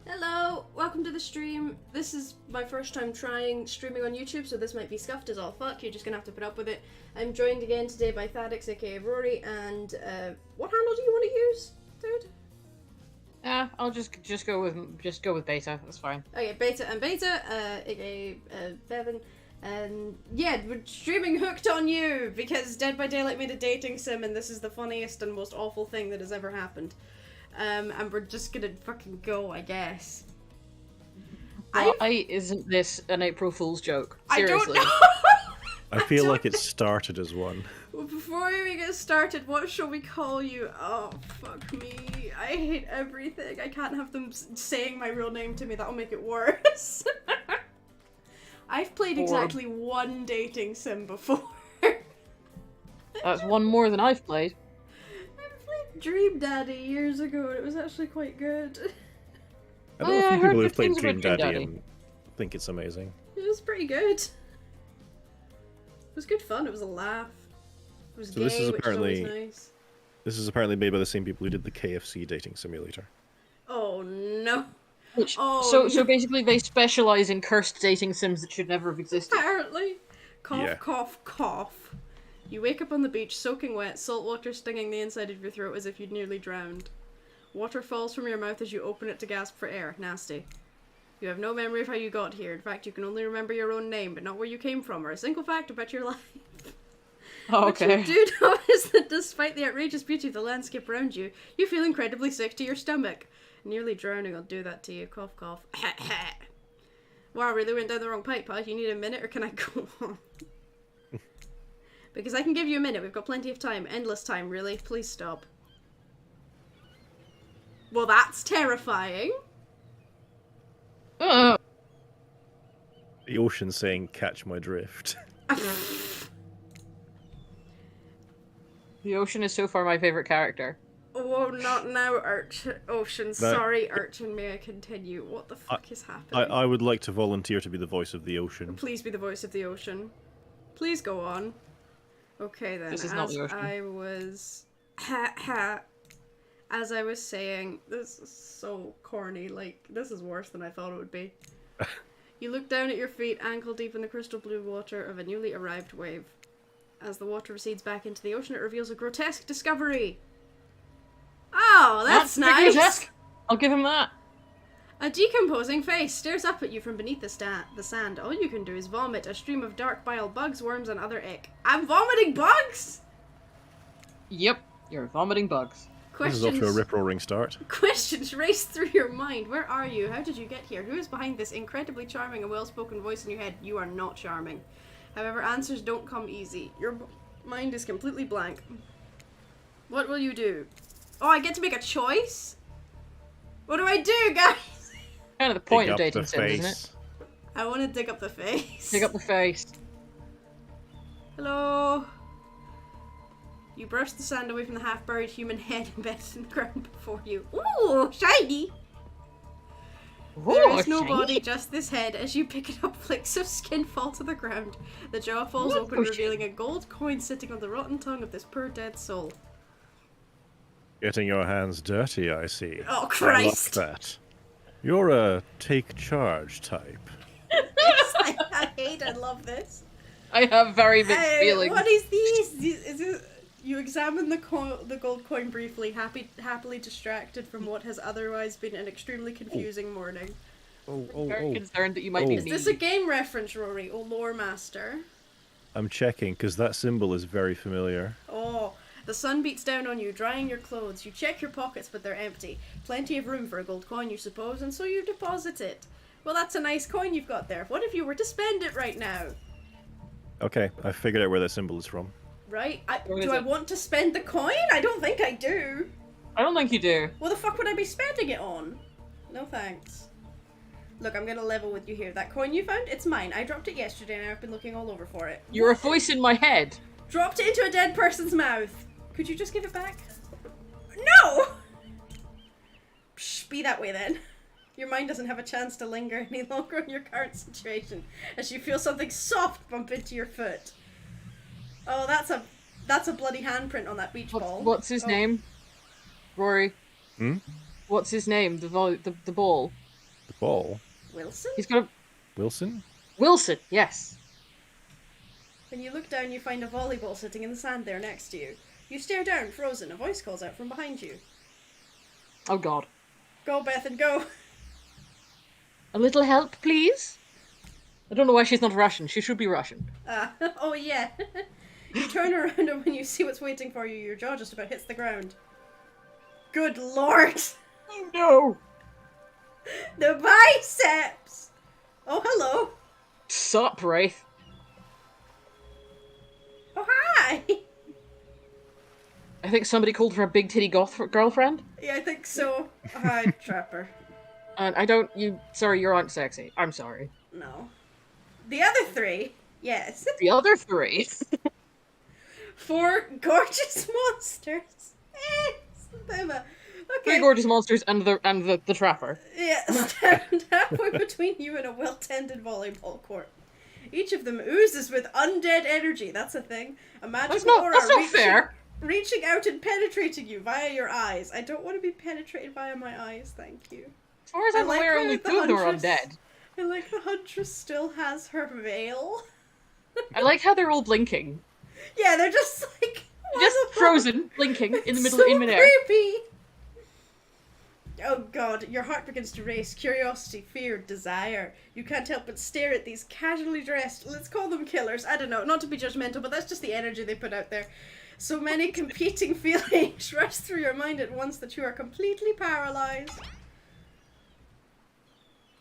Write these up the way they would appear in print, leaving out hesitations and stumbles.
Hello, welcome to the stream. This is my first time trying streaming on YouTube, so this might be scuffed as all fuck. You're just gonna have to put up with it. I'm joined again today by Thaddeus, aka Rory, and what handle do you want to use, dude? I'll just go with beta. That's fine. Okay, Beta, aka Bevan. And yeah, we're streaming Hooked on You because Dead by Daylight made a dating sim, and this is the funniest and most awful thing that has ever happened. And we're just gonna fucking go, I guess. Isn't this an April Fool's joke? Seriously. I don't know. I feel like it started as one. Well, before we get started, what shall we call you? Oh, fuck me. I hate everything. I can't have them saying my real name to me. That'll make it worse. I've played exactly one dating sim before. That's one more than I've played. Dream Daddy years ago, and it was actually quite good. I know a few people who've played Dream about Daddy and think it's amazing. It was pretty good. It was good fun. It was a laugh. It was So gay, this is which apparently was always nice. This is apparently made by the same people who did the KFC dating simulator. Oh no. So basically they specialize in cursed dating sims that should never have existed. Apparently. Cough, Yeah. cough, cough. You wake up on the beach soaking wet, salt water stinging the inside of your throat as if you'd nearly drowned. Water falls from your mouth as you open it to gasp for air. Nasty. You have no memory of how you got here. In fact, you can only remember your own name, but not where you came from, or a single fact about your life. Oh, okay. What you do know is that despite the outrageous beauty of the landscape around you, you feel incredibly sick to your stomach. Nearly drowning will do that to you. Cough, cough. Wow, I really went down the wrong pipe, huh? You need a minute, or can I go on? Because I can give you a minute. We've got plenty of time. Endless time, really. Please stop. Well, that's terrifying. Uh, The ocean saying, "Catch my drift." the ocean is so far my favorite character. Oh, not now, Ocean. No. Sorry, Urchin. May I continue? What the fuck is happening? I would like to volunteer to be the voice of the ocean. Please be the voice of the ocean. Please go on. Okay then, This is not the ocean. as I was saying, this is so corny, like, this is worse than I thought it would be. You look down at your feet, ankle deep in the crystal blue water of a newly arrived wave. As the water recedes back into the ocean, it reveals a grotesque discovery. Oh, that's nice! Grotesque. I'll give him that. A decomposing face stares up at you from beneath the sand. All you can do is vomit a stream of dark bile, bugs, worms, and other ick. I'm vomiting bugs?! Yep, you're vomiting bugs. This is off to a rip-roaring start. Questions race through your mind. Where are you? How did you get here? Who is behind this incredibly charming and well-spoken voice in your head? You are not charming. However, answers don't come easy. Your mind is completely blank. What will you do? Oh, I get to make a choice? What do I do, guys? Kind of the point Dig of up dating the sims, isn't it? face. I want to dig up the face. Dig up the face. Hello? You brush the sand away from the half-buried human head embedded in the ground before you. Ooh, shiny! There is no body, just this head. As you pick it up, flicks of skin fall to the ground. The jaw falls open, revealing a gold coin sitting on the rotten tongue of this poor dead soul. Getting your hands dirty, I see. Oh, Christ! I like that. You're a take charge type. I hate and love this. I have very mixed feelings. What is these? Is it... You examine the gold coin briefly, happily distracted from what has otherwise been an extremely confusing morning. Very concerned that you might be Is this a game reference, Rory? Oh, lore master. I'm checking, because that symbol is very familiar. Oh, the sun beats down on you, drying your clothes. You check your pockets, but they're empty. Plenty of room for a gold coin, you suppose, and so you deposit it. Well, that's a nice coin you've got there. What if you were to spend it right now? Okay, I figured out where that symbol is from. Right? Do I want to spend the coin? I don't think I do. I don't think you do. What the fuck would I be spending it on? No thanks. Look, I'm gonna level with you here. That coin you found, it's mine. I dropped it yesterday and I've been looking all over for it. You're a voice in my head. Dropped it into a dead person's mouth. Could you just give it back? No! Psh, be that way then. Your mind doesn't have a chance to linger any longer on your current situation as you feel something soft bump into your foot. Oh, that's a bloody handprint on that beach ball. What's his name? Rory. Hmm? What's his name? The ball. The ball? Wilson? He's got a... Wilson? Wilson, yes. When you look down, you find a volleyball sitting in the sand there next to you. You stare down, frozen. A voice calls out from behind you. Oh god. Go, Bethan, go. A little help, please? I don't know why she's not Russian. She should be Russian. Oh yeah. You turn around and when you see what's waiting for you, your jaw just about hits the ground. Good lord! Oh no! The biceps! Oh, hello. Sup, Wraith? Oh, hi! I think somebody called her a big titty goth girlfriend. Yeah, I think so. Hi, Trapper. And I don't... Sorry, you aren't sexy. I'm sorry. No. The other three, yes. The other three? 4 gorgeous monsters. Okay. Three gorgeous monsters and the trapper. Yeah, stand halfway between you and a well-tended volleyball court. Each of them oozes with undead energy. That's a thing. A magical aura That's not fair. reaching out and penetrating you via your eyes. I don't want to be penetrated via my eyes, thank you. As far as I'm aware, how only the 2 of them are Huntress- undead. I like the Huntress still has her veil. I like how they're all blinking. Yeah, they're just like... what Just the fuck? frozen, blinking in the middle So in midair. creepy! Oh god, your heart begins to race. Curiosity, fear, desire. You can't help but stare at these casually dressed, let's call them killers. I don't know, not to be judgmental, but that's just the energy they put out there. So many competing feelings rush through your mind at once that you are completely paralyzed.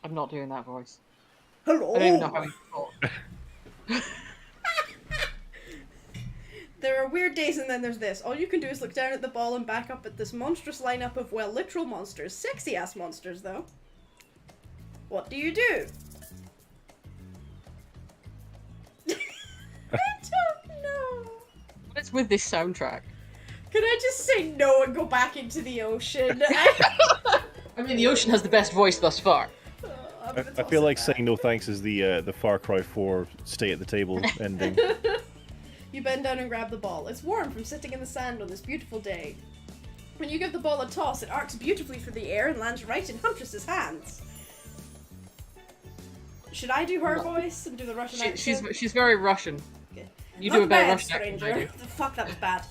I'm not doing that voice. Hello! I don't even know how he talks. There are weird days and then there's this. All you can do is look down at the ball and back up at this monstrous lineup of, well, literal monsters. Sexy ass monsters, though. What do you do? I don't know. What is with this soundtrack? Could I just say no and go back into the ocean? I mean, the ocean has the best voice thus far. I feel like saying no thanks is the Far Cry 4 stay at the table ending. You bend down and grab the ball. It's warm from sitting in the sand on this beautiful day. When you give the ball a toss, it arcs beautifully through the air and lands right in Huntress's hands. Should I do her voice and do the Russian accent? She's very Russian. Okay. You Not do a better bad, Russian accent than I stranger. do. Fuck, that was bad.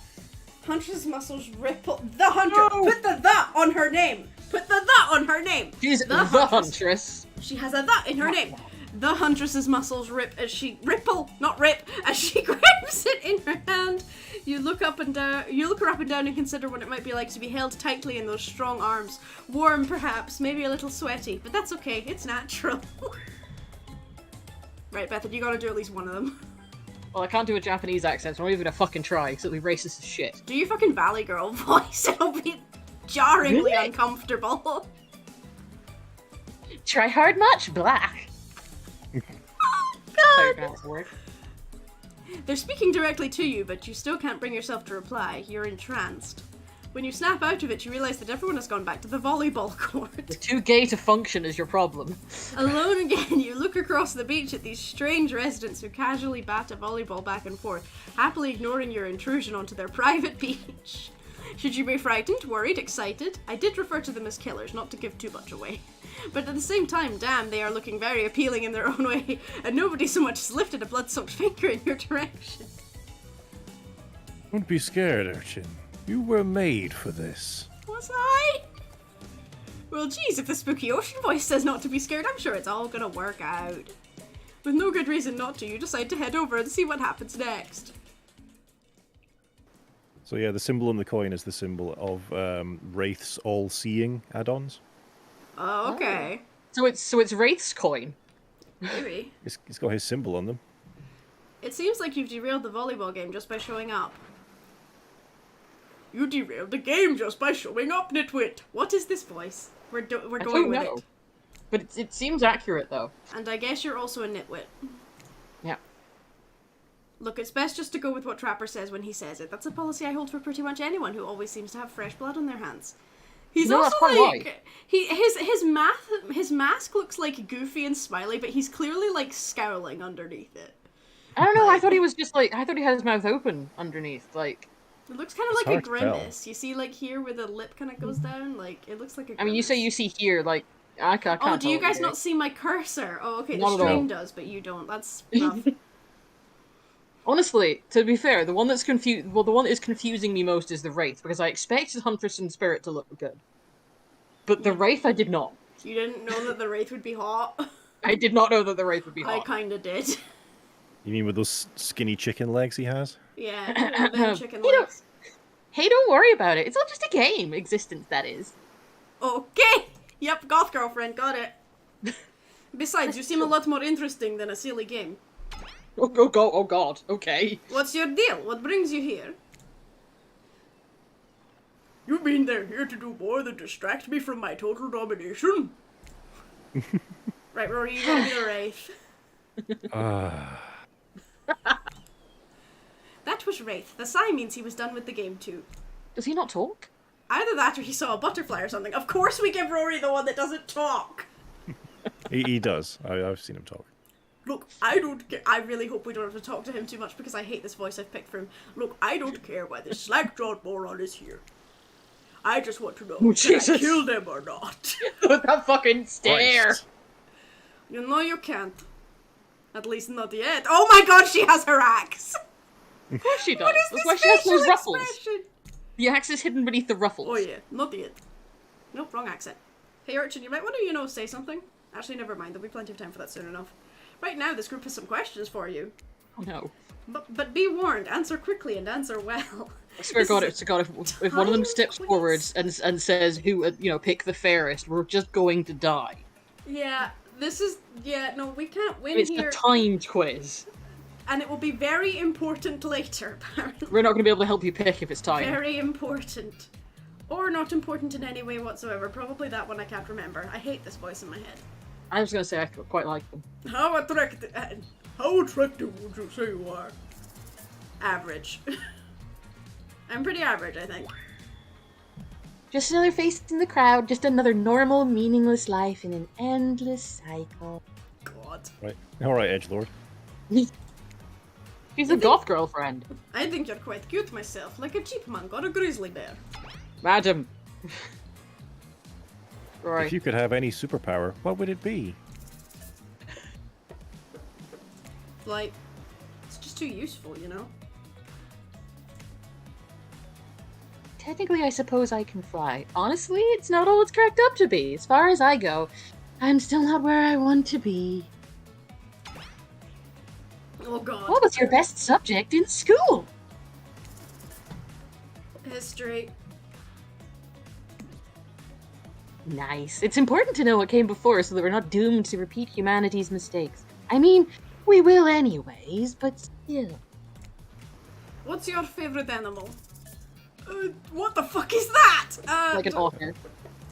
Huntress's muscles ripple. The Hunter! No! Put the on her name! Put the on her name! She's the Huntress. Huntress. She has a the in her name. The Huntress's muscles rip as she as she grabs it in her hand. You look her up and down and consider what it might be like to be held tightly in those strong arms. Warm perhaps, maybe a little sweaty, but that's okay, it's natural. Right, Bethany, you gotta do at least one of them. Well, I can't do a Japanese accent, so I'm not even gonna fucking try, because it'll be racist as shit. Do your fucking Valley Girl voice, it'll be jarringly Really? uncomfortable. Try hard much, black. God! That's a word. They're speaking directly to you, but you still can't bring yourself to reply. You're entranced. When you snap out of it, you realize that everyone has gone back to the volleyball court. You're too gay to function is your problem. Alone again, you look across the beach at these strange residents who casually bat a volleyball back and forth, happily ignoring your intrusion onto their private beach. Should you be frightened, worried, excited? I did refer to them as killers, not to give too much away. But at the same time, damn, they are looking very appealing in their own way, and nobody so much as lifted a blood-soaked finger in your direction. Don't be scared, urchin. You were made for this. Was I? Well, geez, if the spooky ocean voice says not to be scared, I'm sure it's all gonna work out. With no good reason not to, you decide to head over and see what happens next. So yeah, the symbol on the coin is the symbol of Wraith's all-seeing add-ons. Oh, okay. So it's Wraith's coin. Maybe. It's got his symbol on them. It seems like you've derailed the volleyball game just by showing up. You derailed the game just by showing up, nitwit. What is this voice? We're going with it. But it seems accurate, though. And I guess you're also a nitwit. Yeah. Look, it's best just to go with what Trapper says when he says it. That's a policy I hold for pretty much anyone who always seems to have fresh blood on their hands. He's No, also that's quite like right. his mask looks like goofy and smiley, but he's clearly like scowling underneath it. I don't know. I thought he was just like I thought he had his mouth open underneath, like. It looks kind of It's like a hard to tell. grimace. You see, like here where the lip kind of goes down, like it looks like a grimace. I mean, you see here, like I can't Oh, do you tell guys what not see my cursor? Oh, okay, Not the at all. stream does, but you don't. That's rough. Honestly, to be fair, the one that's the one that is confusing me most is the Wraith, because I expected Huntress and Spirit to look good. But the Wraith I did not. You didn't know that the Wraith would be hot? I did not know that the Wraith would be I hot. kinda did. You mean with those skinny chicken legs he has? Yeah, them chicken You know- legs. Hey, don't worry about it. It's all just a game. Existence, that is. Okay! Yep, goth girlfriend, got it. Besides, you seem a lot more interesting than a silly game. Oh god, okay. What's your deal? What brings you here? You mean they're here to do more than distract me from my total domination? Right, Rory, you gotta be the Wraith. That was Wraith. The sign means he was done with the game too. Does he not talk? Either that or he saw a butterfly or something. Of course we give Rory the one that doesn't talk! He does. I've seen him talk. Look, I don't care. I really hope we don't have to talk to him too much because I hate this voice I've picked for him. Look, I don't care why this slack-jawed moron is here. I just want to know, can I Jesus. kill them or not? That fucking stare. Christ. You know you can't. At least not yet. Oh my god, she has her axe! Of course she does. What is That's this why she has facial those ruffles. expression? The axe is hidden beneath the ruffles. Oh yeah, not yet. Nope, wrong accent. Hey Urchin, you might want to, say something. Actually, never mind. There'll be plenty of time for that soon enough. Right now, this group has some questions for you. Oh no. But be warned, answer quickly and answer well. I swear This God, is if one of them time steps quiz. forwards and says who, pick the fairest, we're just going to die. Yeah, this is... Yeah, no, we can't win It's here. a timed quiz. And it will be very important later, apparently. We're not going to be able to help you pick if it's timed. Very important. Or not important in any way whatsoever. Probably that one I can't remember. I hate this voice in my head. I was going to say I quite like them. How attractive would you say you are? Average. I'm pretty average, I think. Just another face in the crowd, just another normal, meaningless life in an endless cycle. God. Right. All right, Edgelord. She's a goth girlfriend. I think you're quite cute myself, like a chipmunk or a grizzly bear. Madam. Right. If you could have any superpower, what would it be? Like, it's just too useful, you know? Technically, I suppose I can fly. Honestly, it's not all it's cracked up to be. As far as I go, I'm still not where I want to be. Oh god. What was your best subject in school? History. Nice. It's important to know what came before so that we're not doomed to repeat humanity's mistakes. I mean, we will anyways, but still. What's your favorite animal? What the fuck is that? Like an otter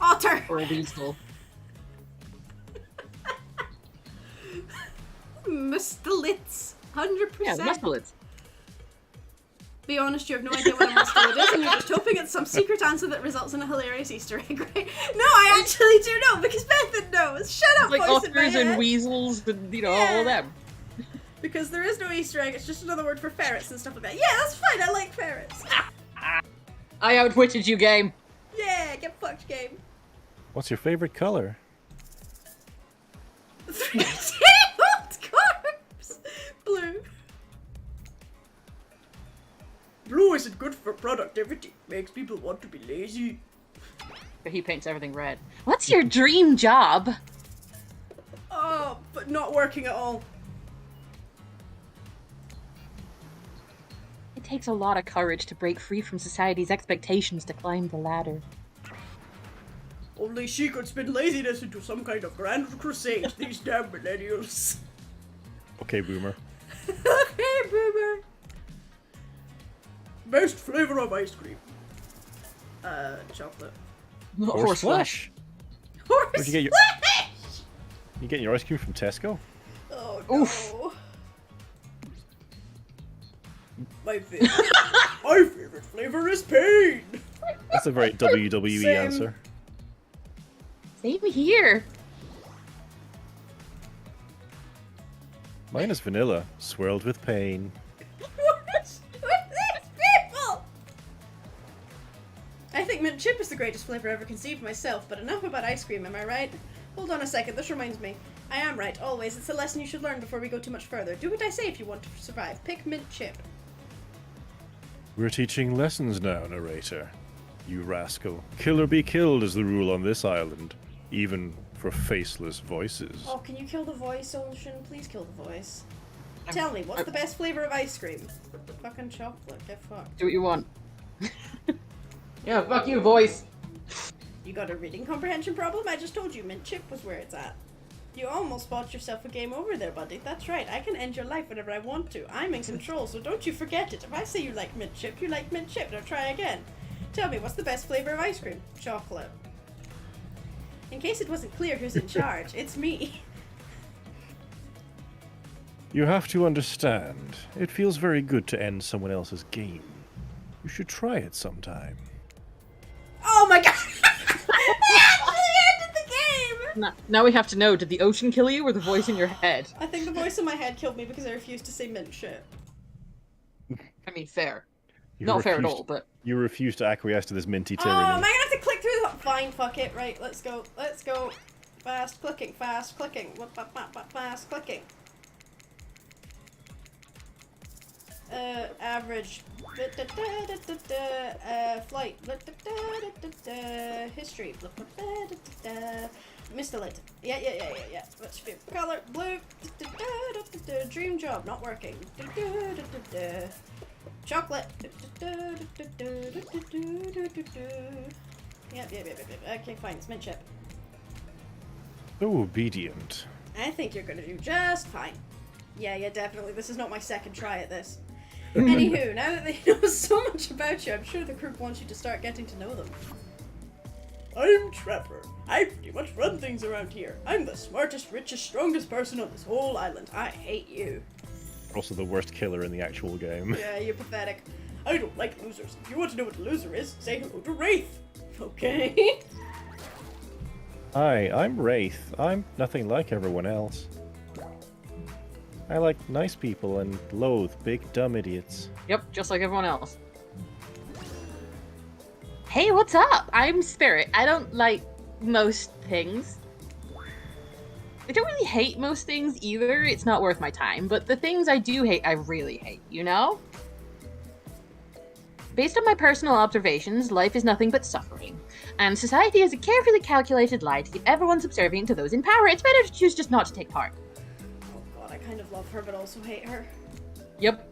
Otter! or a weasel. Mustelids. 100%. Yeah, the mustelids. Be honest, you have no idea what a mustelid is, and you're just hoping it's some secret answer that results in a hilarious Easter egg, right? No, I actually do know, because Bethan knows! Shut up, Like voice in my otters head! and weasels and, all Yeah. them. Because there is no Easter egg, it's just another word for ferrets and stuff like that. Yeah, that's fine, I like ferrets. I outwitted you, game. Yeah, get fucked, game. What's your favorite color? 3-day-old corpse! Blue. Blue isn't good for productivity. Makes people want to be lazy. But he paints everything red. What's your dream job? Oh, but not working at all. It takes a lot of courage to break free from society's expectations to climb the ladder. Only she could spin laziness into some kind of grand crusade, these damn millennials. Okay, Boomer. Hey, boomer! Best flavor of ice cream. Chocolate. Horse flesh. Horse Where'd you get your- flesh! You getting your ice cream from Tesco? Oh no. Oof. My favorite flavor is pain! That's a very WWE Same. answer. Same here. Mine is vanilla, swirled with pain. What's with these people? I think mint chip is the greatest flavor ever conceived myself, but enough about ice cream, am I right? Hold on a second, this reminds me. I am right, always. It's a lesson you should learn before we go too much further. Do what I say if you want to survive. Pick mint chip. We're teaching lessons now, narrator. You rascal. Kill or be killed is the rule on this island. Even for faceless voices. Oh, can you kill the voice, Ocean? Please kill the voice. Tell me, what's the best flavor of ice cream? Fucking chocolate, get fucked. Do what you want. Yeah, fuck you, voice. You got a reading comprehension problem? I just told you mint chip was where it's at. You almost bought yourself a game over there, buddy. That's right, I can end your life whenever I want to. I'm in control, so don't you forget it. If I say you like mint chip, you like mint chip. Now try again. Tell me, what's the best flavor of ice cream? Chocolate. In case it wasn't clear who's in charge, it's me. You have to understand. It feels very good to end someone else's game. You should try it sometime. Oh my god! They actually ended the game! Now we have to know, did the ocean kill you or the voice in your head? I think the voice in my head killed me because I refused to say mint shit. I mean, fair. You Not fair at refused- all, but... You refuse to acquiesce to this minty Oh, tyranny. am I gonna have to click through the... Fine, fuck it. Right, let's go. Let's go. Fast clicking, fast clicking. Fast clicking. Average. Flight. History. Missed a lit. Yeah. What should be color? Blue. Dream job. Not working. Chocolate. Yep. Okay, fine. It's mint chip. So obedient. I think you're gonna do just fine. Yeah, definitely. This is not my second try at this. Anywho, now that they know so much about you, I'm sure the group wants you to start getting to know them. I'm Trevor. I pretty much run things around here. I'm the smartest, richest, strongest person on this whole island. I hate you. Also the worst killer in the actual game. Yeah, you're pathetic. I don't like losers. If you want to know what a loser is, say hello to Wraith. Okay? Hi, I'm Wraith. I'm nothing like everyone else. I like nice people and loathe big dumb idiots. Yep, just like everyone else. Hey, what's up? I'm Spirit. I don't like most things. I don't really hate most things either. It's not worth my time. But the things I do hate, I really hate, you know? Based on my personal observations, life is nothing but suffering. And society is a carefully calculated lie to keep everyone subservient to those in power. It's better to choose just not to take part. Oh god, I kind of love her but also hate her. Yep.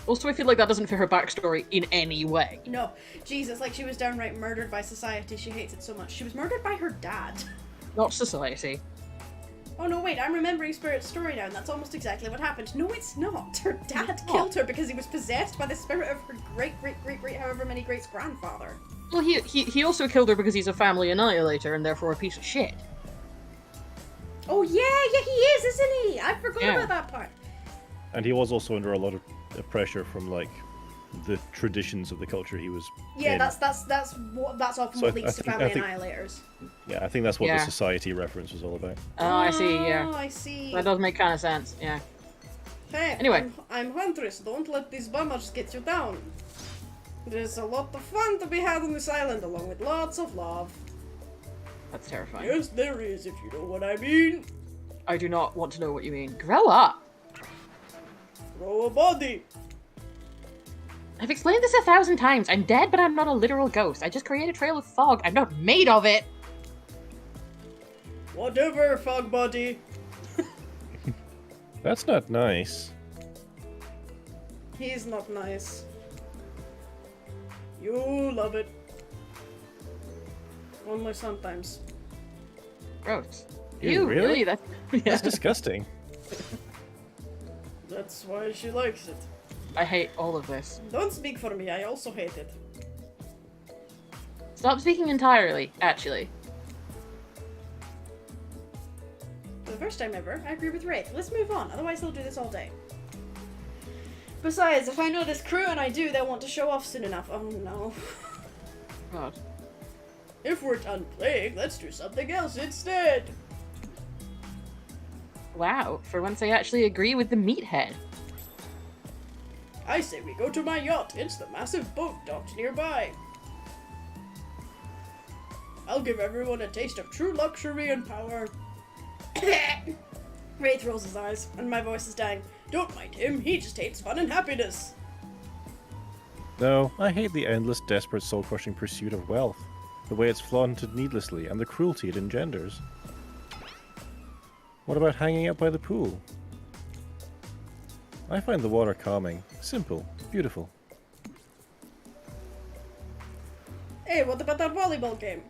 Also, I feel like that doesn't fit her backstory in any way. No. Jesus, like she was downright murdered by society. She hates it so much. She was murdered by her dad. Not society. Oh no, wait, I'm remembering Spirit's story now, and that's almost exactly what happened. No, it's not. Her dad It's not. killed her because he was possessed by the spirit of her great, however many greats grandfather. Well, he also killed her because he's a family annihilator and therefore a piece of shit. Oh yeah, he is, isn't he? I forgot Yeah. about that part. And he was also under a lot of pressure from like the traditions of the culture he was Yeah, in. that's often So what I leads to think- family I think- annihilators. Yeah, I think that's what Yeah. the society reference was all about. Oh, I see, Oh, yeah. I see. That does make kind of sense, yeah. Hey, Anyway. I'm Huntress. Don't let these bummers get you down. There's a lot of fun to be had on this island, along with lots of love. That's terrifying. Yes, there is, if you know what I mean. I do not want to know what you mean. Grow up! Throw a body. I've explained this 1,000 times. I'm dead, but I'm not a literal ghost. I just create a trail of fog. I'm not made of it! Whatever, fog body. That's not nice. He's not nice. You love it. Only sometimes. Gross. Ew, really? That... That's Yeah. disgusting. That's why she likes it. I hate all of this. Don't speak for me, I also hate it. Stop speaking entirely, actually. For the first time ever, I agree with Wraith. Let's move on, otherwise they'll do this all day. Besides, if I know this crew and I do, they'll want to show off soon enough. Oh no. God. If we're done playing, let's do something else instead. Wow, for once I actually agree with the meathead. I say we go to my yacht. It's the massive boat docked nearby. I'll give everyone a taste of true luxury and power. Wraith rolls his eyes, and my voice is dying. Don't mind him, he just hates fun and happiness. No, I hate the endless, desperate, soul-crushing pursuit of wealth, the way it's flaunted needlessly, and the cruelty it engenders. What about hanging out by the pool? I find the water calming, simple, beautiful. Hey, what about that volleyball game?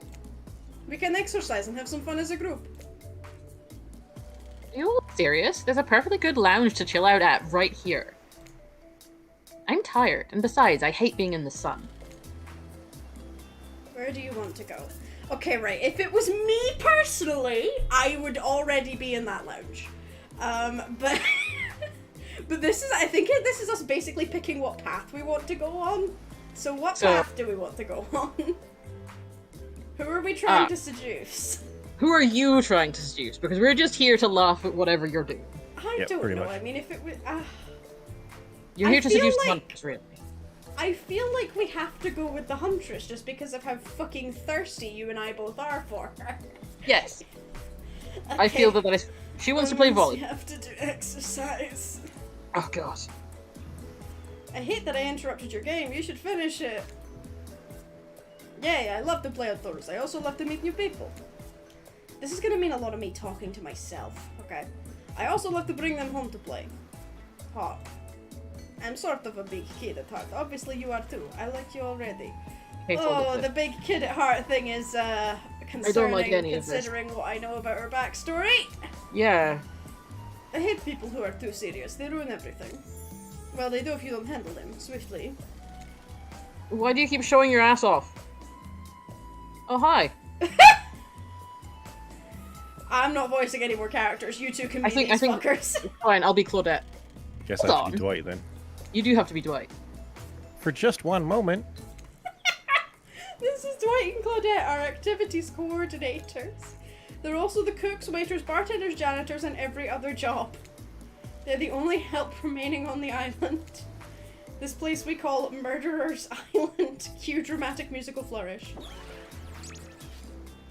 We can exercise and have some fun as a group. Are you serious? There's a perfectly good lounge to chill out at right here. I'm tired, and besides, I hate being in the sun. Where do you want to go? Okay, right, if it was me personally, I would already be in that lounge. But but this is, I think this is us basically picking what path we want to go on. So what path do we want to go on? Who are we trying to seduce? Who are you trying to seduce? Because we're just here to laugh at whatever you're doing. I don't know. Much. I mean, if it was... You're here to seduce the Huntress, really. I feel like we have to go with the Huntress just because of how fucking thirsty you and I both are for her. Yes. Okay. I feel that is... She wants to play volleyball. You have to do exercise. Oh, God. I hate that I interrupted your game. You should finish it. Yay, I love to play outdoors. I also love to meet new people. This is gonna mean a lot of me talking to myself, okay? I also love to bring them home to play. Hot. I'm sort of a big kid at heart. Obviously you are too. I like you already. Oh, the big kid at heart thing is concerning, I don't like any considering what I know about her backstory. Yeah. I hate people who are too serious. They ruin everything. Well, they do if you don't handle them swiftly. Why do you keep showing your ass off? Oh, hi. I'm not voicing any more characters. You two can be these fuckers. Fine, I'll be Claudette. Guess I have to be Dwight then. You do have to be Dwight. For just one moment. This is Dwight and Claudette, our activities coordinators. They're also the cooks, waiters, bartenders, janitors, and every other job. They're the only help remaining on the island. This place we call Murderer's Island. Cue dramatic musical flourish.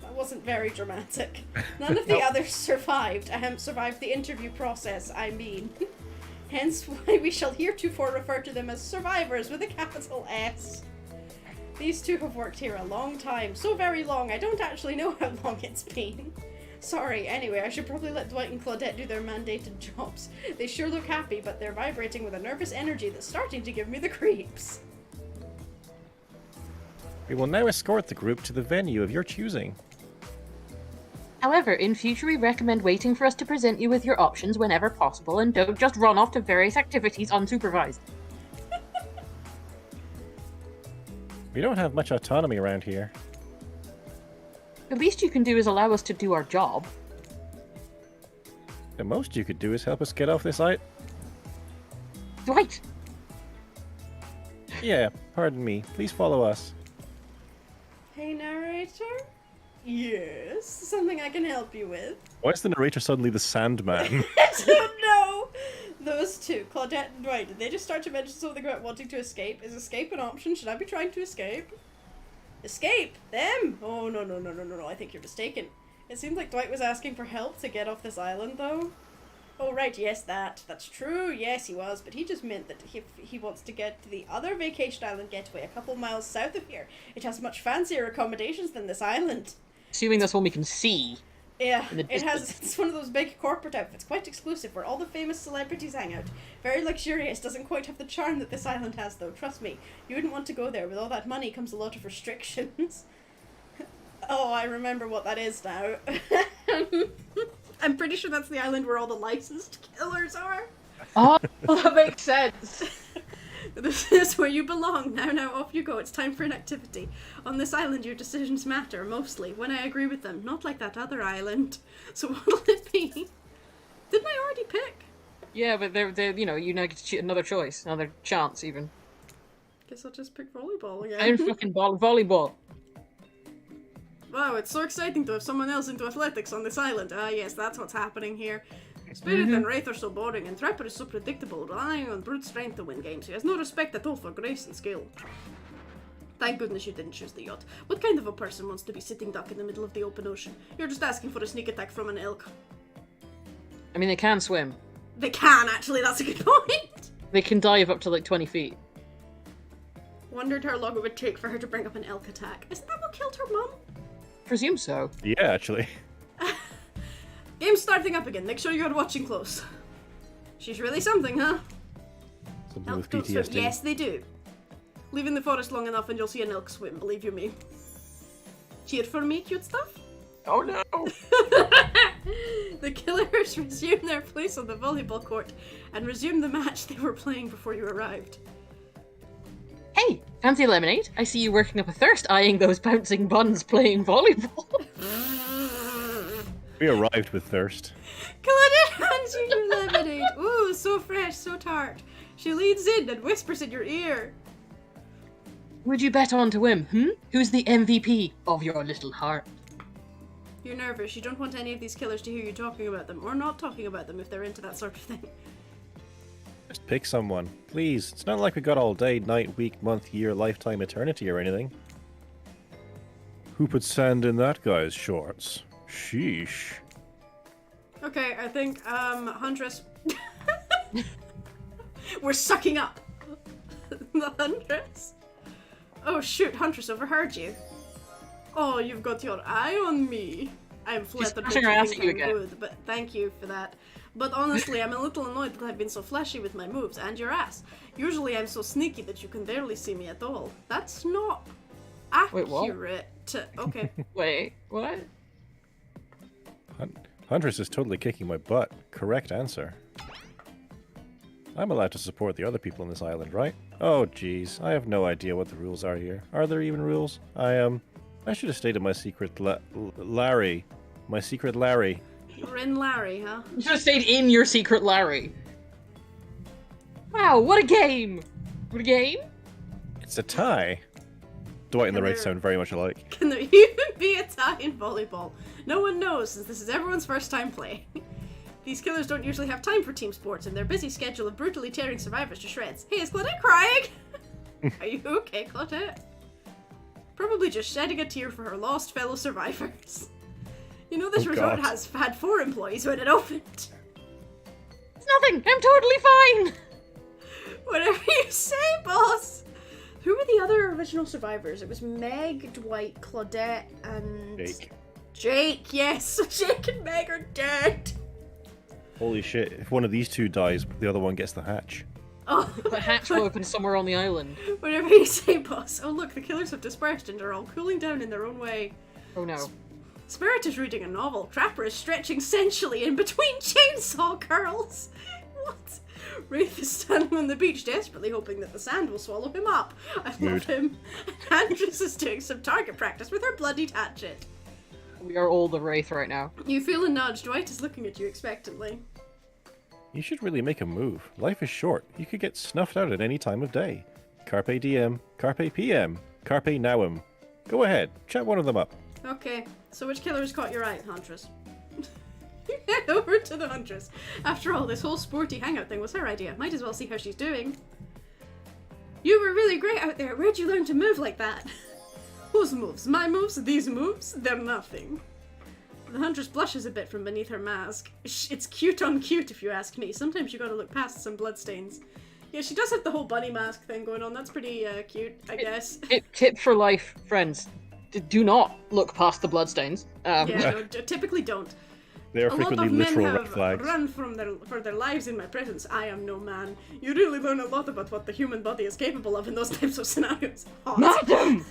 That wasn't very dramatic. None of the others survived. Survived the interview process, I mean. Hence why we shall heretofore refer to them as survivors with a capital S. These two have worked here a long time. So very long, I don't actually know how long it's been. Sorry, anyway, I should probably let Dwight and Claudette do their mandated jobs. They sure look happy, but they're vibrating with a nervous energy that's starting to give me the creeps. We will now escort the group to the venue of your choosing. However, in future we recommend waiting for us to present you with your options whenever possible, and don't just run off to various activities unsupervised. We don't have much autonomy around here. The least you can do is allow us to do our job. The most you could do is help us get off this island. Dwight! Yeah, pardon me. Please follow us. Hey, narrator? Yes? Something I can help you with? Why is the narrator suddenly the Sandman? I don't know! Those two, Claudette and Dwight, did they just start to mention something about wanting to escape? Is escape an option? Should I be trying to escape? Escape? Them? Oh, no, I think you're mistaken. It seemed like Dwight was asking for help to get off this island, though. Oh, right, yes, that's true. Yes, he was, but he just meant that he wants to get to the other vacation island getaway a couple miles south of here. It has much fancier accommodations than this island. Assuming that's one we can see. Yeah, it's one of those big corporate outfits, quite exclusive, where all the famous celebrities hang out. Very luxurious, doesn't quite have the charm that this island has, though, trust me. You wouldn't want to go there. With all that money comes a lot of restrictions. Oh, I remember what that is now. I'm pretty sure that's the island where all the licensed killers are. Oh, that makes sense. This is where you belong. Now, off you go. It's time for an activity. On this island, your decisions matter, mostly, when I agree with them. Not like that other island. So what'll it be? Didn't I already pick? Yeah, but they're you know, you now get to choose another choice, another chance, even. Guess I'll just pick volleyball again. I'm fucking volleyball. Wow, it's so exciting to have someone else into athletics on this island. Ah, yes, that's what's happening here. Spirit and Wraith are so boring, and Trapper is so predictable, relying on brute strength to win games. He has no respect at all for grace and skill. Thank goodness you didn't choose the yacht. What kind of a person wants to be sitting duck in the middle of the open ocean? You're just asking for a sneak attack from an elk. I mean, they can swim. They can, actually, that's a good point. They can dive up to like 20 feet. Wondered how long it would take for her to bring up an elk attack. Isn't that what killed her mum? Presume so. Yeah, actually. Game's starting up again. Make sure you're watching close. She's really something, huh? Something with Elk don't swim. PTSD. Yes, they do. Live in the forest long enough and you'll see an elk swim, believe you me. Cheer for me, cute stuff? Oh no! The killers resume their place on the volleyball court and resume the match they were playing before you arrived. Hey, fancy lemonade? I see you working up a thirst eyeing those bouncing buns playing volleyball. We arrived with thirst. Claudette hands you your lemonade. Ooh, so fresh, so tart. She leans in and whispers in your ear. Would you bet on to him, Who's the MVP of your little heart? You're nervous. You don't want any of these killers to hear you talking about them, or not talking about them if they're into that sort of thing. Just pick someone. Please. It's not like we got all day, night, week, month, year, lifetime, eternity or anything. Who put sand in that guy's shorts? Sheesh. Okay, I think, Huntress... We're sucking up. The Huntress? Oh shoot, Huntress overheard you. Oh, you've got your eye on me. I'm flattered that you think I'm good, but thank you for that. But honestly, I'm a little annoyed that I've been so flashy with my moves, and your ass. Usually I'm so sneaky that you can barely see me at all. That's not accurate. Wait, what? Okay. Wait, what? Huntress is totally kicking my butt. Correct answer. I'm allowed to support the other people on this island, right? Oh, jeez. I have no idea what the rules are here. Are there even rules? I should have stated my secret Larry. My secret Larry. Rin Larry, huh? You should have stayed in your secret Larry. Wow, what a game! What a game? It's a tie. Dwight and the Wraith sound very much alike. Can there even be a tie in volleyball? No one knows, since this is everyone's first time playing. These killers don't usually have time for team sports in their busy schedule of brutally tearing survivors to shreds. Hey, is Claudette crying? Are you okay, Claudette? Probably just shedding a tear for her lost fellow survivors. You know this resort had 4 employees when it opened. It's nothing! I'm totally fine! Whatever you say, boss! Who were the other original survivors? It was Meg, Dwight, Claudette, and... Jake. Jake, yes! So Jake and Meg are dead! Holy shit, if one of these two dies, the other one gets the hatch. Oh. The hatch will open somewhere on the island. Whatever you say, boss. Oh look, the killers have dispersed and are all cooling down in their own way. Oh no. Spirit is reading a novel. Trapper is stretching sensually in between chainsaw curls. What? Wraith is standing on the beach desperately hoping that the sand will swallow him up. I love him. And Andress is doing some target practice with her bloodied hatchet. We are all the Wraith right now. You feel a nudge. Dwight is looking at you expectantly. You should really make a move. Life is short. You could get snuffed out at any time of day. Carpe diem, carpe PM, carpe nowem. Go ahead, chat one of them up. Okay, so which killer has caught your eye, Huntress? You head over to the Huntress. After all, this whole sporty hangout thing was her idea. Might as well see how she's doing. You were really great out there. Where'd you learn to move like that? Whose moves? My moves? These moves? They're nothing. The Huntress blushes a bit from beneath her mask. It's cute on cute, if you ask me. Sometimes you gotta look past some bloodstains. Yeah, she does have the whole bunny mask thing going on. That's pretty cute, I guess. Tip for life, friends. Do not look past the bloodstains. Yeah, no, typically don't. They are frequently literal red flags. Run for their lives in my presence. I am no man. You really learn a lot about what the human body is capable of in those types of scenarios. Madam!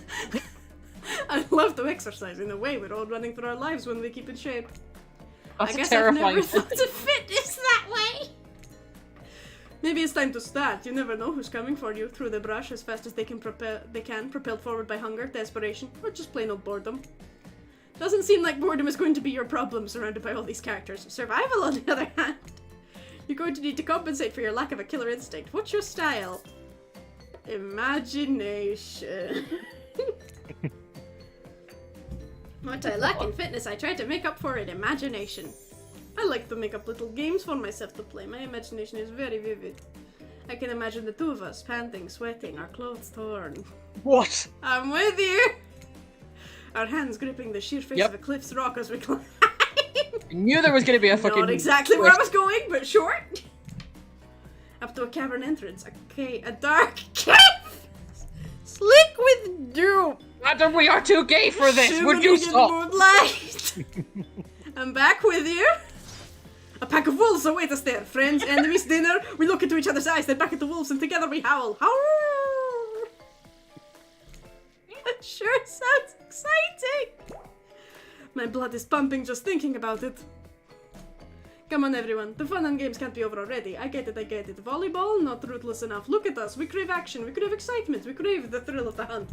I love the exercise in a way we're all running for our lives when we keep in shape. That's I guess terrifying. I've never thought of fitness that way. Maybe it's time to start. You never know who's coming for you through the brush as fast as they can, propelled forward by hunger, desperation, or just plain old boredom. Doesn't seem like boredom is going to be your problem surrounded by all these characters. Survival, on the other hand. You're going to need to compensate for your lack of a killer instinct. What's your style? Imagination. What I lack in fitness, I try to make up for in imagination. I like to make up little games for myself to play. My imagination is very vivid. I can imagine the two of us, panting, sweating, our clothes torn. What? I'm with you! Our hands gripping the sheer face Yep. of a cliff's rock as we climb. I knew there was gonna be a fucking. Not exactly where I twist. was going, but short. Up to a cavern entrance, a dark cave! Slick with dew! Madam, we are too gay for this. Would you Shimmering in stop? moonlight. I'm back with you. A pack of wolves await us there. Friends, enemies, dinner. We look into each other's eyes, then back at the wolves, and together we howl. Howl! It sure sounds exciting. My blood is pumping just thinking about it. Come on, everyone. The fun and games can't be over already. I get it. Volleyball? Not ruthless enough. Look at us. We crave action. We crave excitement. We crave the thrill of the hunt.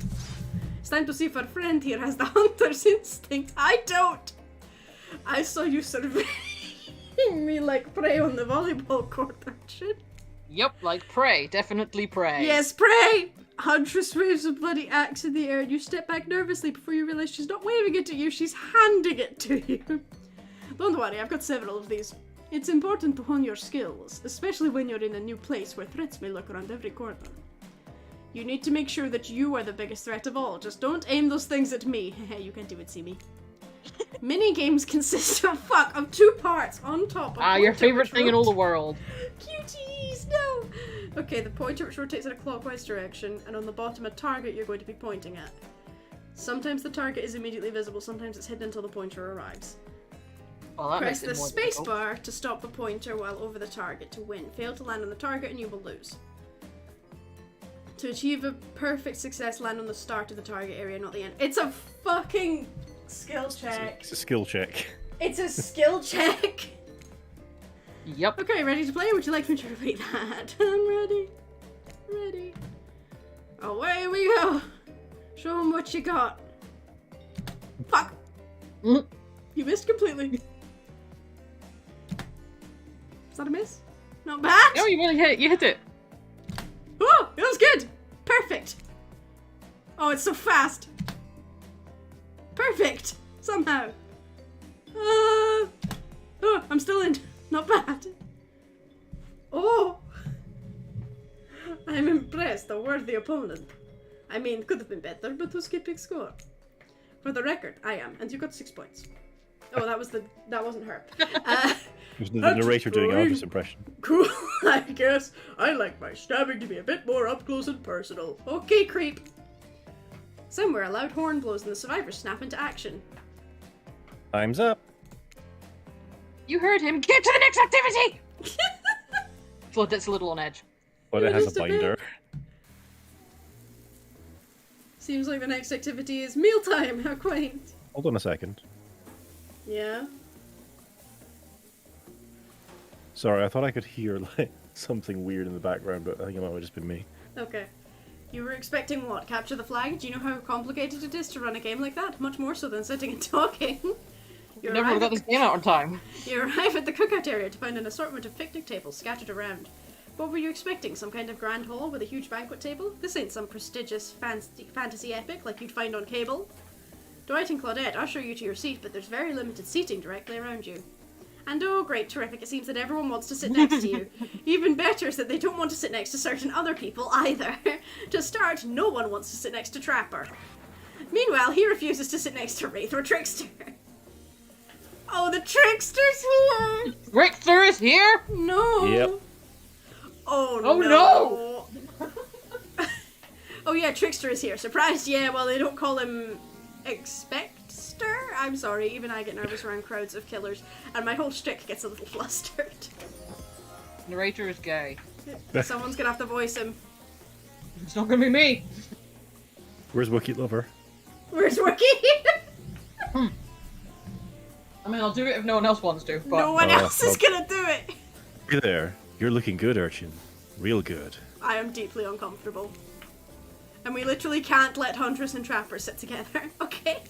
It's time to see if our friend here has the hunter's instinct. I don't. I saw you surveying me like prey on the volleyball court, Archie. Yep, like prey. Definitely prey. Yes, prey! Huntress waves a bloody axe in the air and you step back nervously before you realise she's not waving it at you, she's handing it to you. Don't worry, I've got several of these. It's important to hone your skills, especially when you're in a new place where threats may lurk around every corner. You need to make sure that you are the biggest threat of all. Just don't aim those things at me. You can't even see me. Mini games consist of 2 parts on top of Your favorite thing in all the world. Cuties, no! Okay, the pointer which rotates in a clockwise direction, and on the bottom a target you're going to be pointing at. Sometimes the target is immediately visible, sometimes it's hidden until the pointer arrives. Well, that Press makes the it more space difficult. bar to stop the pointer while over the target to win. Fail to land on the target and you will lose. To achieve a perfect success, land on the start of the target area, not the end. It's a fucking skill check. It's a skill check. It's a skill check. Yep. Okay, ready to play? Would you like me to repeat that? I'm ready. Ready. Away we go. Show them what you got. Fuck. Mm. You missed completely. Is that a miss? Not bad. No, you really hit it. You hit it. Oh, it was good. Perfect. Oh, it's so fast. Perfect. Somehow. Oh, I'm still in. Not bad. Oh. I'm impressed. A worthy opponent. I mean, could have been better, but who's keeping score? For the record, I am, and you got 6 points. Oh, that wasn't her. It was the That's narrator doing fine. Elvis impression. Cool, I guess. I like my stabbing to be a bit more up close and personal. Okay, creep. Somewhere a loud horn blows and the survivors snap into action. Time's up. You heard him. Get to the next activity. Flood that's a little on edge. But Yeah, it has just a a bit. binder. Seems like the next activity is mealtime. How quaint. Hold on a second. Yeah. Sorry, I thought I could hear like something weird in the background, but I think it might have just been me. Okay. You were expecting what? Capture the flag? Do you know how complicated it is to run a game like that? Much more so than sitting and talking. You Never arrive got at this game out on time. You arrive at the cookout area to find an assortment of picnic tables scattered around. What were you expecting? Some kind of grand hall with a huge banquet table? This ain't some prestigious fantasy epic like you'd find on cable. Dwight and Claudette usher you to your seat, but there's very limited seating directly around you. And oh, great, terrific, it seems that everyone wants to sit next to you. Even better is that they don't want to sit next to certain other people either. To start, no one wants to sit next to Trapper. Meanwhile, he refuses to sit next to Wraith or Trickster. Oh, the Trickster's here! Richter is here. No! Yep. Oh, Oh, no! Oh yeah, Trickster is here. Surprised? Yeah, well, they don't call him Expectster? I'm sorry, even I get nervous around crowds of killers, and my whole shtick gets a little flustered. Narrator is gay. Someone's gonna have to voice him. It's not gonna be me. Where's Wookiee Lover? Where's Wookie? I mean, I'll do it if no one else wants to. But No one else is well- gonna do it! Hey there. You're looking good, Urchin. Real good. I am deeply uncomfortable. And we literally can't let Huntress and Trapper sit together, okay?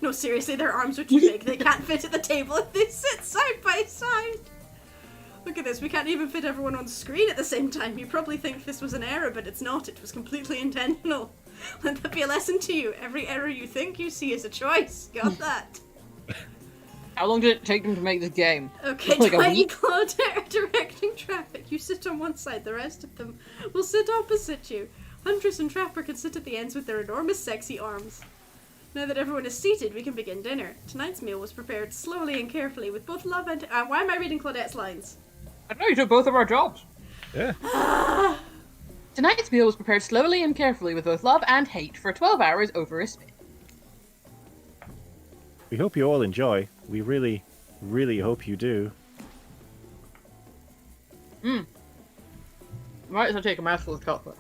No, seriously, their arms are too big. They can't fit at the table if they sit side by side. Look at this, we can't even fit everyone on screen at the same time. You probably think this was an error, but it's not. It was completely intentional. Let that be a lesson to you. Every error you think you see is a choice. Got that? How long did it take them to make this game? Okay, Like a Twine week? Claude directing traffic. You sit on one side, the rest of them will sit opposite you. Huntress and Trapper can sit at the ends with their enormous sexy arms. Now that everyone is seated, we can begin dinner. Tonight's meal was prepared slowly and carefully with both love and... why am I reading Claudette's lines? I know you took both of our jobs. Yeah. Tonight's meal was prepared slowly and carefully with both love and hate for 12 hours over a spit. We hope you all enjoy. We really, really hope you do. Might as well take a mouthful of chocolate.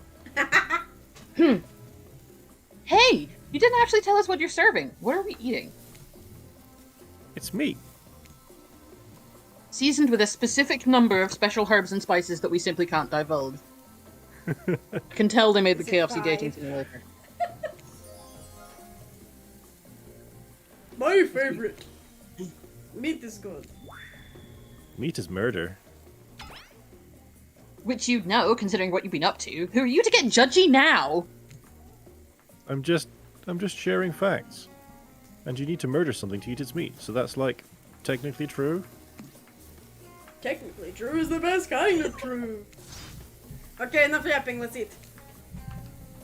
Hey! You didn't actually tell us what you're serving. What are we eating? It's meat. Seasoned with a specific number of special herbs and spices that we simply can't divulge. I can tell they made the Is it KFC dating 5? simulator. My favorite. Meat is good. Meat is murder. Which you'd know, considering what you've been up to. Who are you to get judgy now? I'm just sharing facts. And you need to murder something to eat its meat, so that's like technically true. Technically, true is the best kind of true. Okay, enough yapping, let's eat.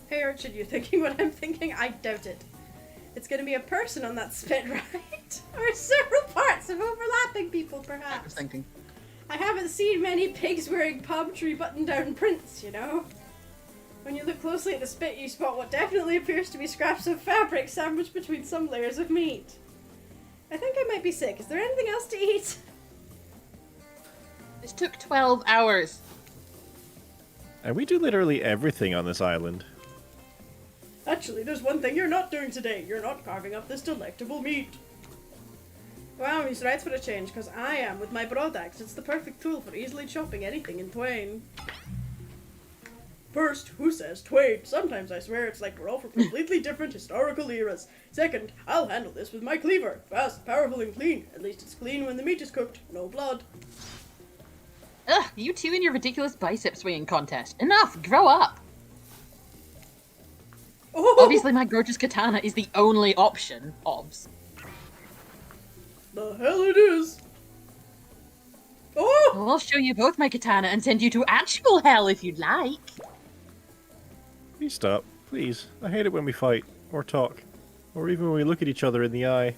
Hey Urchin, you thinking what I'm thinking? I doubt it. It's gonna be a person on that spit, right? Or several parts of overlapping people, I was perhaps. thinking. I haven't seen many pigs wearing palm tree button-down prints, you know? When you look closely at the spit, you spot what definitely appears to be scraps of fabric sandwiched between some layers of meat. I think I might be sick. Is there anything else to eat? This took 12 hours. And we do literally everything on this island. Actually, there's one thing you're not doing today. You're not carving up this delectable meat. Wow, he's right for a change, because I am with my broadaxe. It's the perfect tool for easily chopping anything in twain. First, who says twain? Sometimes I swear it's like we're all from completely different historical eras. Second, I'll handle this with my cleaver. Fast, powerful, and clean. At least it's clean when the meat is cooked. No blood. Ugh, you two and your ridiculous bicep swinging contest. Enough, grow up. Oh! Obviously my gorgeous katana is the only option, obs. The hell it is! Oh! Well, I'll show you both my katana and send you to actual hell if you'd like. Please stop. Please. I hate it when we fight, or talk, or even when we look at each other in the eye.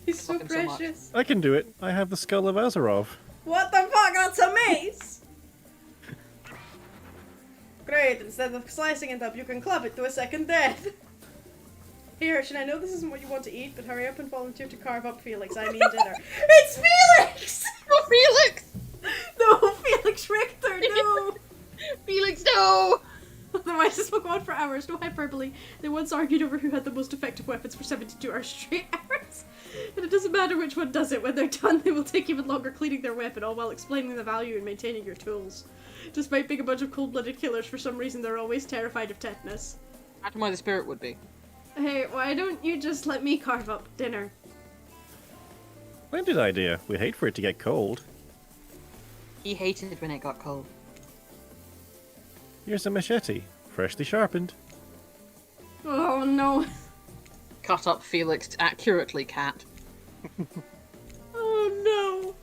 He's so Fuck him so much. precious. I can do it. I have the skull of Azarov. What the fuck? That's a mace! Great, instead of slicing it up, you can club it to a second death. Here, I know this isn't what you want to eat, but hurry up and volunteer to carve up Felix. I mean dinner. It's Felix! Oh, Felix! No, Felix Richter, no! Felix, no! Otherwise, this will go on for hours. No hyperbole. They once argued over who had the most effective weapons for 72 hours straight hours. And it doesn't matter which one does it. When they're done, they will take even longer cleaning their weapon, all while explaining the value in maintaining your tools. Despite being a bunch of cold-blooded killers, for some reason they're always terrified of tetanus. Imagine why the spirit would be. Hey, why don't you just let me carve up dinner? Splendid idea. We'd hate for it to get cold. He hated when it got cold. Here's a machete, freshly sharpened. Oh no. Cut up Felix accurately, cat. Oh no.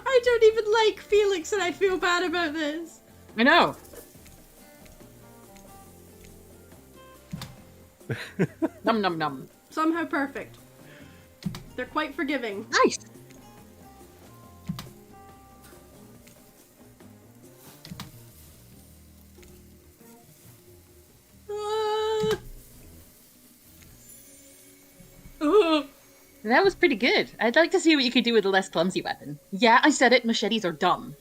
I don't even like Felix and I feel bad about this. I know. Num num num. Somehow perfect. They're quite forgiving. Nice. That was pretty good. I'd like to see what you could do with a less clumsy weapon. Yeah, I said it, machetes are dumb.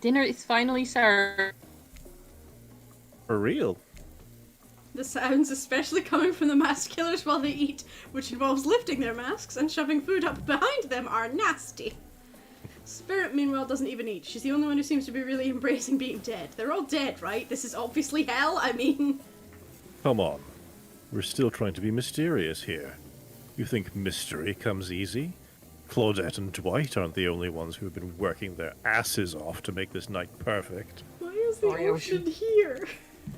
Dinner is finally served. For real. The sounds, especially coming from the mask killers while they eat, which involves lifting their masks and shoving food up behind them, are nasty. Spirit, meanwhile, doesn't even eat. She's the only one who seems to be really embracing being dead. They're all dead, right? This is obviously hell, I mean... Come on. We're still trying to be mysterious here. You think mystery comes easy? Claudette and Dwight aren't the only ones who have been working their asses off to make this night perfect. Why is the Sorry, ocean here?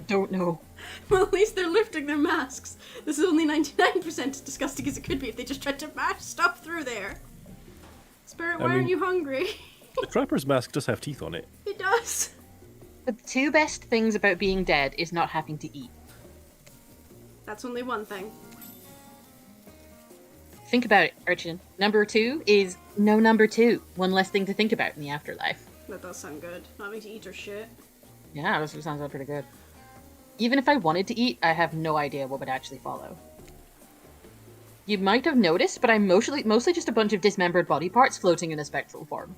Don't know. Well, at least they're lifting their masks. This is only 99% as disgusting as it could be if they just tried to mash stuff through there. Spirit, why aren't you hungry? The trapper's mask does have teeth on it. It does. But the two best things about being dead is not having to eat. That's only one thing. Think about it, Urchin. Number 2 is no number 2. One less thing to think about in the afterlife. That does sound good. Not having to eat or shit. Yeah, that sounds pretty good. Even if I wanted to eat, I have no idea what would actually follow. You might have noticed, but I'm mostly just a bunch of dismembered body parts floating in a spectral form.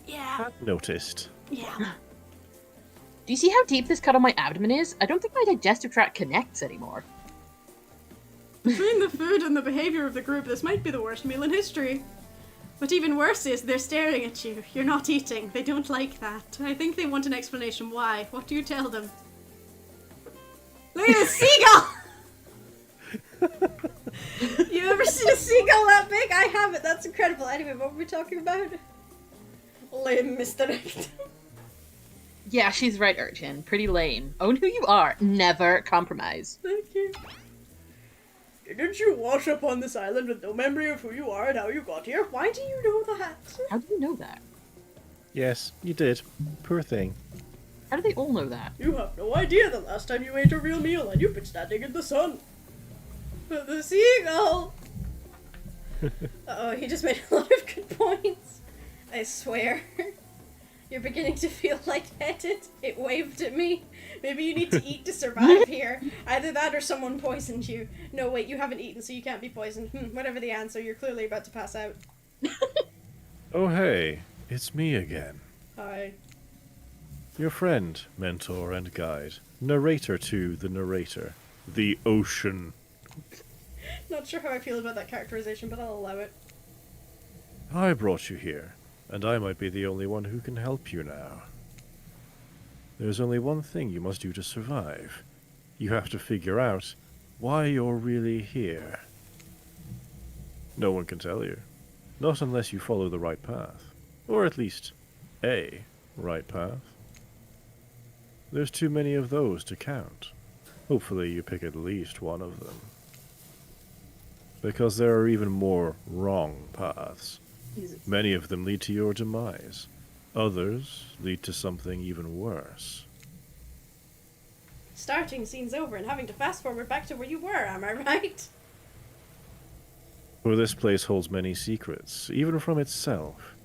Yeah. Noticed. Yeah. Do you see how deep this cut on my abdomen is? I don't think my digestive tract connects anymore. Between the food and the behavior of the group, this might be the worst meal in history. What even worse is, they're staring at you. You're not eating. They don't like that. I think they want an explanation why. What do you tell them? Look at the seagull! You ever seen a seagull that big? I haven't. That's incredible. Anyway, what were we talking about? Lame misdirect. Yeah, she's right, Urchin. Pretty lame. Own who you are. Never compromise. Thank you. Didn't you wash up on this island with no memory of who you are and how you got here? Why do you know that? How do you know that? Yes, you did. Poor thing. How do they all know that? You have no idea the last time you ate a real meal and you've been standing in the sun. The seagull! Uh-oh, he just made a lot of good points. I swear. You're beginning to feel lightheaded. It waved at me. Maybe you need to eat to survive here. Either that or someone poisoned you. No, wait, you haven't eaten, so you can't be poisoned. Whatever the answer, you're clearly about to pass out. Oh hey, it's me again. Hi. Your friend, mentor, and guide. Narrator to the narrator. The ocean. Not sure how I feel about that characterization, but I'll allow it. I brought you here, and I might be the only one who can help you now. There's only one thing you must do to survive. You have to figure out why you're really here. No one can tell you. Not unless you follow the right path. Or at least, a right path. There's too many of those to count. Hopefully you pick at least one of them. Because there are even more wrong paths. Many of them lead to your demise. Others lead to something even worse. Starting scene's over and having to fast forward back to where you were, am I right? For this place holds many secrets, even from itself.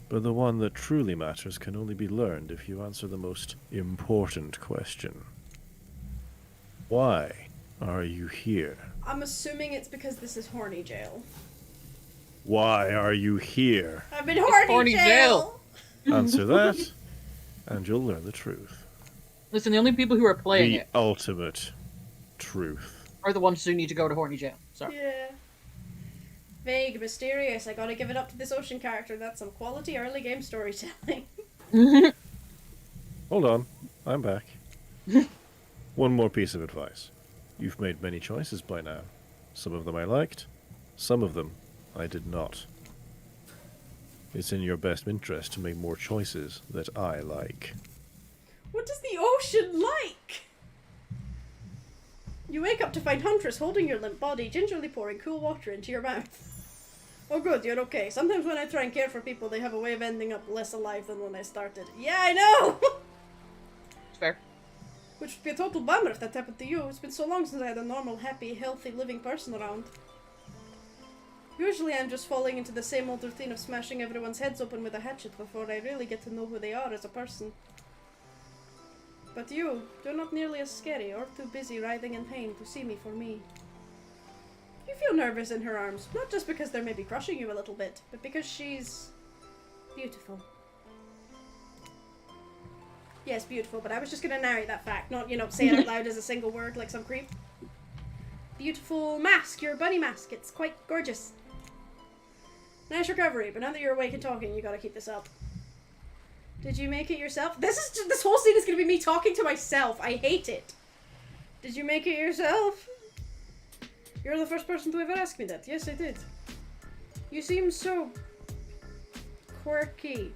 But the one that truly matters can only be learned if you answer the most important question. Why are you here? I'm assuming it's because this is horny jail. Why are you here? I've been horny jail! Answer that, and you'll learn the truth. Listen, the only people who are playing The it ultimate truth. are the ones who need to go to horny jail. Sorry. Yeah. Vague, mysterious. I gotta give it up to this ocean character. That's some quality early game storytelling. Hold on, I'm back. One more piece of advice. You've made many choices by now. Some of them I liked, some of them I did not. It's in your best interest to make more choices that I like. What does the ocean like? You wake up to find Huntress holding your limp body, gingerly pouring cool water into your mouth. Oh good, you're okay. Sometimes when I try and care for people, they have a way of ending up less alive than when I started. Yeah, I know! It's fair. Which would be a total bummer if that happened to you. It's been so long since I had a normal, happy, healthy, living person around. Usually I'm just falling into the same old routine of smashing everyone's heads open with a hatchet before I really get to know who they are as a person. But you're not nearly as scary or too busy writhing in pain to see me for me. You feel nervous in her arms, not just because they're maybe crushing you a little bit, but because she's beautiful. Yes, beautiful, but I was just gonna narrate that fact, not, say it out loud as a single word like some creep. Beautiful mask, your bunny mask, it's quite gorgeous. Nice recovery, but now that you're awake and talking, you gotta keep this up. Did you make it yourself? This whole scene is gonna be me talking to myself. I hate it. Did you make it yourself? You're the first person to ever ask me that. Yes, I did. You seem so quirky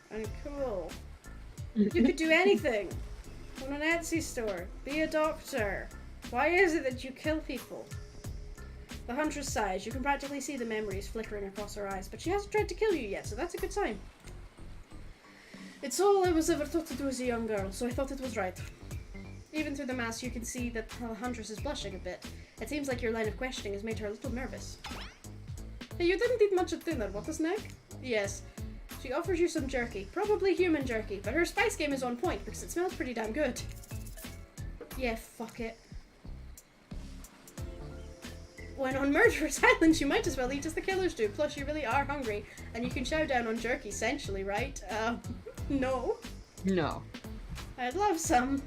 and cool. You could do anything. Own an Etsy store. Be a doctor. Why is it that you kill people? The Huntress sighs. You can practically see the memories flickering across her eyes, but she hasn't tried to kill you yet, so that's a good sign. It's all I was ever taught to do as a young girl, so I thought it was right. Even through the mask, you can see that the Huntress is blushing a bit. It seems like your line of questioning has made her a little nervous. Hey, you didn't eat much at dinner, what a snack? Yes. She offers you some jerky. Probably human jerky, but her spice game is on point because it smells pretty damn good. Yeah, fuck it. When on Murderous Island, you might as well eat as the killers do. Plus, you really are hungry, and you can chow down on jerky, essentially, right? No. No. I'd love some.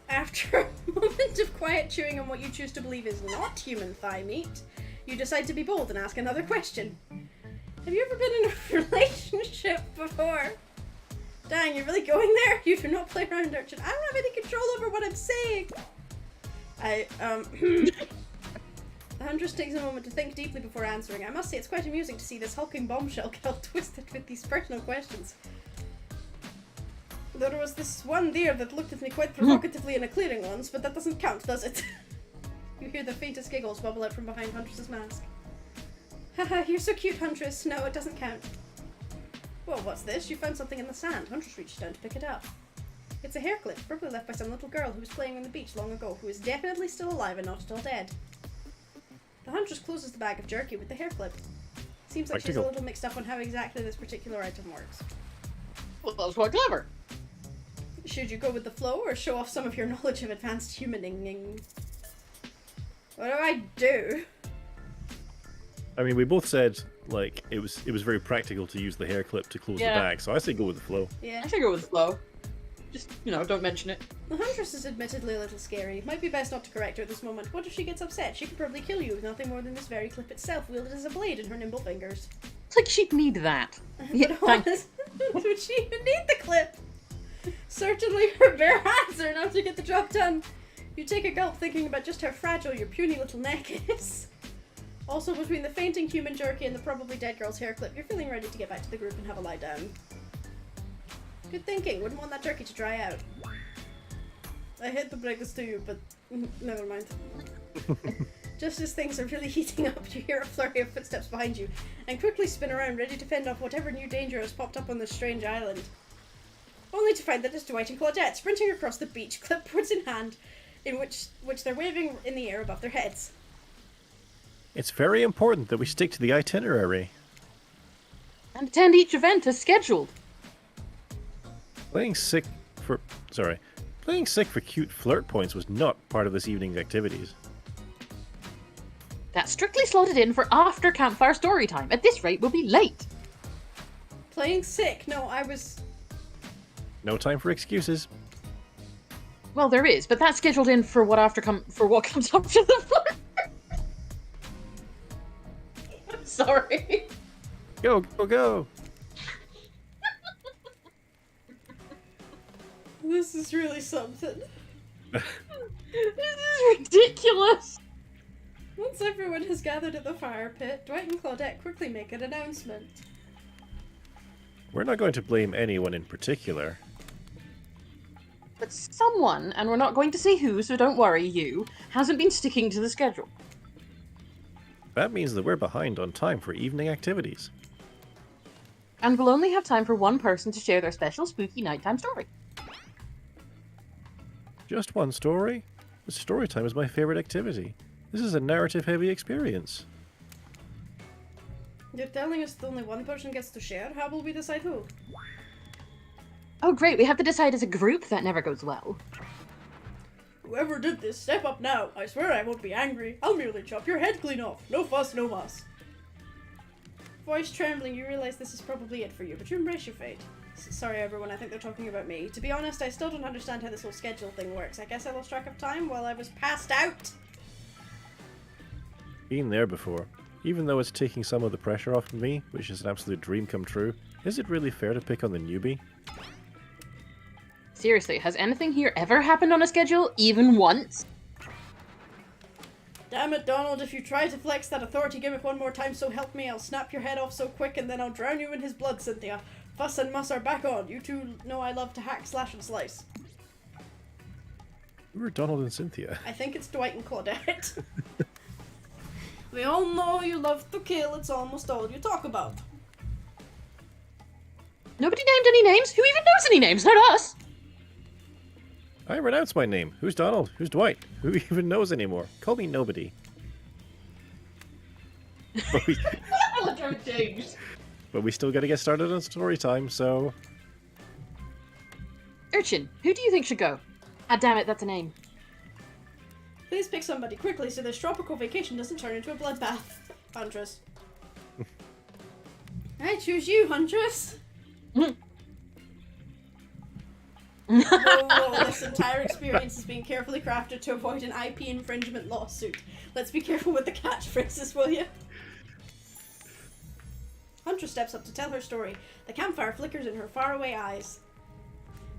After a moment of quiet chewing on what you choose to believe is not human thigh meat, you decide to be bold and ask another question. Have you ever been in a relationship before? Dang, you're really going there? You do not play around, Urchin. I don't have any control over what I'm saying. The Huntress takes a moment to think deeply before answering. I must say it's quite amusing to see this hulking bombshell get all twisted with these personal questions. There was this one deer that looked at me quite provocatively in a clearing once, but that doesn't count, does it? You hear the faintest giggles bubble out from behind Huntress's mask. Haha, you're so cute, Huntress. No, it doesn't count. Whoa, what's this? You found something in the sand. Huntress reached down to pick it up. It's a hair clip, probably left by some little girl who was playing on the beach long ago, who is definitely still alive and not at all dead. The Huntress closes the bag of jerky with the hair clip. Seems like she's a little mixed up on how exactly this particular item works. Well, that's quite clever. Should you go with the flow or show off some of your knowledge of advanced humaning? What do I do? I mean, we both said, like, it was very practical to use the hair clip to close the bag, so I say go with the flow. Yeah. I should go with the flow. Just, don't mention it. The Huntress is admittedly a little scary. Might be best not to correct her at this moment. What if she gets upset? She could probably kill you with nothing more than this very clip itself, wielded as a blade in her nimble fingers. It's like she'd need that. Yeah, thanks. Would she even need the clip? Certainly her bare hands are enough to get the job done. You take a gulp thinking about just how fragile your puny little neck is. Also, between the fainting human jerky and the probably dead girl's hair clip, you're feeling ready to get back to the group and have a lie down. Good thinking. Wouldn't want that jerky to dry out. I hate to break this to you, but never mind. Just as things are really heating up, you hear a flurry of footsteps behind you, and quickly spin around, ready to fend off whatever new danger has popped up on this strange island. Only to find that it's Dwight and Claudette, sprinting across the beach, clipboards in hand, in which they're waving in the air above their heads. It's very important that we stick to the itinerary. And attend each event as scheduled. Playing sick for cute flirt points was not part of this evening's activities. That's strictly slotted in for after campfire story time. At this rate, we'll be late. Playing sick? No, I was... No time for excuses. Well, there is, but that's scheduled in for what comes after the flirt. I'm sorry. Go, go, go! This is really something. This is ridiculous. Once everyone has gathered at the fire pit, Dwight and Claudette quickly make an announcement. We're not going to blame anyone in particular. But someone, and we're not going to say who, so don't worry, you, hasn't been sticking to the schedule. That means that we're behind on time for evening activities. And we'll only have time for one person to share their special spooky nighttime story. Just one story? The story time is my favorite activity. This is a narrative-heavy experience. You're telling us that only one person gets to share? How will we decide who? Oh great, we have to decide as a group? That never goes well. Whoever did this, step up now. I swear I won't be angry. I'll merely chop your head clean off. No fuss, no muss. Voice trembling, you realize this is probably it for you, but you embrace your fate. Sorry everyone, I think they're talking about me. To be honest, I still don't understand how this whole schedule thing works. I guess I lost track of time while I was passed out. Been there before. Even though it's taking some of the pressure off of me, which is an absolute dream come true, is it really fair to pick on the newbie? Seriously, has anything here ever happened on a schedule, even once? Damn it, Donald, if you try to flex that authority gimmick one more time, so help me, I'll snap your head off so quick and then I'll drown you in his blood, Cynthia. Fuss and muss are back on. You two know I love to hack, slash, and slice. Who are Donald and Cynthia? I think it's Dwight and Claudette. We all know you love to kill. It's almost all you talk about. Nobody named any names? Who even knows any names? Not us! I renounced my name. Who's Donald? Who's Dwight? Who even knows anymore? Call me nobody. But we, I love how it changed. but we still gotta get started on story time, so... Urchin, who do you think should go? Ah, damn it, that's a name. Please pick somebody quickly so this tropical vacation doesn't turn into a bloodbath. Huntress. I choose you, Huntress. Whoa, this entire experience is being carefully crafted to avoid an IP infringement lawsuit. Let's be careful with the catchphrases, will you? Huntress steps up to tell her story. The campfire flickers in her faraway eyes.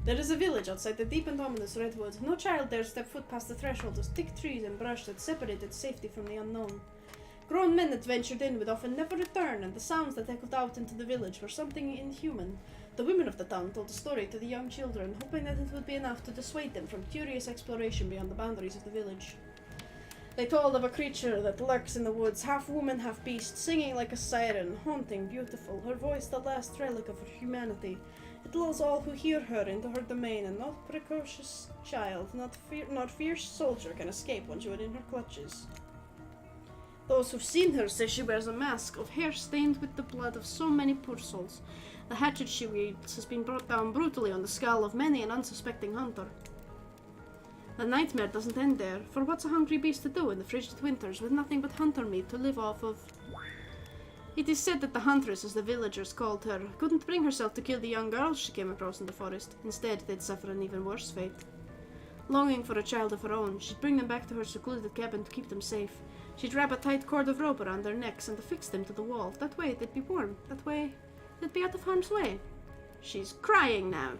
There is a village outside the deep and ominous redwoods. No child dares step foot past the threshold of thick trees and brush that separated safety from the unknown. Grown men that ventured in would often never return, and the sounds that echoed out into the village were something inhuman. The women of the town told the story to the young children, hoping that it would be enough to dissuade them from curious exploration beyond the boundaries of the village. They told of a creature that lurks in the woods, half woman, half beast, singing like a siren, haunting, beautiful, her voice the last relic of her humanity. It lulls all who hear her into her domain, and no precocious child, not fierce soldier can escape once you are in her clutches. Those who've seen her say she wears a mask of hair stained with the blood of so many poor souls. The hatchet she wields has been brought down brutally on the skull of many an unsuspecting hunter. The nightmare doesn't end there, for what's a hungry beast to do in the frigid winters with nothing but hunter meat to live off of? It is said that the huntress, as the villagers called her, couldn't bring herself to kill the young girls she came across in the forest. Instead, they'd suffer an even worse fate. Longing for a child of her own, she'd bring them back to her secluded cabin to keep them safe. She'd wrap a tight cord of rope around their necks and affix them to the wall. That way they'd be warm. That way they'd be out of harm's way. She's crying now.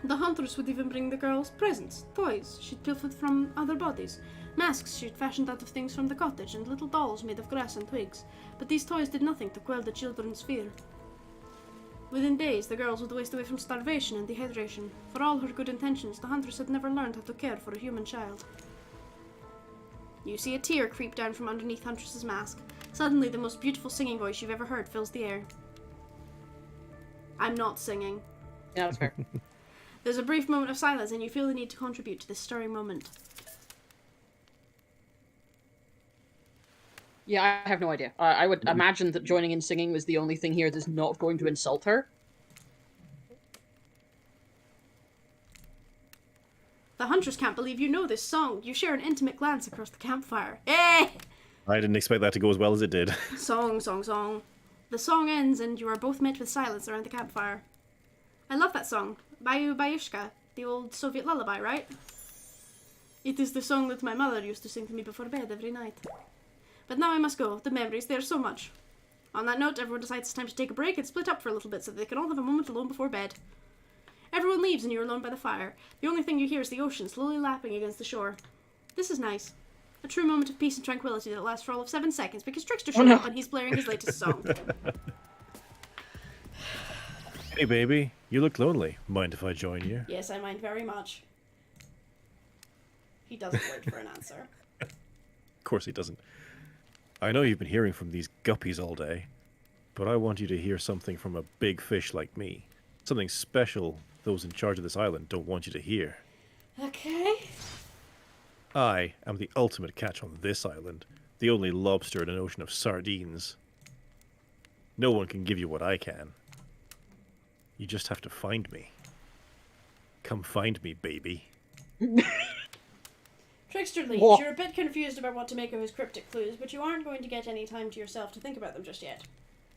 The huntress would even bring the girls presents, toys she'd pilfered from other bodies, masks she'd fashioned out of things from the cottage, and little dolls made of grass and twigs. But these toys did nothing to quell the children's fear. Within days, the girls would waste away from starvation and dehydration. For all her good intentions, the huntress had never learned how to care for a human child. You see a tear creep down from underneath Huntress's mask. Suddenly, the most beautiful singing voice you've ever heard fills the air. I'm not singing. Yeah, that's fair. There's a brief moment of silence, and you feel the need to contribute to this stirring moment. Yeah, I have no idea. I would imagine that joining in singing was the only thing here that's not going to insult her. The huntress can't believe you know this song. You share an intimate glance across the campfire. Eh! I didn't expect that to go as well as it did. Song, song, song. The song ends, and you are both met with silence around the campfire. I love that song. Bayu Bayushka, the old Soviet lullaby, right? It is the song that my mother used to sing to me before bed every night. But now I must go. The memories, they are so much. On that note, everyone decides it's time to take a break and split up for a little bit so that they can all have a moment alone before bed. Everyone leaves and you're alone by the fire. The only thing you hear is the ocean slowly lapping against the shore. This is nice. A true moment of peace and tranquility that lasts for all of 7 seconds because Trickster showed up and he's blaring his latest song. Hey baby, you look lonely. Mind if I join you? Yes, I mind very much. He doesn't wait for an answer. Of course he doesn't. I know you've been hearing from these guppies all day, but I want you to hear something from a big fish like me. Something special those in charge of this island don't want you to hear. Okay. I am the ultimate catch on this island, the only lobster in an ocean of sardines. No one can give you what I can. You just have to find me. Come find me, baby. Trickster leaves. You're a bit confused about what to make of his cryptic clues, but you aren't going to get any time to yourself to think about them just yet.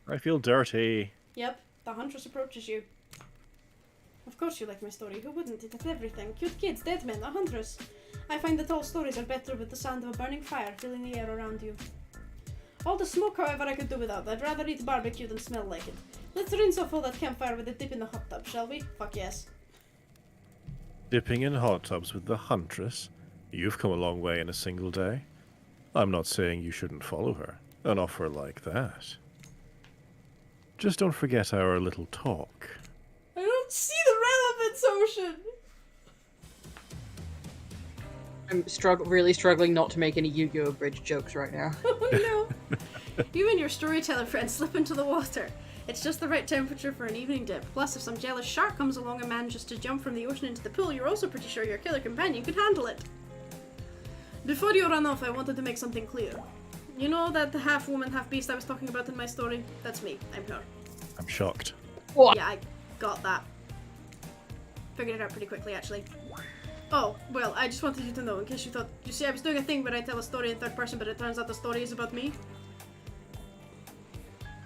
I feel dirty. Yep, the huntress approaches you. Of course you like my story. Who wouldn't? It has everything. Cute kids, dead men, a huntress. I find that all stories are better with the sound of a burning fire filling the air around you. All the smoke, however, I could do without. I'd rather eat barbecue than smell like it. Let's rinse off all that campfire with a dip in the hot tub, shall we? Fuck yes. Dipping in hot tubs with the huntress? You've come a long way in a single day. I'm not saying you shouldn't follow her. An offer like that. Just don't forget our little talk. I don't see the relevance, Ocean! I'm really struggling not to make any Yu-Gi-Oh! Bridge jokes right now. Oh no! You and your storyteller friend slip into the water. It's just the right temperature for an evening dip. Plus, if some jealous shark comes along and manages to jump from the ocean into the pool, you're also pretty sure your killer companion could handle it. Before you run off, I wanted to make something clear. You know that the half-woman, half-beast I was talking about in my story? That's me. I'm her. I'm shocked. What? Yeah, I got that. Figured it out pretty quickly, actually. Oh, well, I just wanted you to know, in case you thought... You see, I was doing a thing where I tell a story in third person, but it turns out the story is about me.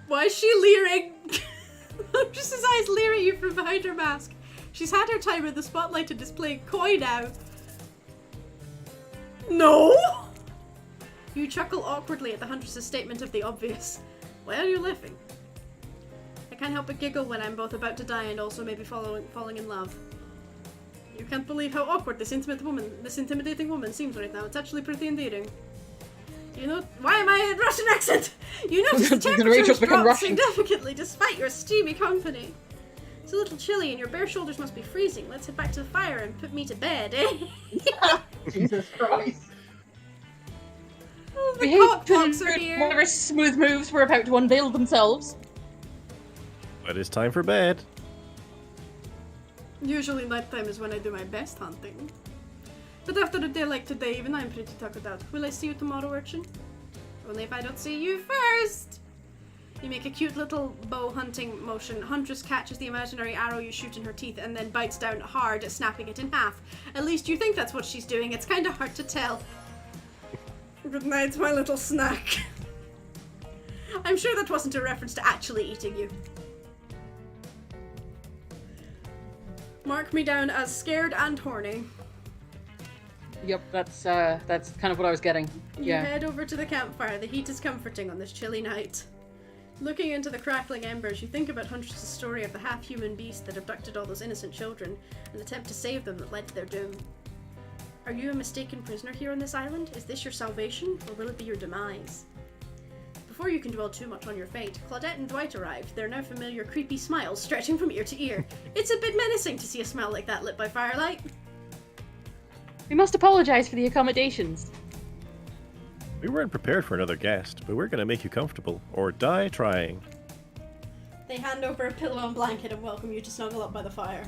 Why is she leering? Huntress's eyes leer at you from behind her mask. She's had her time in the spotlight to display coy now. No! You chuckle awkwardly at the Huntress's statement of the obvious. Why are you laughing? I can't help but giggle when I'm both about to die and also maybe falling in love. You can't believe how awkward this intimidating woman seems right now. It's actually pretty endearing. You know, why am I in Russian accent? You notice the temperature dropped significantly despite your steamy company. It's a little chilly and your bare shoulders must be freezing. Let's head back to the fire and put me to bed, eh? Jesus Christ. Oh, the cockpocks are here. Whatever smooth moves were about to unveil themselves. But it's time for bed. Usually nighttime is when I do my best hunting. But after a day like today, even I'm pretty tuckered out. Will I see you tomorrow, Urchin? Only if I don't see you first! You make a cute little bow hunting motion. Huntress catches the imaginary arrow you shoot in her teeth and then bites down hard at snapping it in half. At least you think that's what she's doing. It's kind of hard to tell. Good night, my little snack. I'm sure that wasn't a reference to actually eating you. Mark me down as scared and horny. Yep, that's kind of what I was getting. You head over to the campfire. The heat is comforting on this chilly night. Looking into the crackling embers, you think about Huntress's story of the half-human beast that abducted all those innocent children and the attempt to save them that led to their doom. Are you a mistaken prisoner here on this island? Is this your salvation, or will it be your demise? Before you can dwell too much on your fate, Claudette and Dwight arrived, their now familiar creepy smiles stretching from ear to ear. It's a bit menacing to see a smile like that lit by firelight. We must apologize for the accommodations. We weren't prepared for another guest, but we're gonna make you comfortable, or die trying. They hand over a pillow and blanket and welcome you to snuggle up by the fire.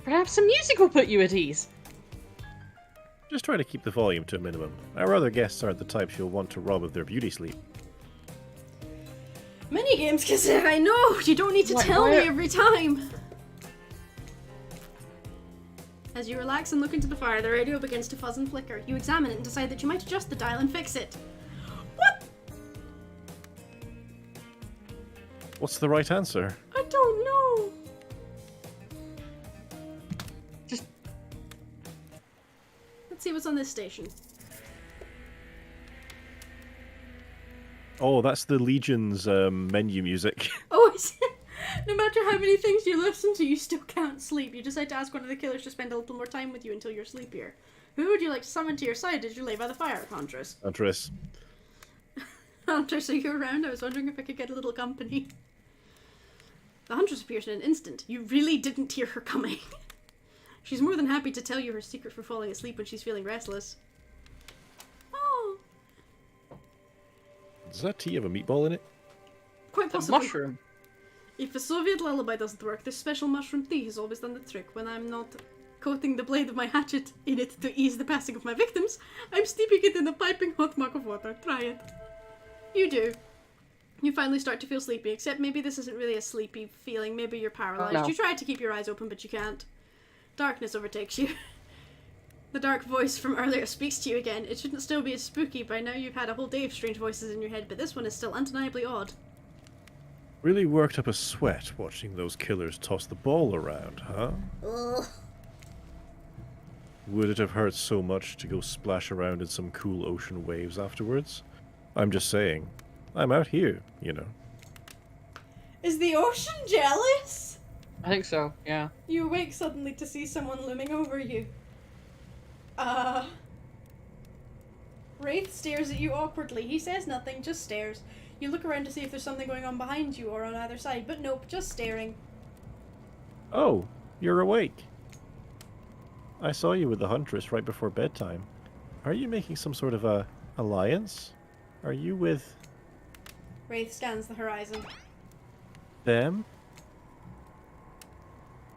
Perhaps some music will put you at ease. Just try to keep the volume to a minimum. Our other guests aren't the types you'll want to rob of their beauty sleep. Minigames, Kazir, I know! You don't need to tell me every time! As you relax and look into the fire, the radio begins to fuzz and flicker. You examine it and decide that you might adjust the dial and fix it. What? What's the right answer? I don't know. Just... Let's see what's on this station. Oh, that's the Legion's menu music. Oh, is it? No matter how many things you listen to, you still can't sleep. You decide to ask one of the killers to spend a little more time with you until you're sleepier. Who would you like to summon to your side as you lay by the fire, Huntress? Huntress. Huntress, are you around? I was wondering if I could get a little company. The Huntress appears in an instant. You really didn't hear her coming. She's more than happy to tell you her secret for falling asleep when she's feeling restless. Oh. Does that tea have a meatball in it? Quite It's a possibly. mushroom. If a Soviet lullaby doesn't work, this special mushroom tea has always done the trick. When I'm not coating the blade of my hatchet in it to ease the passing of my victims, I'm steeping it in a piping hot mug of water. Try it. You do. You finally start to feel sleepy, except maybe this isn't really a sleepy feeling. Maybe you're paralyzed. No. You try to keep your eyes open, but you can't. Darkness overtakes you. The dark voice from earlier speaks to you again. It shouldn't still be as spooky. By now you've had a whole day of strange voices in your head, but this one is still undeniably odd. Really worked up a sweat watching those killers toss the ball around, huh? Ugh. Would it have hurt so much to go splash around in some cool ocean waves afterwards? I'm just saying. I'm out here, you know. Is the ocean jealous? I think so, yeah. You awake suddenly to see someone looming over you. Wraith stares at you awkwardly. He says nothing, just stares. You look around to see if there's something going on behind you or on either side, but nope, just staring. Oh, you're awake. I saw you with the Huntress right before bedtime. Are you making some sort of a alliance? Are you with Wraith scans the horizon. them?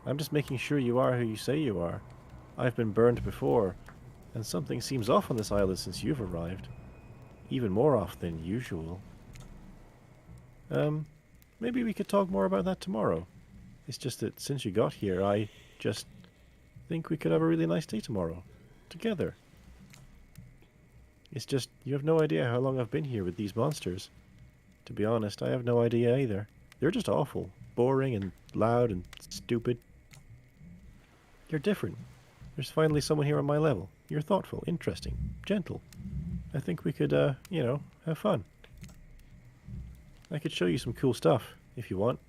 I'm just making sure you are who you say you are. I've been burned before, and something seems off on this island since you've arrived. Even more off than usual. Maybe we could talk more about that tomorrow. It's just that since you got here, I just think we could have a really nice day tomorrow. Together. It's just, you have no idea how long I've been here with these monsters. To be honest, I have no idea either. They're just awful. Boring and loud and stupid. You're different. There's finally someone here on my level. You're thoughtful, interesting, gentle. I think we could, you know, have fun. I could show you some cool stuff, if you want.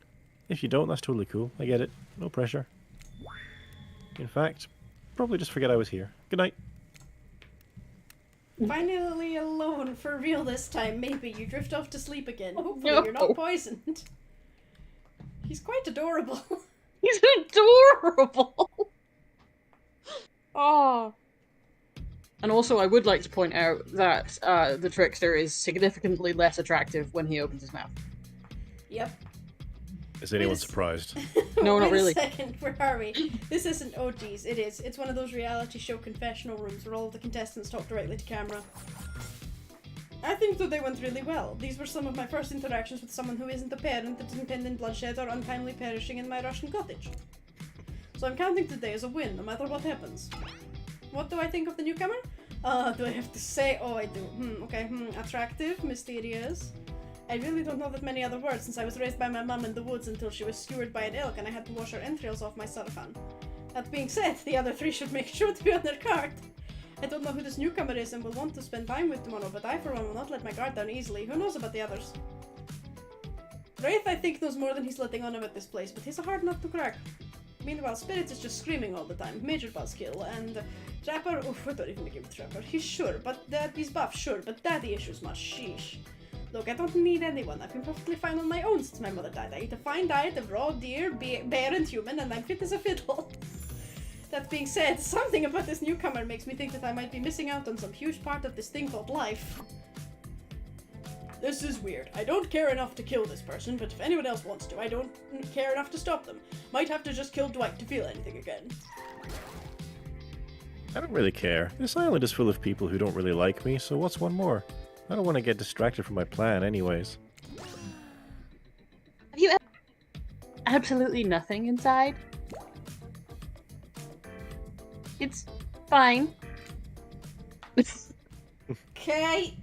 If you don't, that's totally cool. I get it. No pressure. In fact, probably just forget I was here. Good night. Finally alone for real this time. Maybe you drift off to sleep again. Hopefully No. you're not poisoned. He's quite adorable. He's adorable. Oh. And also, I would like to point out that the trickster is significantly less attractive when he opens his mouth. Yep. Is anyone Wait a surprised? No, not Wait really. a second, where are we? This isn't, oh geez, it is. It's one of those reality show confessional rooms where all of the contestants talk directly to camera. I think that they went really well. These were some of my first interactions with someone who isn't the parent that's impending bloodshed or untimely perishing in my Russian cottage. So I'm counting today as a win, no matter what happens. What do I think of the newcomer? Do I have to say? Oh, I do. Okay. Attractive, mysterious. I really don't know that many other words since I was raised by my mum in the woods until she was skewered by an elk and I had to wash her entrails off my sarafan. That being said, the other three should make sure to be on their guard. I don't know who this newcomer is and will want to spend time with tomorrow, but I for one will not let my guard down easily. Who knows about the others? Wraith, I think, knows more than he's letting on about this place, but he's a hard nut to crack. Meanwhile, Spirit is just screaming all the time. Major buzzkill. And Trapper, oof, I don't even give Trapper. He's sure, but he's buff, sure, but daddy issues much. Sheesh. Look, I don't need anyone. I've been perfectly fine on my own since my mother died. I eat a fine diet of raw deer, bear, and human, and I'm fit as a fiddle. That being said, something about this newcomer makes me think that I might be missing out on some huge part of this thing called life. This is weird. I don't care enough to kill this person, but if anyone else wants to, I don't care enough to stop them. Might have to just kill Dwight to feel anything again. I don't really care. This island is full of people who don't really like me, so what's one more? I don't want to get distracted from my plan anyways. Have you absolutely nothing inside? It's fine. Okay.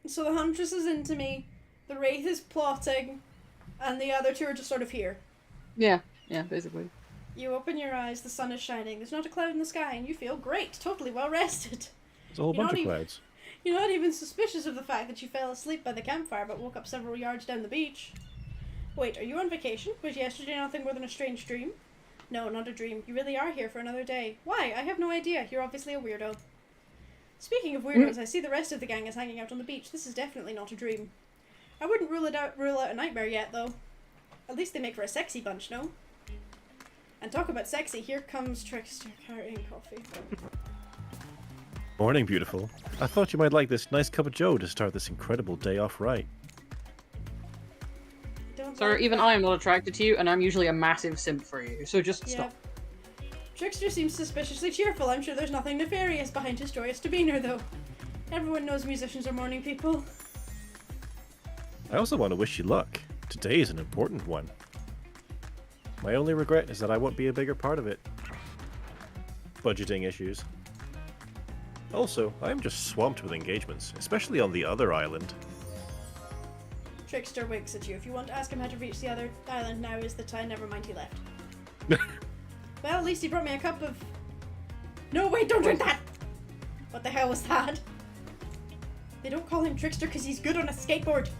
So the Huntress is into me, the Wraith is plotting, and the other two are just sort of here. Yeah, basically. You open your eyes, the sun is shining, there's not a cloud in the sky, and you feel great, totally well rested. There's a whole You're bunch not of even- clouds. You're not even suspicious of the fact that you fell asleep by the campfire but woke up several yards down the beach. Wait, are you on vacation? Was yesterday nothing more than a strange dream? No, not a dream. You really are here for another day. Why? I have no idea. You're obviously a weirdo. Speaking of weirdos, I see the rest of the gang is hanging out on the beach. This is definitely not a dream. I wouldn't rule out a nightmare yet, though. At least they make for a sexy bunch, no? And talk about sexy, here comes Trickster carrying coffee. Morning, beautiful. I thought you might like this nice cup of joe to start this incredible day off right. Sir, even I am not attracted to you, and I'm usually a massive simp for you, so just stop. Trickster seems suspiciously cheerful. I'm sure there's nothing nefarious behind his joyous demeanor, though. Everyone knows musicians are morning people. I also want to wish you luck. Today is an important one. My only regret is that I won't be a bigger part of it. Budgeting issues. Also, I am just swamped with engagements, especially on the other island. Trickster winks at you. If you want to ask him how to reach the other island, now is the time. Never mind, he left. Well, at least he brought me a cup of... No, wait, don't drink that! What the hell was that? They don't call him Trickster because he's good on a skateboard.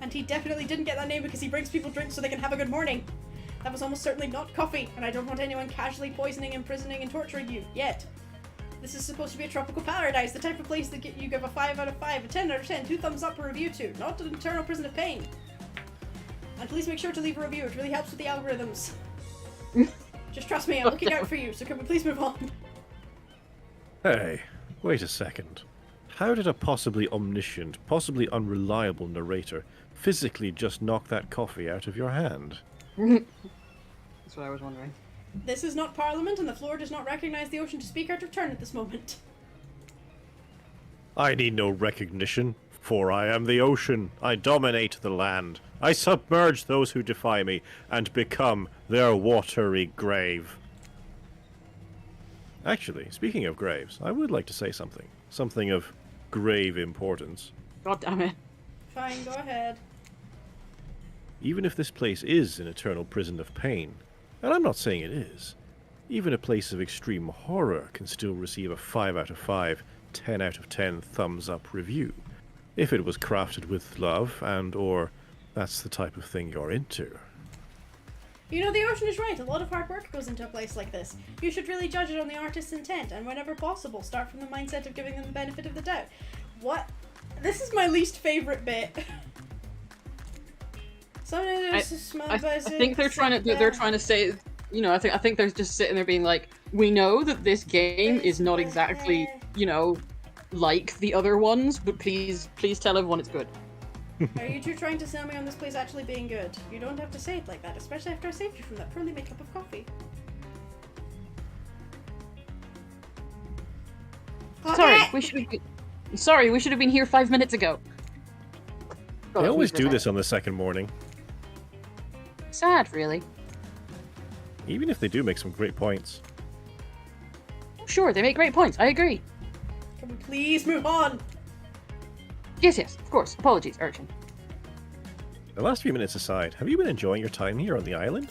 And he definitely didn't get that name because he brings people drinks so they can have a good morning. That was almost certainly not coffee, and I don't want anyone casually poisoning, imprisoning, and torturing you. Yet. This is supposed to be a tropical paradise, the type of place that you give a 5 out of 5, a 10 out of 10, 2 thumbs up a review to, not an eternal prison of pain. And please make sure to leave a review, it really helps with the algorithms. Just trust me, I'm looking out for you, so can we please move on? Hey, wait a second. How did a possibly omniscient, possibly unreliable narrator physically just knock that coffee out of your hand? That's what I was wondering. This is not Parliament, and the floor does not recognize the ocean to speak out of turn at this moment. I need no recognition, for I am the ocean. I dominate the land. I submerge those who defy me, and become their watery grave. Actually, speaking of graves, I would like to say something. Something of grave importance. God damn it. Fine, go ahead. Even if this place is an eternal prison of pain, and I'm not saying it is, even a place of extreme horror can still receive a 5 out of 5, 10 out of 10 thumbs up review, if it was crafted with love and or that's the type of thing you're into. You know, the ocean is right. A lot of hard work goes into a place like this. You should really judge it on the artist's intent, and whenever possible, start from the mindset of giving them the benefit of the doubt. What? This is my least favourite bit. I think they're trying to say, you know, I think they're just sitting there being like, we know that this game is not exactly, you know, like the other ones, but please tell everyone it's good. Are you two trying to sell me on this place actually being good? You don't have to say it like that, especially after I saved you from that poorly made cup of coffee. Sorry, we should have been here 5 minutes ago. They always do this on the second morning. Sad, really. Even if they do make some great points. Sure, they make great points. I agree. Can we please move on? Yes, of course. Apologies, Urchin. The last few minutes aside, have you been enjoying your time here on the island?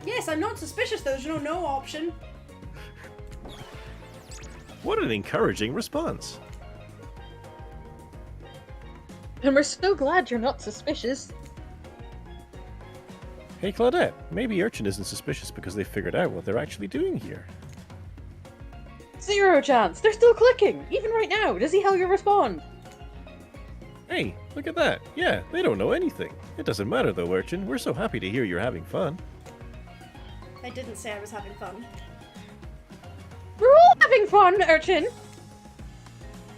Yes, I'm not suspicious. There's no option. What an encouraging response. And we're so glad you're not suspicious. Hey Claudette, maybe Urchin isn't suspicious because they figured out what they're actually doing here. 0 chance! They're still clicking! Even right now! Does he Helga respond? Hey, look at that. Yeah, they don't know anything. It doesn't matter though, Urchin. We're so happy to hear you're having fun. I didn't say I was having fun. We're all having fun, Urchin!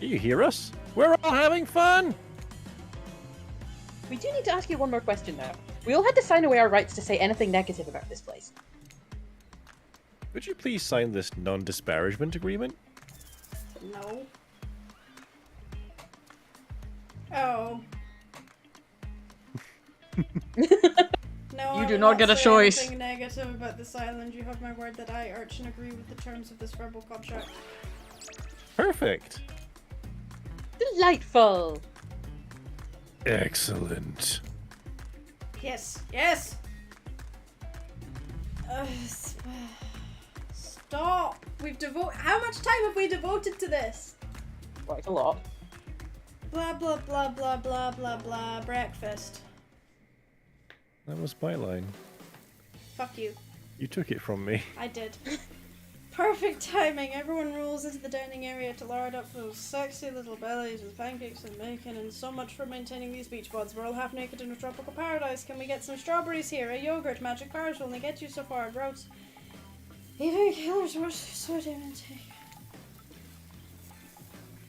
Do you hear us? We're all having fun! We do need to ask you one more question now. We all had to sign away our rights to say anything negative about this place. Would you please sign this non-disparagement agreement? No. Oh. No, You I do will not get a say choice. Anything negative about this island. You have my word that I, Urchin, agree with the terms of this verbal contract. Perfect. Delightful! Excellent. Yes. Stop. How much time have we devoted to this? Quite a lot. Blah blah blah blah blah blah blah. Breakfast. That was my line. Fuck you. You took it from me. I did. Perfect timing. Everyone rolls into the dining area to lard up those sexy little bellies with pancakes and bacon, and so much for maintaining these beach buds. We're all half naked in a tropical paradise. Can we get some strawberries here? A yogurt? Magic bars will only get you so far. Gross. Even killers were sodium intake.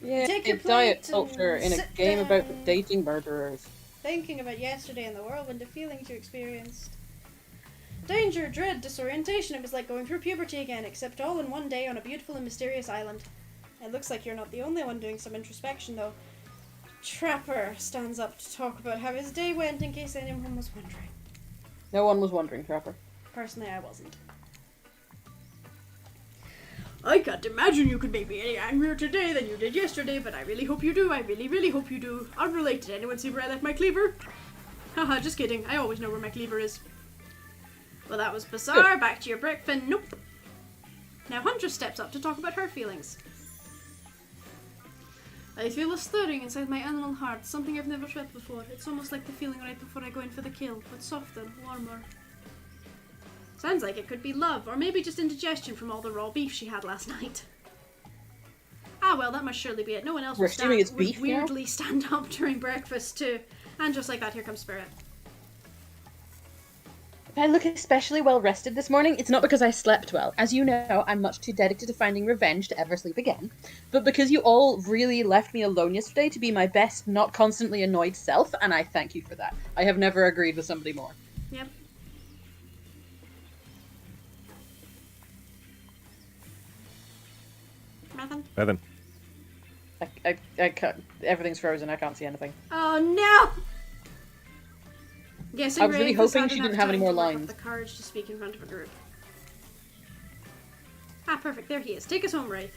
Yeah, Take your diet plate culture and in a sit game about down. dating murderers. Thinking about yesterday and the whirlwind of feelings you experienced. Danger, dread, disorientation. It was like going through puberty again, except all in one day on a beautiful and mysterious island. It looks like you're not the only one doing some introspection, though. Trapper stands up to talk about how his day went, in case anyone was wondering. No one was wondering, Trapper. Personally, I wasn't. I can't imagine you could make me any angrier today than you did yesterday, but I really hope you do. I really, really hope you do. Unrelated. Anyone see where I left my cleaver? Haha, just kidding. I always know where my cleaver is. Well, that was bizarre. Good. Back to your breakfast. Nope. Now Huntress steps up to talk about her feelings. I feel a stirring inside my animal heart, something I've never felt before. It's almost like the feeling right before I go in for the kill, but softer, warmer. Sounds like it could be love, or maybe just indigestion from all the raw beef she had last night. Ah well, that must surely be it. No one else We're would assuming it's beef now? weirdly stand up during breakfast too. And just like that, here comes Spirit. If I look especially well rested this morning, it's not because I slept well. As you know, I'm much too dedicated to finding revenge to ever sleep again. But because you all really left me alone yesterday to be my best, not constantly annoyed self, and I thank you for that. I have never agreed with somebody more. Yep. Nothing. Evan. I can't, everything's frozen, I can't see anything. Oh no! Yes, I was really hoping she didn't have any more lines. The courage to speak in front of a group. Ah, perfect. There he is. Take us home, Wraith.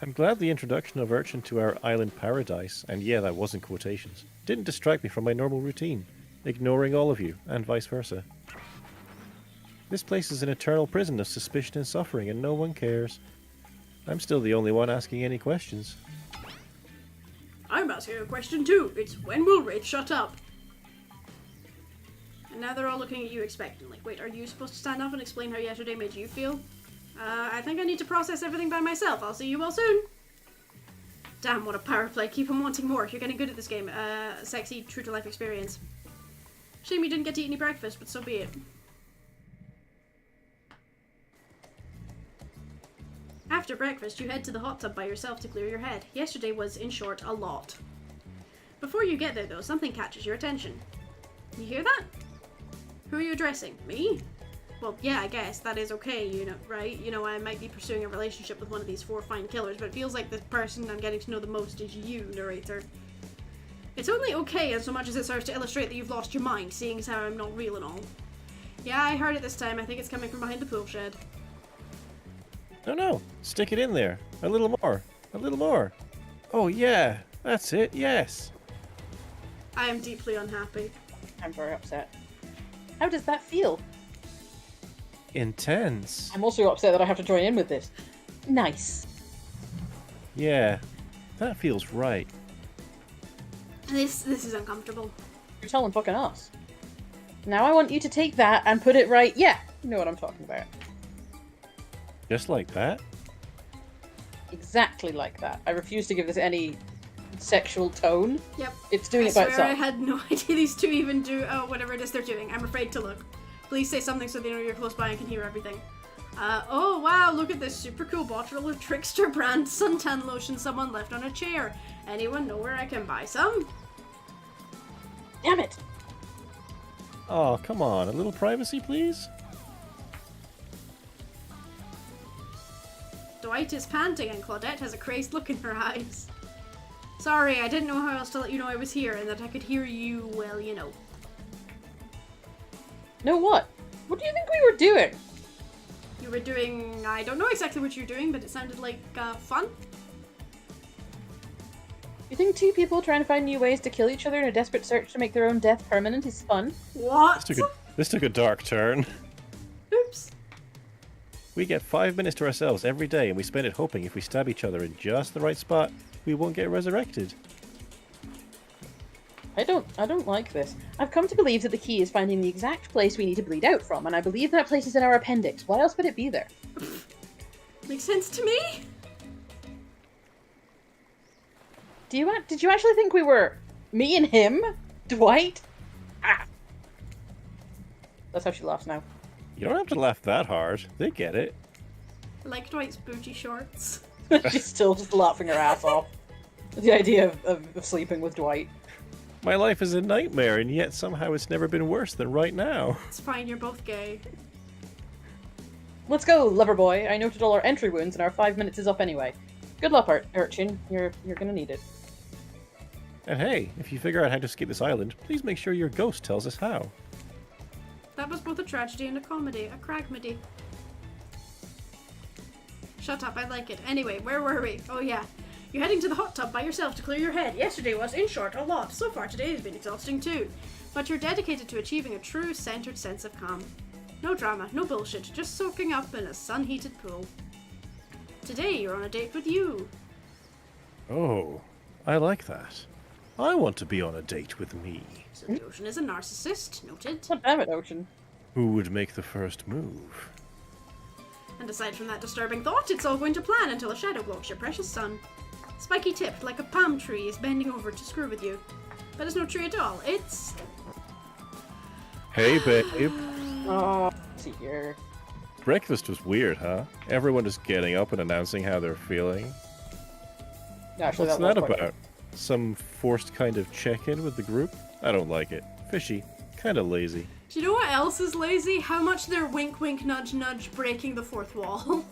I'm glad the introduction of Urchin to our island paradise, and yeah, that was in quotations, didn't distract me from my normal routine, ignoring all of you, and vice versa. This place is an eternal prison of suspicion and suffering, and no one cares. I'm still the only one asking any questions. I'm asking a question too. It's when will Wraith shut up? And now they're all looking at you expectantly. Wait, are you supposed to stand up and explain how yesterday made you feel? I think I need to process everything by myself. I'll see you all soon. Damn, what a power play. Keep on wanting more. You're getting good at this game. Sexy, true-to-life experience. Shame you didn't get to eat any breakfast, but so be it. After breakfast, you head to the hot tub by yourself to clear your head. Yesterday was, in short, a lot. Before you get there, though, something catches your attention. You hear that? Who are you addressing? Me? Well, yeah, I guess. That is okay, you know, right? You know, I might be pursuing a relationship with one of these 4 fine killers, but it feels like the person I'm getting to know the most is you, narrator. It's only okay in so much as it serves to illustrate that you've lost your mind, seeing as how I'm not real and all. Yeah, I heard it this time. I think it's coming from behind the pool shed. No, stick it in there. A little more. A little more. Oh yeah, that's it, yes. I am deeply unhappy. I'm very upset. How does that feel? Intense. I'm also upset that I have to join in with this. Nice. Yeah, that feels right. This is uncomfortable. You're telling fucking us. Now I want you to take that and put it right. Yeah, you know what I'm talking about. Just like that? Exactly like that. I refuse to give this any sexual tone. Yep. It's doing I it by swear itself. I had no idea these two even do whatever it is they're doing. I'm afraid to look. Please say something so they know you're close by and can hear everything. Oh wow, look at this super cool bottle of Trickster brand suntan lotion someone left on a chair. Anyone know where I can buy some? Damn it! Oh, come on, a little privacy, please? Dwight is panting and Claudette has a crazed look in her eyes. Sorry, I didn't know how else to let you know I was here and that I could hear you, well, you know. Know what? What do you think we were doing? You were doing... I don't know exactly what you're doing, but it sounded like, fun? You think 2 people trying to find new ways to kill each other in a desperate search to make their own death permanent is fun? What? This took a dark turn. Oops. We get 5 minutes to ourselves every day, and we spend it hoping if we stab each other in just the right spot, we won't get resurrected. I don't like this. I've come to believe that the key is finding the exact place we need to bleed out from, and I believe that place is in our appendix. Why else would it be there? Makes sense to me? Did you actually think we were me and him? Dwight? Ah. That's how she laughs now. You don't have to laugh that hard. They get it. I like Dwight's booty shorts. She's still just laughing her ass off. The idea of sleeping with Dwight. My life is a nightmare, and yet somehow it's never been worse than right now. It's fine, you're both gay. Let's go, lover boy. I noted all our entry wounds, and our 5 minutes is up anyway. Good luck, Urchin. You're gonna need it. And hey, if you figure out how to escape this island, please make sure your ghost tells us how. That was both a tragedy and a comedy. A cragmedy. Shut up, I like it. Anyway, where were we? Oh yeah. You're heading to the hot tub by yourself to clear your head. Yesterday was, in short, a lot. So far today has been exhausting too. But you're dedicated to achieving a true, centered sense of calm. No drama, no bullshit, just soaking up in a sun-heated pool. Today you're on a date with you. Oh, I like that. I want to be on a date with me. So the ocean is a narcissist, noted. God damn it, Ocean. Who would make the first move? And aside from that disturbing thought, it's all going to plan until a shadow blocks your precious sun. Spiky tipped like a palm tree is bending over to screw with you. But it's no tree at all. It's... Hey, babe. Oh, dear. Breakfast was weird, huh? Everyone just getting up and announcing how they're feeling. Actually, What's was that quite about? Some forced kind of check-in with the group? I don't like it. Fishy. Kinda lazy. Do you know what else is lazy? How much they're wink wink nudge nudge breaking the fourth wall.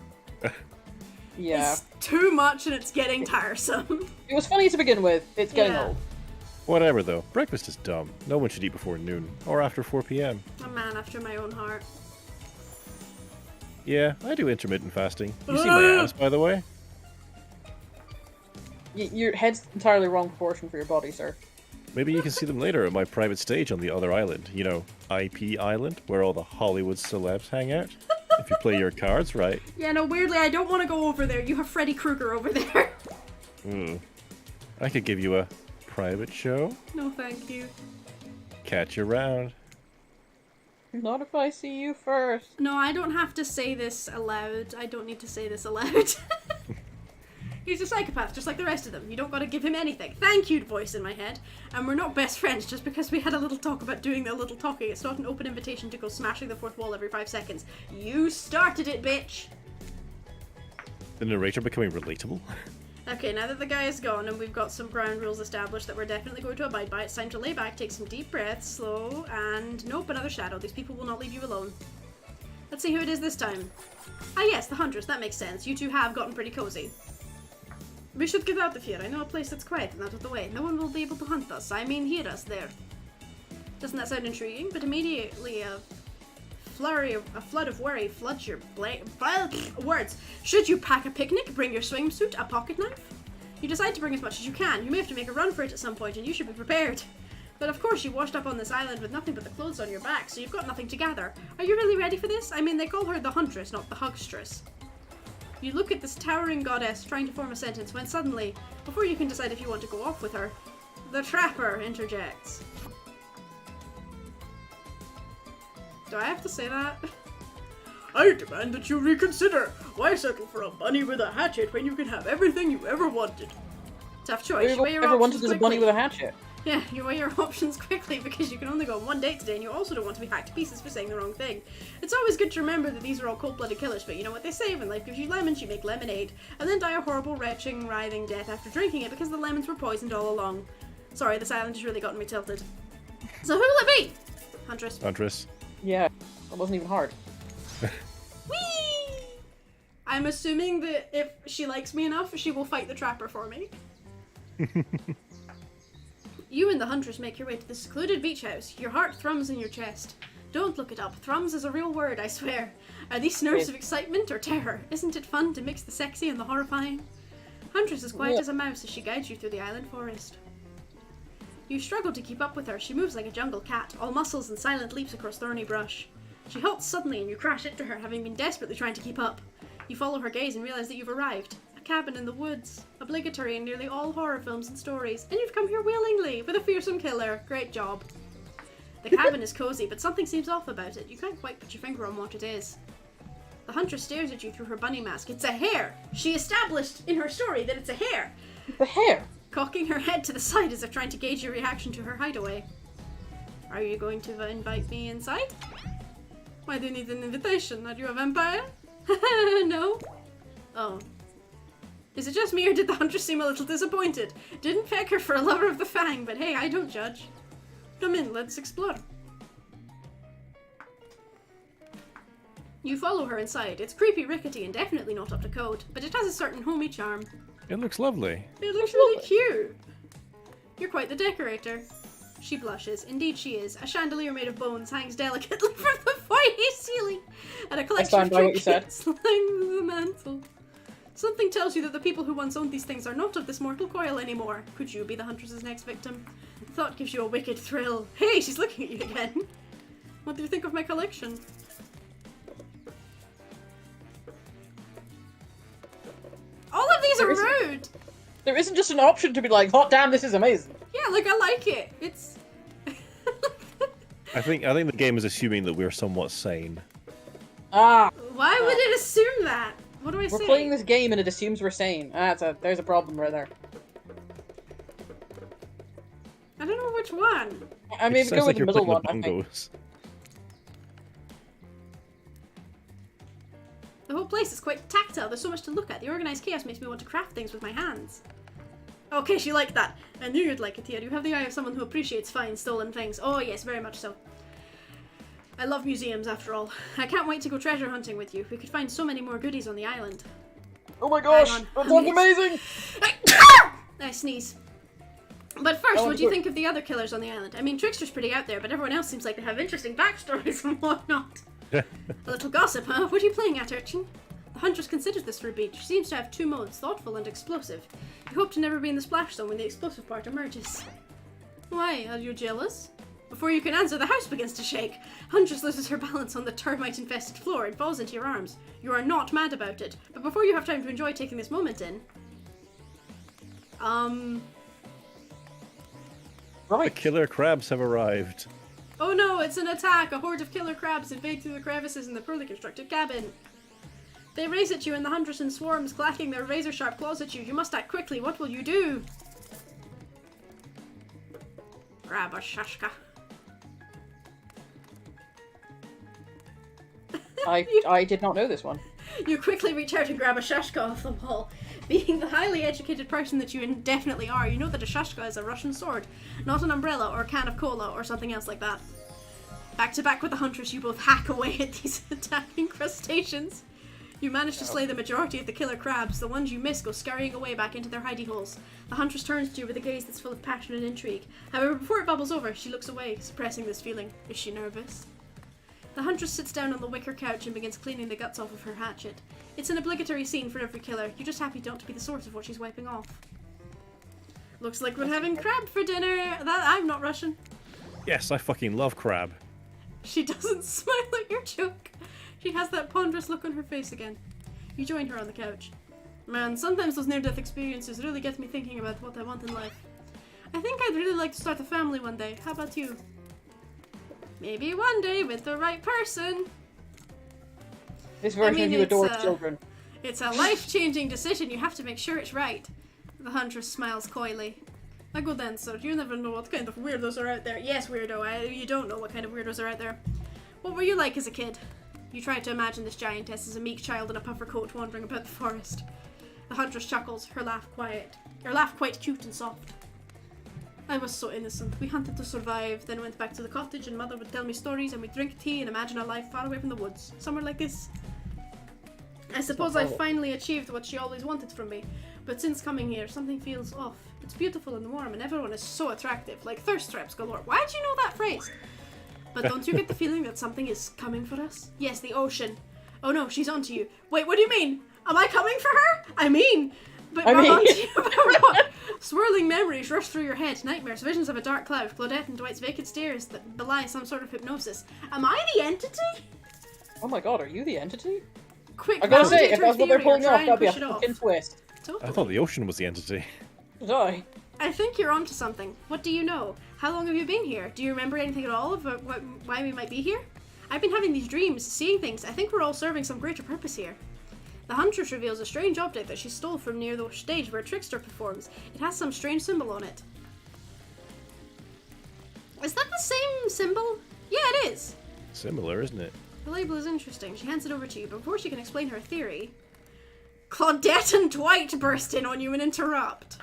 Yeah. It's too much and it's getting tiresome. It was funny to begin with. It's getting Yeah. old. Whatever, though. Breakfast is dumb. No one should eat before noon. Or after 4 p.m. A man after my own heart. Yeah, I do intermittent fasting. You see my abs, by the way? Your head's entirely wrong proportion for your body, sir. Maybe you can see them later at my private stage on the other island. You know, IP Island, where all the Hollywood celebs hang out. If you play your cards right. Yeah, no, weirdly, I don't want to go over there. You have Freddy Krueger over there. I could give you a private show. No, thank you. Catch you around. Not if I see you first. No, I don't have to say this aloud. I don't need to say this aloud. He's a psychopath, just like the rest of them. You don't gotta give him anything. Thank you, voice in my head. And we're not best friends just because we had a little talk about doing the little talking. It's not an open invitation to go smashing the fourth wall every 5 seconds. You started it, bitch! The narrator becoming relatable. Okay, now that the guy is gone and we've got some ground rules established that we're definitely going to abide by, it's time to lay back, take some deep breaths, slow, and nope, another shadow. These people will not leave you alone. Let's see who it is this time. Ah yes, the Huntress, that makes sense. You two have gotten pretty cozy. We should get out of here. I know a place that's quiet and out of the way. No one will be able to hunt us. I mean, hear us there. Doesn't that sound intriguing? But immediately a flood of worry floods your words. Should you pack a picnic, bring your swimsuit, a pocket knife? You decide to bring as much as you can. You may have to make a run for it at some point, and you should be prepared. But of course, you washed up on this island with nothing but the clothes on your back, so you've got nothing to gather. Are you really ready for this? I mean, they call her the Huntress, not the Hugstress. You look at this towering goddess trying to form a sentence when suddenly, before you can decide if you want to go off with her, the Trapper interjects. Do I have to say that? I demand that you reconsider. Why settle for a bunny with a hatchet when you can have everything you ever wanted? Tough choice. You weigh your Ever options wanted is a bunny quickly. with a hatchet. Yeah, you weigh your options quickly because you can only go on one date today and you also don't want to be hacked to pieces for saying the wrong thing. It's always good to remember that these are all cold-blooded killers, but you know what they say, when life gives you lemons, you make lemonade, and then die a horrible, retching, writhing death after drinking it because the lemons were poisoned all along. Sorry, this island has really gotten me tilted. So who will it be? Huntress. Huntress. Yeah, that wasn't even hard. Whee! I'm assuming that if she likes me enough, she will fight the Trapper for me. You and the Huntress make your way to the secluded beach house. Your heart thrums in your chest. Don't look it up. Thrums is a real word, I swear. Are these snurrs of excitement or terror? Isn't it fun to mix the sexy and the horrifying? Huntress is quiet as a mouse as she guides you through the island forest. You struggle to keep up with her. She moves like a jungle cat, all muscles and silent leaps across thorny brush. She halts suddenly and you crash into her, having been desperately trying to keep up. You follow her gaze and realize that you've arrived. Cabin in the woods, obligatory in nearly all horror films and stories, and you've come here willingly with a fearsome killer. Great job. The cabin is cozy, but something seems off about it. You can't quite put your finger on what it is. The Huntress stares at you through her bunny mask. It's a hare! She established in her story that it's a hare! The hair! Cocking her head to the side as if trying to gauge your reaction to her hideaway. Are you going to invite me inside? Why do you need an invitation? Are you a vampire? No? Oh. Is it just me or did the Huntress seem a little disappointed? Didn't peck her for a lover of the Fang, but hey, I don't judge. Come in, let's explore. You follow her inside. It's creepy, rickety, and definitely not up to code, but it has a certain homey charm. It looks lovely. It looks really cute. You're quite the decorator. She blushes. Indeed she is. A chandelier made of bones hangs delicately from the foyer ceiling, and a collection of trinkets line the mantle. Something tells you that the people who once owned these things are not of this mortal coil anymore. Could you be the Huntress's next victim? The thought gives you a wicked thrill. Hey, she's looking at you again. What do you think of my collection? All of these are rude! There isn't just an option to be like, hot damn, this is amazing. Yeah, like, I like it. It's... I think the game is assuming that we're somewhat sane. Ah! Why would it assume that? What do I say? We're playing this game and it assumes we're sane. There's a problem right there. I don't know which one. I maybe go with the middle one, I think. bongos. The whole place is quite tactile. There's so much to look at. The organized chaos makes me want to craft things with my hands. Okay, she liked that. I knew you'd like it, Tia. You have the eye of someone who appreciates fine, stolen things. Oh yes, very much so. I love museums, after all. I can't wait to go treasure hunting with you. We could find so many more goodies on the island. Oh my gosh! Hang That on. sounds amazing! I sneeze. But first, what do you think of the other killers on the island? I mean, Trickster's pretty out there, but everyone else seems like they have interesting backstories and whatnot. A little gossip, huh? What are you playing at, urchin? The Huntress considers this for a beach. She seems to have two modes, thoughtful and explosive. You hope to never be in the splash zone when the explosive part emerges. Why? Are you jealous? Before you can answer, the house begins to shake. Huntress loses her balance on the termite-infested floor and falls into your arms. You are not mad about it, but before you have time to enjoy taking this moment in... The killer crabs have arrived. Oh no, it's an attack! A horde of killer crabs invade through the crevices in the poorly constructed cabin. They race at you and the Huntress in swarms, clacking their razor-sharp claws at you. You must act quickly. What will you do? Grab a shashka. I did not know this one. You quickly reach out and grab a shashka off the wall. Being the highly educated person that you definitely are, you know that a shashka is a Russian sword, not an umbrella or a can of cola or something else like that. Back to back with the Huntress, you both hack away at these attacking crustaceans. You manage to slay the majority of the killer crabs. The ones you miss go scurrying away back into their hidey holes. The Huntress turns to you with a gaze that's full of passion and intrigue. However, before it bubbles over, she looks away, suppressing this feeling. Is she nervous? The Huntress sits down on the wicker couch and begins cleaning the guts off of her hatchet. It's an obligatory scene for every killer. You're just happy not to be the source of what she's wiping off. Looks like we're having crab for dinner. I'm not Russian. Yes, I fucking love crab. She doesn't smile at your joke. She has that ponderous look on her face again. You join her on the couch. Man, sometimes those near-death experiences really get me thinking about what I want in life. I think I'd really like to start a family one day. How about you? Maybe one day with the right person. This version of you adores children. It's a life-changing decision. You have to make sure it's right. The Huntress smiles coyly. I go then, sir. You never know what kind of weirdos are out there. Yes, weirdo. You don't know what kind of weirdos are out there. What were you like as a kid? You try to imagine this giantess as a meek child in a puffer coat wandering about the forest. The Huntress chuckles, her laugh quite cute and soft. I was so innocent. We hunted to survive, then went back to the cottage and Mother would tell me stories and we'd drink tea and imagine a life far away from the woods. Somewhere like this. I suppose I finally achieved what she always wanted from me, but since coming here, something feels off. It's beautiful and warm and everyone is so attractive, like thirst traps galore. Why'd you know that phrase? But don't you get the feeling that something is coming for us? Yes, the ocean. Oh no, she's onto you. Wait, what do you mean? Am I coming for her? But I'm onto you. What? Swirling memories rush through your head. Nightmares, visions of a dark cloud, Claudette and Dwight's vacant stares that belie some sort of hypnosis. Am I the entity? Oh my god, are you the entity? Quick, I gotta say, if her that's what they're theory or pulling try off, and that'd be a push it off. fucking twist. Totally. I thought the ocean was the entity. Did I? I think you're onto something. What do you know? How long have you been here? Do you remember anything at all about why we might be here? I've been having these dreams, seeing things. I think we're all serving some greater purpose here. The Huntress reveals a strange object that she stole from near the stage where Trickster performs. It has some strange symbol on it. Is that the same symbol? Yeah, it is. Similar, isn't it? The label is interesting. She hands it over to you, but before she can explain her theory, Claudette and Dwight burst in on you and interrupt.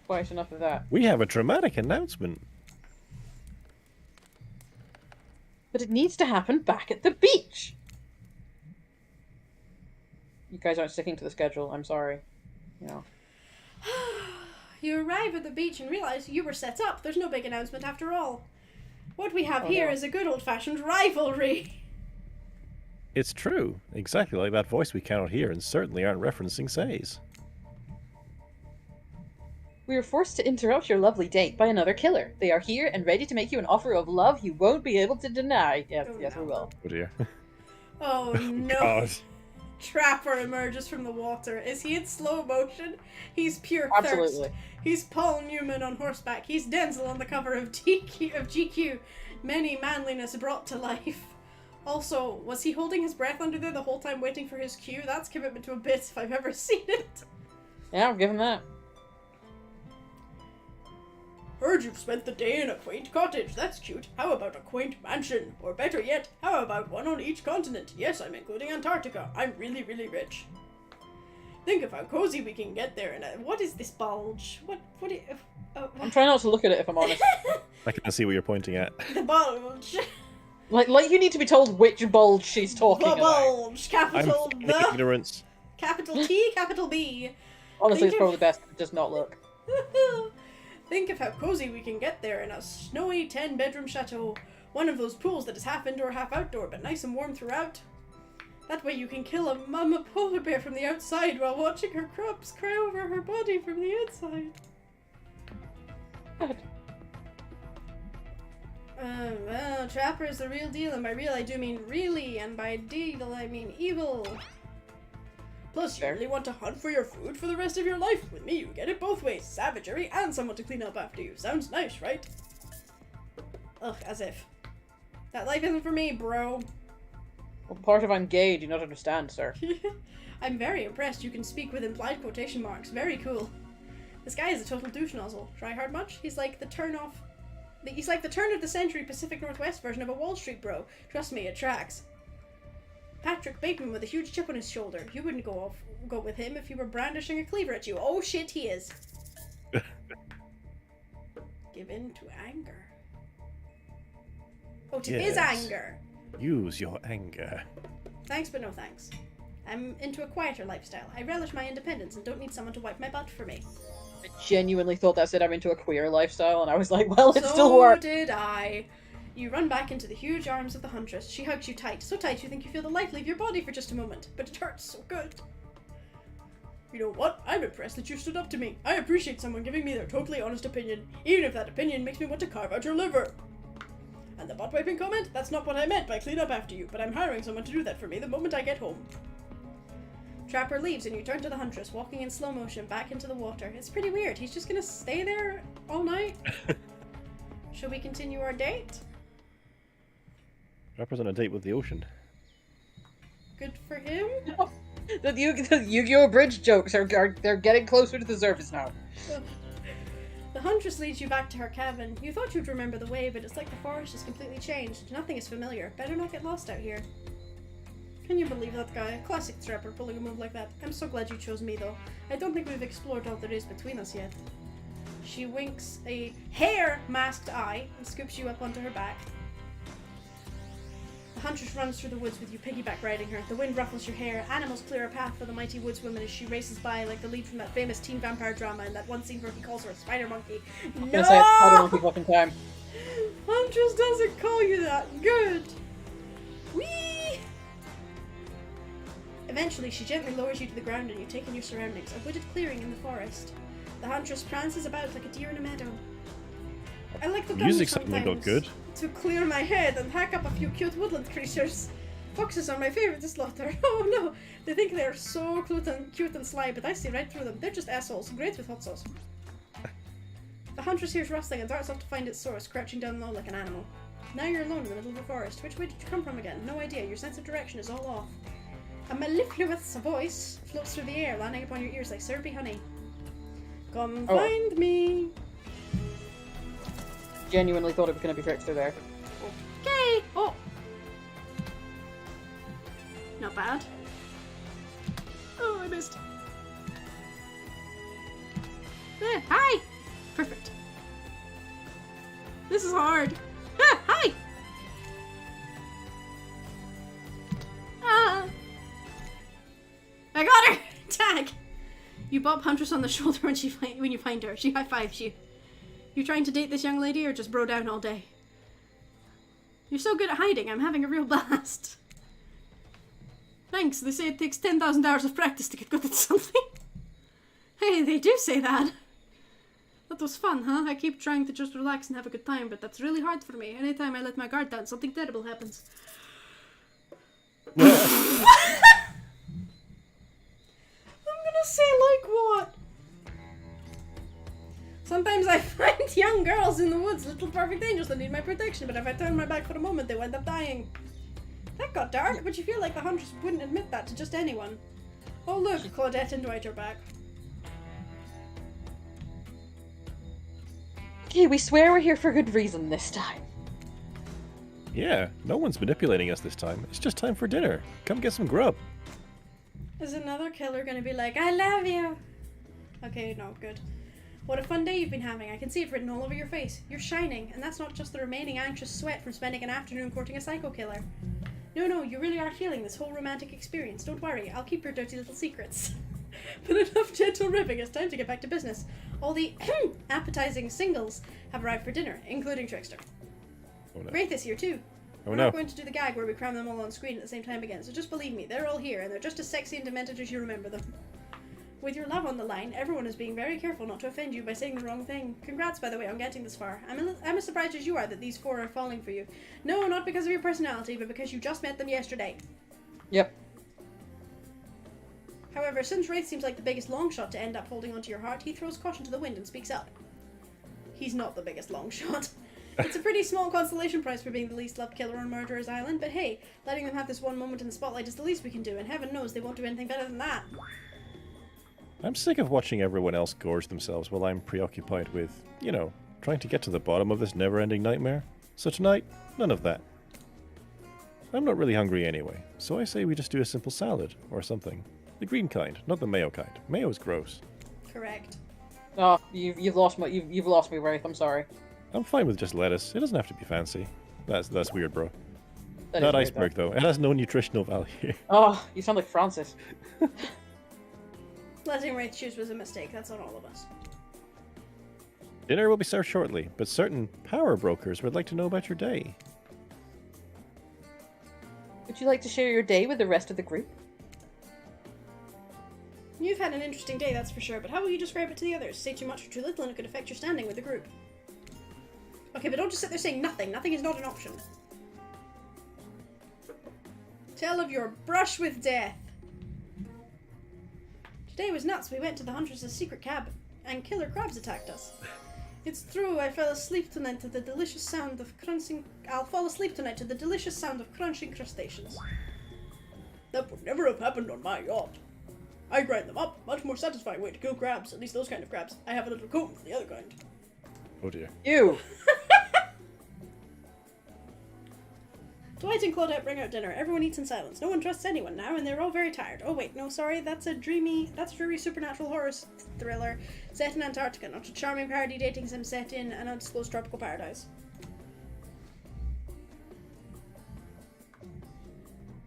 Quite enough of that. We have a dramatic announcement. But it needs to happen back at the beach! You guys aren't sticking to the schedule, I'm sorry. You know. You arrive at the beach and realize you were set up. There's no big announcement after all. What we have here is a good old-fashioned rivalry. It's true. Exactly like that voice we cannot hear and certainly aren't referencing Says. We were forced to interrupt your lovely date by another killer. They are here and ready to make you an offer of love you won't be able to deny. Yes, Oh, yes, no. we will. Oh dear. Oh no. God. Trapper emerges from the water. Is he in slow motion? He's pure Absolutely. thirst. He's Paul Newman on horseback. He's Denzel on the cover of GQ. Many manliness brought to life. Also, was he holding his breath under there the whole time waiting for his cue? That's commitment to a bit if I've ever seen it. Yeah, I'll give him that. Heard you've spent the day in a quaint cottage. That's cute. How about a quaint mansion? Or better yet, how about one on each continent? Yes, I'm including Antarctica. I'm really, really rich. Think of how cozy we can get there. And what is this bulge? What I'm trying not to look at it if I'm honest. I can see what you're pointing at. The bulge. Like you need to be told which bulge she's talking The about. bulge. Capital I'm the. ignorance. Capital T, capital B. Honestly, it's Think probably best to just not look. Think of how cozy we can get there in a snowy 10-bedroom chateau. One of those pools that is half indoor, half outdoor, but nice and warm throughout. That way you can kill a mama polar bear from the outside while watching her cubs cry over her body from the inside. God. Well, Trapper is the real deal, and by real I do mean really, and by deal I mean evil. Plus, you Fair. really want to hunt for your food for the rest of your life. With me, you get it both ways. Savagery and someone to clean up after you. Sounds nice, right? Ugh, as if. That life isn't for me, bro. What part of I'm gay do you not understand, sir? I'm very impressed you can speak with implied quotation marks. Very cool. This guy is a total douche nozzle. Try hard much? He's like the turn of the century Pacific Northwest version of a Wall Street bro. Trust me, it tracks. Patrick Bateman with a huge chip on his shoulder. You wouldn't go with him if he were brandishing a cleaver at you. Oh shit, he is. Give in to anger. Oh, to his Yes. anger. Use your anger. Thanks, but no thanks. I'm into a quieter lifestyle. I relish my independence and don't need someone to wipe my butt for me. I genuinely thought that said I'm into a queer lifestyle, and I was like, well, it So still works. did I. You run back into the huge arms of the huntress. She hugs you tight, so tight you think you feel the life leave your body for just a moment, but it hurts so good. You know what? I'm impressed that you stood up to me. I appreciate someone giving me their totally honest opinion, even if that opinion makes me want to carve out your liver. And the butt wiping comment? That's not what I meant by clean up after you, but I'm hiring someone to do that for me the moment I get home. Trapper leaves and you turn to the huntress, walking in slow motion back into the water. It's pretty weird. He's just gonna stay there all night? Shall we continue our date? Rapper's on a date with the ocean. Good for him. The Yu-Gi-Oh! Bridge jokes they're getting closer to the surface now. The huntress leads you back to her cabin. You thought you'd remember the way, but it's like the forest has completely changed. Nothing is familiar. Better not get lost out here. Can you believe that guy? Classic Trapper pulling a move like that. I'm so glad you chose me, though. I don't think we've explored all there is between us yet. She winks a hair-masked eye and scoops you up onto her back. The huntress runs through the woods with you piggyback riding her. The wind ruffles your hair. Animals clear a path for the mighty woodswoman as she races by like the lead from that famous teen vampire drama in that one scene where he calls her a spider monkey. I'm gonna say it's spider monkey fucking time. Huntress doesn't call you that. Good. Whee! Eventually, she gently lowers you to the ground and you take in your surroundings. A wooded clearing in the forest. The huntress prances about like a deer in a meadow. I like the Music suddenly got good. to clear my head and hack up a few cute woodland creatures. Foxes are my favorite to slaughter. Oh no, they think they're so cute and sly, but I see right through them. They're just assholes, great with hot sauce. The huntress hears rustling and darts off to find its source, crouching down low like an animal. Now you're alone in the middle of the forest. Which way did you come from again? No idea. Your sense of direction is all off. A mellifluous voice floats through the air, landing upon your ears like syrupy honey. Come find me. Genuinely thought it was gonna be Trickster there. Okay. Oh. Not bad. Oh, I missed. Hi. Perfect. This is hard. Ah, hi. Ah. I got her. Tag. You bop Huntress on the shoulder when you find her. She high-fives you. You trying to date this young lady or just bro down all day? You're so good at hiding. I'm having a real blast. Thanks. They say it takes 10,000 hours of practice to get good at something. Hey, they do say that. That was fun, huh? I keep trying to just relax and have a good time, but that's really hard for me. Anytime I let my guard down, something terrible happens. say like what? Sometimes I find young girls in the woods, little perfect angels that need my protection, but if I turn my back for a moment, they wind up dying. That got dark, but you feel like the hunters wouldn't admit that to just anyone. Oh look, Claudette and Dwight are back. Okay, we swear we're here for good reason this time. Yeah, no one's manipulating us this time. It's just time for dinner. Come get some grub. Is another killer gonna be like, I love you? Okay, no, good. What a fun day you've been having. I can see it written all over your face. You're shining, and that's not just the remaining anxious sweat from spending an afternoon courting a psycho killer. No, you really are feeling this whole romantic experience. Don't worry, I'll keep your dirty little secrets. But enough gentle ribbing, it's time to get back to business. All the appetizing singles have arrived for dinner, including Trickster. Oh no. Wraith is here too. Oh We're no. not going to do the gag where we cram them all on screen at the same time again, so just believe me, they're all here, and they're just as sexy and demented as you remember them. With your love on the line, everyone is being very careful not to offend you by saying the wrong thing. Congrats, by the way, on getting this far. I'm as surprised as you are that these four are falling for you. No, not because of your personality, but because you just met them yesterday. Yep. However, since Wraith seems like the biggest long shot to end up holding onto your heart, he throws caution to the wind and speaks up. He's not the biggest long shot. It's a pretty small consolation prize for being the least loved killer on Murderer's Island, but hey, letting them have this one moment in the spotlight is the least we can do, and heaven knows they won't do anything better than that. I'm sick of watching everyone else gorge themselves while I'm preoccupied with, trying to get to the bottom of this never-ending nightmare. So tonight, none of that. I'm not really hungry anyway, so I say we just do a simple salad, or something. The green kind, not the mayo kind. Mayo is gross. Correct. Oh, you've lost me, Wraith. I'm sorry. I'm fine with just lettuce. It doesn't have to be fancy. That's weird, bro. That is Not weird, iceberg, though. It has no nutritional value. Oh, you sound like Francis. Letting Wraith choose was a mistake, that's on all of us. Dinner will be served shortly, but certain power brokers would like to know about your day. Would you like to share your day with the rest of the group? You've had an interesting day, that's for sure, but how will you describe it to the others? Say too much or too little and it could affect your standing with the group. Okay, but don't just sit there saying nothing. Nothing is not an option. Tell of your brush with death. Today was nuts. We went to the Huntress' secret cabin, and killer crabs attacked us. It's true, I fell asleep tonight to the delicious sound of crunching... I'll fall asleep tonight to the delicious sound of crunching crustaceans. That would never have happened on my yacht. I grind them up. Much more satisfying way to kill crabs, at least those kind of crabs. I have a little coat for the other kind. Oh dear. You! Dwight and Claudette bring out dinner. Everyone eats in silence. No one trusts anyone now, and they're all very tired. Oh wait, no, sorry, that's a dreary supernatural horror thriller set in Antarctica, not a charming parody dating sim set in an undisclosed tropical paradise.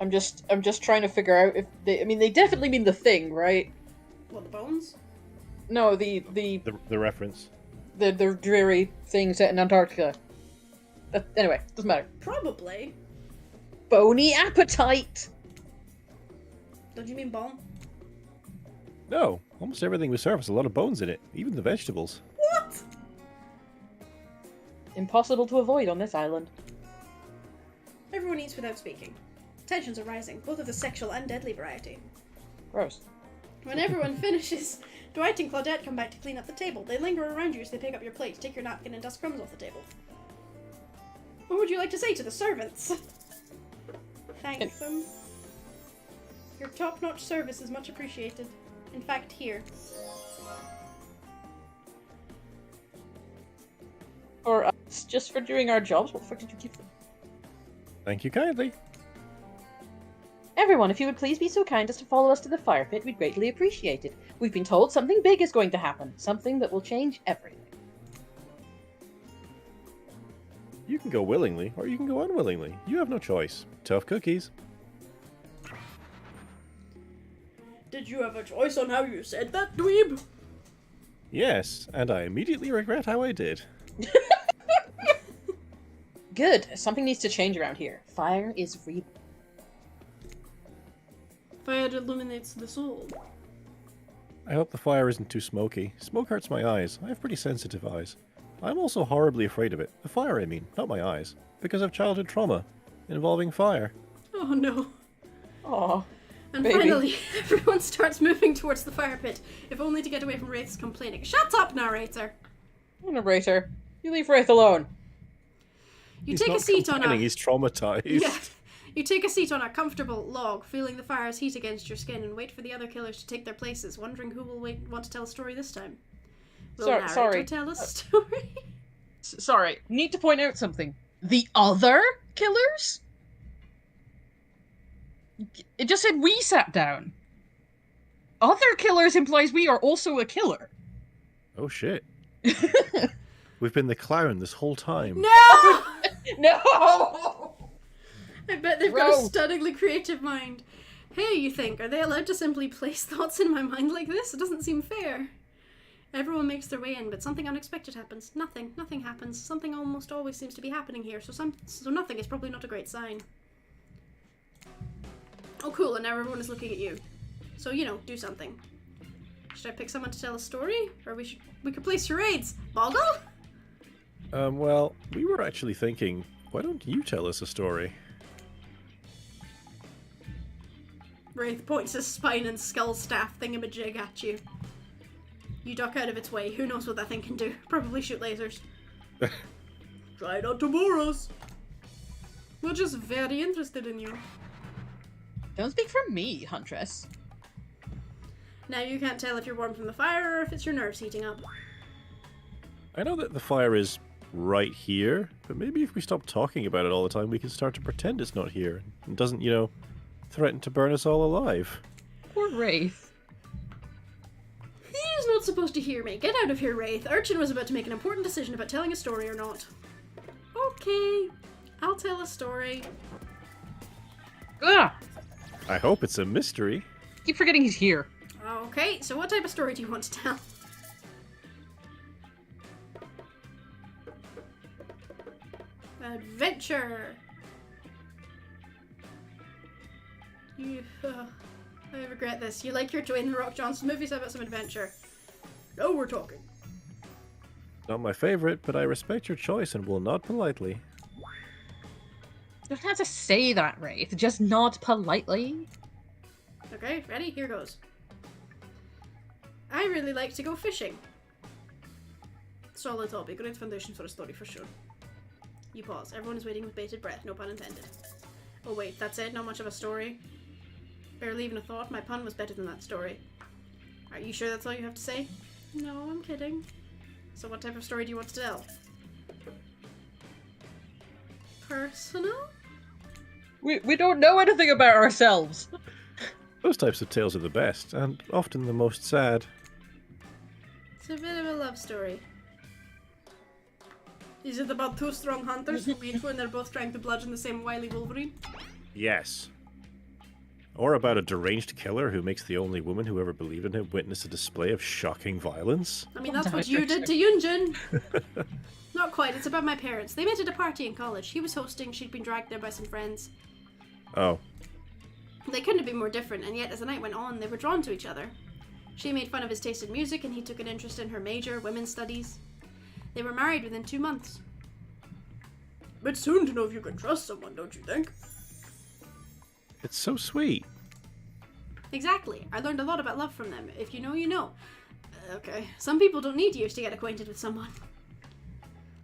I'm just trying to figure out if they definitely mean the thing, right? What, the bones? No, the reference. the dreary thing set in Antarctica. Anyway, doesn't matter. Probably. Bony appetite! Don't you mean bone? No, almost everything we serve has a lot of bones in it, even the vegetables. What? Impossible to avoid on this island. Everyone eats without speaking. Tensions are rising, both of the sexual and deadly variety. Gross. When everyone finishes, Dwight and Claudette come back to clean up the table. They linger around you as they pick up your plate, take your napkin, and dust crumbs off the table. What would you like to say to the servants? Thank them. Your top-notch service is much appreciated. In fact, here. For us, just for doing our jobs, what the fuck did you give them? Thank you kindly. Everyone, if you would please be so kind as to follow us to the fire pit, we'd greatly appreciate it. We've been told something big is going to happen. Something that will change everything. You can go willingly, or you can go unwillingly. You have no choice. Tough cookies. Did you have a choice on how you said that, dweeb? Yes, and I immediately regret how I did. Good. Something needs to change around here. Fire is real. Fire illuminates the soul. I hope the fire isn't too smoky. Smoke hurts my eyes. I have pretty sensitive eyes. I'm also horribly afraid of it. The fire, I mean, not my eyes. Because of childhood trauma involving fire. Oh no. Aw. And Maybe. finally, everyone starts moving towards the fire pit, if only to get away from Wraith's complaining. Shut up, narrator! Narrator, you leave Wraith alone. You He's take a not seat on complaining, a... He's traumatized. Yeah. You take a seat on a comfortable log, feeling the fire's heat against your skin, and wait for the other killers to take their places, wondering who will want to tell a story this time. Will narrator Sorry. tell a story? Sorry, need to point out something. The other killers? It just said we sat down. Other killers implies we are also a killer. Oh shit. We've been the clown this whole time. No! No! I bet they've got a Rogue. stunningly creative mind. Hey, you think, are they allowed to simply place thoughts in my mind like this? It doesn't seem fair. Everyone makes their way in, but something unexpected happens. Nothing happens. Something almost always seems to be happening here, so nothing is probably not a great sign. Oh cool, and now everyone is looking at you. So, you know, do something. Should I pick someone to tell a story? Or we could play charades. Boggle? Well, we were actually thinking, why don't you tell us a story? Wraith points his spine and skull staff thingamajig at you. You duck out of its way. Who knows what that thing can do? Probably shoot lasers. Try not to bore us. We're just very interested in you. Don't speak for me, Huntress. Now you can't tell if you're warm from the fire or if it's your nerves heating up. I know that the fire is right here, but maybe if we stop talking about it all the time, we can start to pretend it's not here and doesn't, you know, threaten to burn us all alive. Poor Wraith. He's not supposed to hear me. Get out of here, Wraith. Urchin was about to make an important decision about telling a story or not. Okay, I'll tell a story. Ugh! I hope it's a mystery. Keep forgetting he's here. Okay, so what type of story do you want to tell? Adventure! I regret this. You like your Dwayne The Rock Johnson movies? How about some adventure? Now we're talking. Not my favorite, but I respect your choice and will nod politely. You don't have to say that, Wraith. Just nod politely. Okay, ready? Here goes. I really like to go fishing. Solid hobby. Great foundation for a story for sure. You pause. Everyone is waiting with bated breath. No pun intended. Oh wait, that's it? Not much of a story? Barely even a thought? My pun was better than that story. Are you sure that's all you have to say? No, I'm kidding. So what type of story do you want to tell? Personal? We don't know anything about ourselves. Those types of tales are the best, and often the most sad. It's a bit of a love story. Is it about two strong hunters who meet when they're both trying to bludgeon the same wily wolverine? Yes. Or about a deranged killer who makes the only woman who ever believed in him witness a display of shocking violence? I mean, that's what you did to Yunjin. Not quite. It's about my parents. They met at a party in college. He was hosting. She'd been dragged there by some friends. Oh. They couldn't have been more different, and yet as the night went on, they were drawn to each other. She made fun of his taste in music, and he took an interest in her major, women's studies. They were married within 2 months. But soon to know if you can trust someone, don't you think? It's so sweet. Exactly. I learned a lot about love from them. If you know, you know. Okay. Some people don't need years to get acquainted with someone.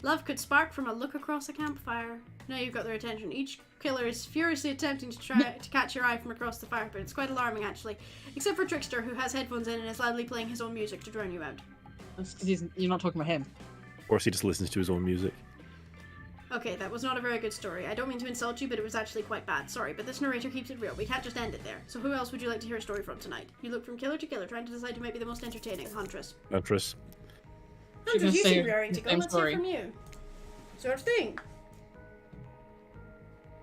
Love could spark from a look across a campfire. Now you've got their attention. Each killer is furiously attempting to try to catch your eye from across the fire pit. It's quite alarming, actually. Except for Trickster, who has headphones in and is loudly playing his own music to drown you out. That's 'cause you're not talking about him. Of course, he just listens to his own music. Okay, that was not a very good story. I don't mean to insult you, but it was actually quite bad. Sorry, but this narrator keeps it real. We can't just end it there. So who else would you like to hear a story from tonight? You look from killer to killer, trying to decide who might be the most entertaining. Huntress. Huntress. She's Huntress, gonna you say seem raring to go. same Let's story. hear from you. Sure thing.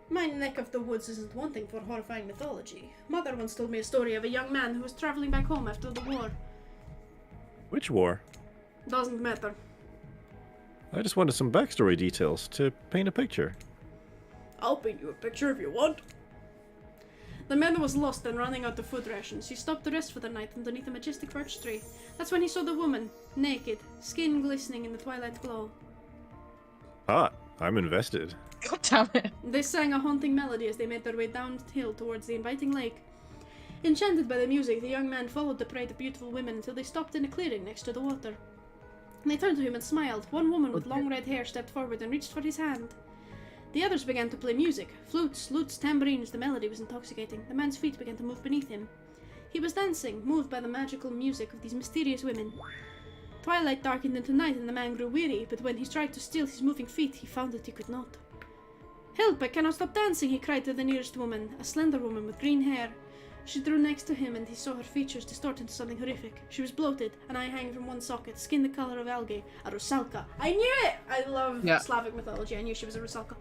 My neck of the woods isn't wanting for horrifying mythology. Mother once told me a story of a young man who was traveling back home after the war. Which war? Doesn't matter. I just wanted some backstory details to paint a picture. I'll paint you a picture if you want. The man was lost and running out of food rations. He stopped to rest for the night underneath a majestic birch tree. That's when he saw the woman, naked, skin glistening in the twilight glow. Hot. I'm invested. God damn it. They sang a haunting melody as they made their way downhill towards the inviting lake. Enchanted by the music, the young man followed the parade of beautiful women until they stopped in a clearing next to the water. They turned to him and smiled. One woman with long red hair stepped forward and reached for his hand. The others began to play music. Flutes, lutes, tambourines, the melody was intoxicating. The man's feet began to move beneath him. He was dancing, moved by the magical music of these mysterious women. Twilight darkened into night and the man grew weary, but when he tried to still his moving feet, he found that he could not. "Help, I cannot stop dancing," he cried to the nearest woman, a slender woman with green hair. She drew next to him and he saw her features distort into something horrific. She was bloated, an eye hanging from one socket, skin the colour of algae, a rusalka. I knew it! I love Slavic mythology, I knew she was a rusalka.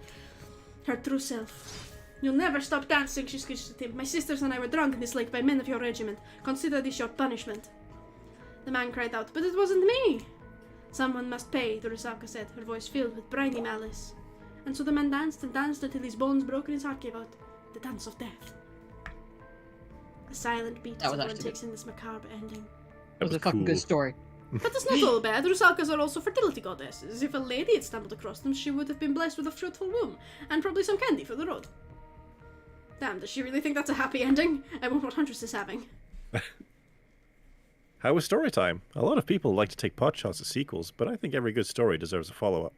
Her true self. "You'll never stop dancing," she screeched at him. "My sisters and I were drunk in this lake by men of your regiment. Consider this your punishment." The man cried out, "But it wasn't me!" "Someone must pay," the rusalka said, her voice filled with briny malice. And so the man danced and danced until his bones broke and his heart gave out. The dance of death. A silent beat as everyone takes in this macabre ending. That was a fucking good story. But it's not all bad. Rusalkas are also fertility goddesses. If a lady had stumbled across them, she would have been blessed with a fruitful womb, and probably some candy for the road. Damn, does she really think that's a happy ending? I wonder what Huntress is having. How was story time? A lot of people like to take pot shots at sequels, but I think every good story deserves a follow-up.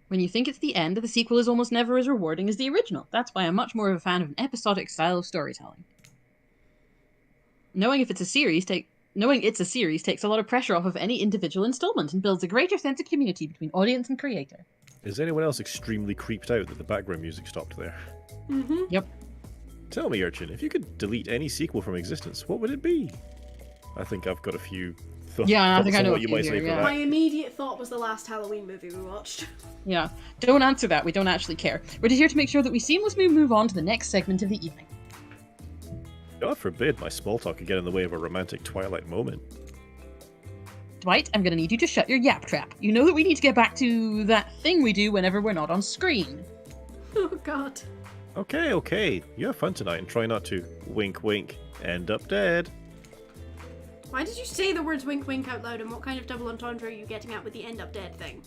When you think it's the end, the sequel is almost never as rewarding as the original. That's why I'm much more of a fan of an episodic style of storytelling. Knowing it's a series takes a lot of pressure off of any individual installment and builds a greater sense of community between audience and creator. Is anyone else extremely creeped out that the background music stopped there? Mm-hmm. Yep. Tell me, Urchin, if you could delete any sequel from existence, what would it be? I think I've got a few thoughts. Yeah, I think I know what you might say for that. My immediate thought was the last Halloween movie we watched. Yeah. Don't answer that. We don't actually care. We're just here to make sure that we seamlessly move on to the next segment of the evening. God forbid my small talk could get in the way of a romantic Twilight moment. Dwight, I'm gonna need you to shut your yap trap. You know that we need to get back to that thing we do whenever we're not on screen. Oh god. Okay. You have fun tonight and try not to wink wink end up dead. Why did you say the words wink wink out loud, and what kind of double entendre are you getting at with the end up dead thing?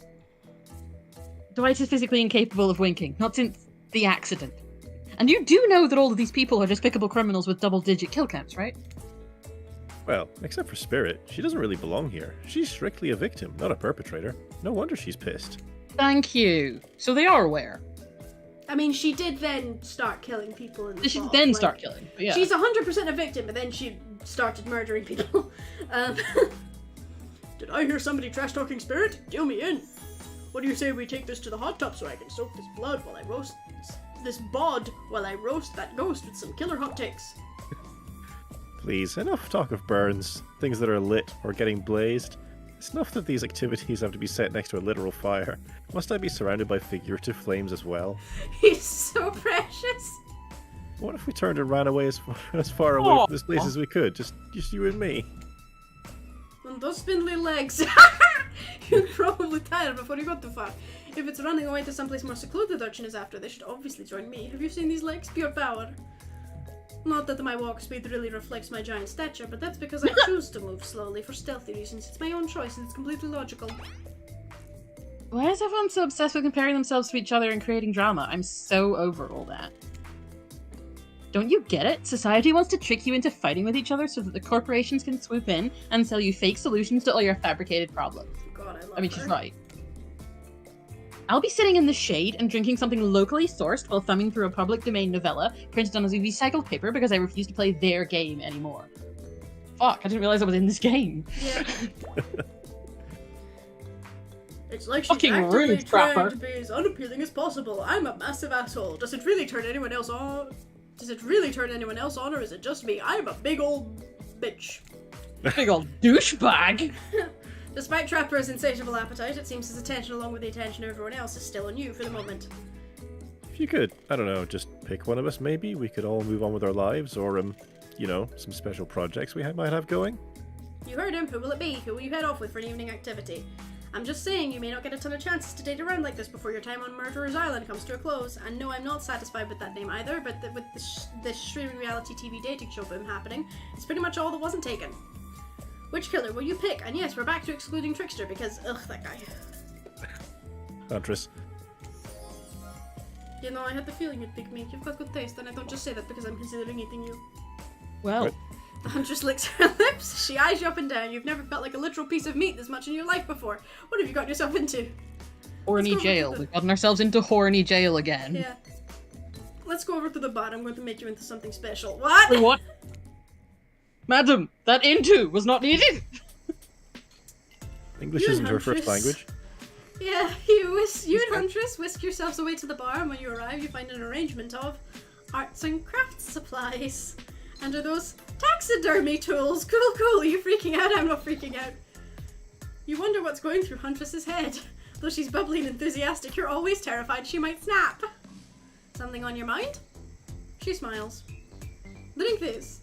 Dwight is physically incapable of winking, not since the accident. And you do know that all of these people are despicable criminals with double-digit kill counts, right? Well, except for Spirit, she doesn't really belong here. She's strictly a victim, not a perpetrator. No wonder she's pissed. Thank you. So they are aware. I mean, she did then start killing people in the She fall. then start killing. But yeah. She's 100% a victim, but then she started murdering people. Did I hear somebody trash-talking Spirit? Deal me in. What do you say we take this to the hot tub so I can soak this blood while I roast this bod while I roast that ghost with some killer hot takes? Please, enough talk of burns, things that are lit or getting blazed. It's enough that these activities have to be set next to a literal fire. Must I be surrounded by figurative flames as well? He's so precious. What if we turned and ran away as far away from this place as we could? Just you and me. On those spindly legs. You'd probably tire before you got too far. If it's running away to someplace more secluded Urchin is after, they should obviously join me. Have you seen these legs? Pure power. Not that my walk speed really reflects my giant stature, but that's because I choose to move slowly for stealthy reasons. It's my own choice and it's completely logical. Why is everyone so obsessed with comparing themselves to each other and creating drama? I'm so over all that. Don't you get it? Society wants to trick you into fighting with each other so that the corporations can swoop in and sell you fake solutions to all your fabricated problems. God, I love I mean, her. she's right. I'll be sitting in the shade and drinking something locally sourced while thumbing through a public domain novella printed on a recycled paper because I refuse to play their game anymore. Fuck, I didn't realize I was in this game. Yeah. It's like she's Fucking actively rude, trying Trapper. to be as unappealing as possible. I'm a massive asshole. Does it really turn anyone else on? Does it really turn anyone else on, or is it just me? I'm a big old bitch. Big old douchebag. Despite Trapper's insatiable appetite, it seems his attention along with the attention of everyone else is still on you for the moment. If you could, I don't know, just pick one of us maybe, we could all move on with our lives, or, you know, some special projects we might have going. You heard him. Who will it be? Who will you head off with for an evening activity? I'm just saying, you may not get a ton of chances to date around like this before your time on Murderer's Island comes to a close. And no, I'm not satisfied with that name either, but with this streaming reality TV dating show boom happening, it's pretty much all that wasn't taken. Which killer will you pick? And yes, we're back to excluding Trickster because, ugh, that guy. Huntress. You know, I had the feeling you'd pick me. You've got good taste, and I don't just say that because I'm considering eating you. Well, Right. The huntress licks her lips. She eyes you up and down. You've never felt like a literal piece of meat this much in your life before. What have you gotten yourself into? horny Let's go jail. over to We've gotten ourselves into horny jail again. Yeah. Let's go over to the bar. I'm going to make you into something special. What? Wait, what? Madam, that into was not needed. English You isn't her first huntress. language. Yeah, you and Huntress whisk yourselves away to the bar, and when you arrive, you find an arrangement of arts and crafts supplies. And are those taxidermy tools? Cool. You freaking out? I'm not freaking out. You wonder what's going through Huntress's head. Though she's bubbly and enthusiastic, you're always terrified she might snap. Something on your mind? She smiles. Drink this.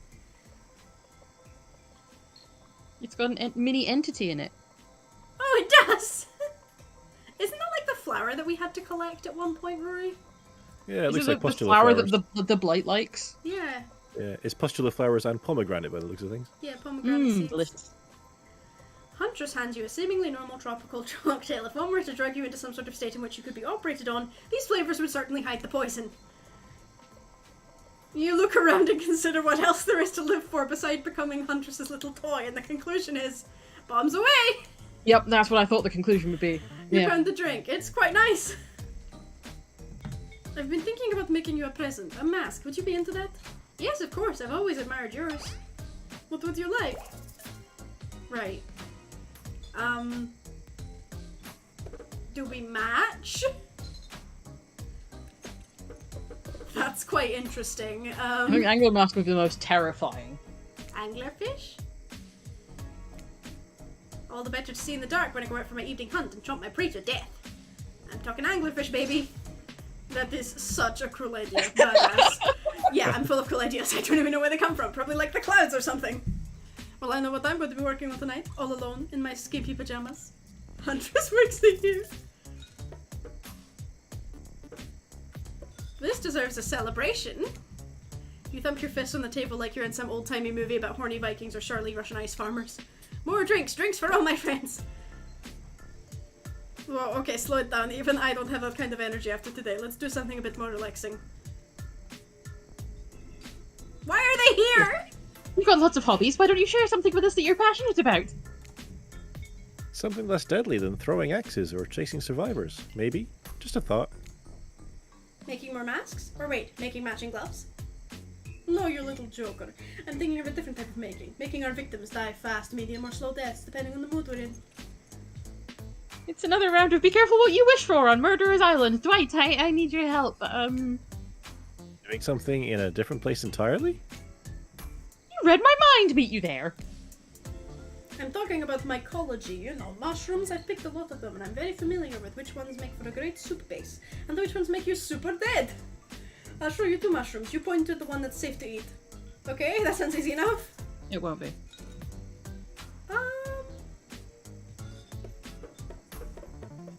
It's got a mini entity in it. Oh, it does! Isn't that like the flower that we had to collect at one point, Rory? Yeah, it Is looks it like the pustula flower flowers. that the blight likes? Yeah. Yeah, it's pustula flowers and pomegranate by the looks of things. Yeah, pomegranate seeds. Delicious. Huntress hands you a seemingly normal tropical cocktail. If one were to drug you into some sort of state in which you could be operated on, these flavors would certainly hide the poison. You look around and consider what else there is to live for beside becoming Huntress's little toy, and the conclusion is, bombs away! Yep, that's what I thought the conclusion would be. You Yeah. found the drink. It's quite nice. I've been thinking about making you a present. A mask. Would you be into that? Yes, of course. I've always admired yours. What would you like? Right. Do we match? That's quite interesting. I think angler mask would be the most terrifying. Anglerfish? All the better to see in the dark when I go out for my evening hunt and chomp my prey to death. I'm talking anglerfish, baby. That is such a cruel idea. Badass. Yeah, I'm full of cool ideas. I don't even know where they come from. Probably like the clouds or something. Well, I know what I'm going to be working on tonight, all alone in my skimpy pajamas. Huntress works the here. This deserves a celebration. You thump your fist on the table like you're in some old-timey movie about horny Vikings or surly Russian ice farmers. More drinks! Drinks for all my friends! Whoa, okay, slow it down. Even I don't have that kind of energy after today. Let's do something a bit more relaxing. Why are they here? You've got lots of hobbies. Why don't you share something with us that you're passionate about? Something less deadly than throwing axes or chasing survivors. Maybe. Just a thought. Making more masks? Or wait, making matching gloves? No, you little joker. I'm thinking of a different type of making. Making our victims die fast, medium, or slow deaths, depending on the mood we're in. It's another round of be careful what you wish for on Murderer's Island. Dwight, I need your help. Doing something in a different place entirely? You read my mind, meet you there. I'm talking about mycology, you know, mushrooms. I've picked a lot of them, and I'm very familiar with which ones make for a great soup base, and which ones make you super dead. I'll show you two mushrooms. You point to the one that's safe to eat. Okay, that sounds easy enough. It won't be.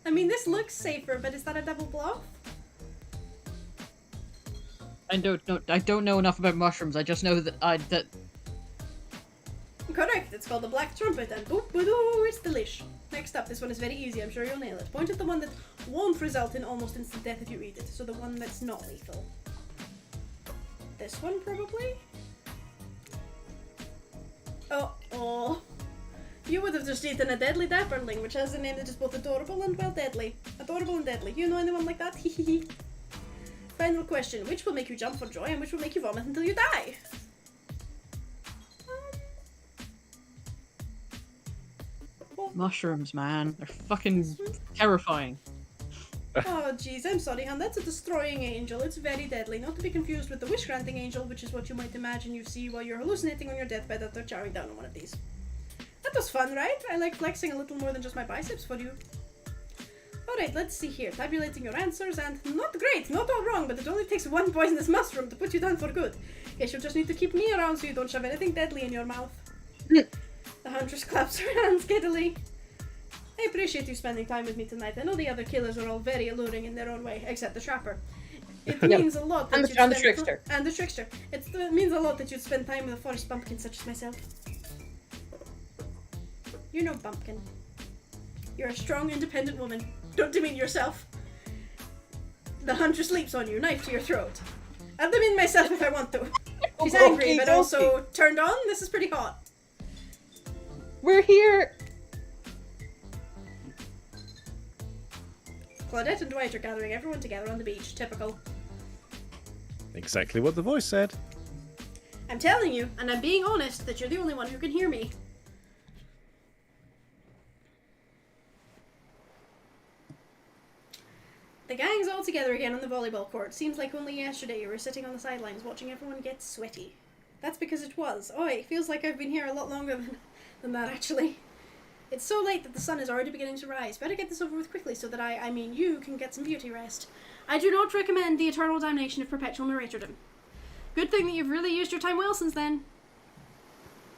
I mean, this looks safer, but is that a double bluff? I don't know enough about mushrooms. I just know that that Correct, it's called the Black Trumpet, and boop boop it's delish. Next up, this one is very easy, I'm sure you'll nail it. Point at the one that won't result in almost instant death if you eat it, so the one that's not lethal. This one, probably? Oh. You would have just eaten a deadly dapperling, which has a name that is both adorable and, well, deadly. Adorable and deadly. You know anyone like that? Hehehe. Final question, which will make you jump for joy and which will make you vomit until you die? mushrooms, man, they're fucking terrifying. Oh jeez, I'm sorry, hon. That's a destroying angel. It's very deadly. Not to be confused with the wish-granting angel, which is what you might imagine you see while you're hallucinating on your deathbed after chowing down on one of these. That was fun, right? I like flexing a little more than just my biceps for you. Alright, let's see here. Tabulating your answers, and not great, not all wrong, but it only takes one poisonous mushroom to put you down for good. Guess you'll just need to keep me around so you don't shove anything deadly in your mouth. The huntress claps her hands giddily. I appreciate you spending time with me tonight. I know the other killers are all very alluring in their own way, except the trapper. It means a lot that And the trickster. And the trickster. It means a lot that you'd spend time with a forest bumpkin such as myself. You know Bumpkin. You're a strong, independent woman. Don't demean yourself. The huntress leaps on you, knife to your throat. I'll them in myself if I want to. She's Okay, angry, but okay. also turned on. This is pretty hot. We're here. Claudette and Dwight are gathering everyone together on the beach. Typical. Exactly what the voice said. I'm telling you, and I'm being honest, that you're the only one who can hear me. The gang's all together again on the volleyball court. Seems like only yesterday you were sitting on the sidelines watching everyone get sweaty. That's because it was. Oh, it feels like I've been here a lot longer than that, actually. It's so late that the sun is already beginning to rise. Better get this over with quickly so that I mean you can get some beauty rest. I do not recommend the eternal damnation of perpetual narratordom. Good thing that you've really used your time well since then.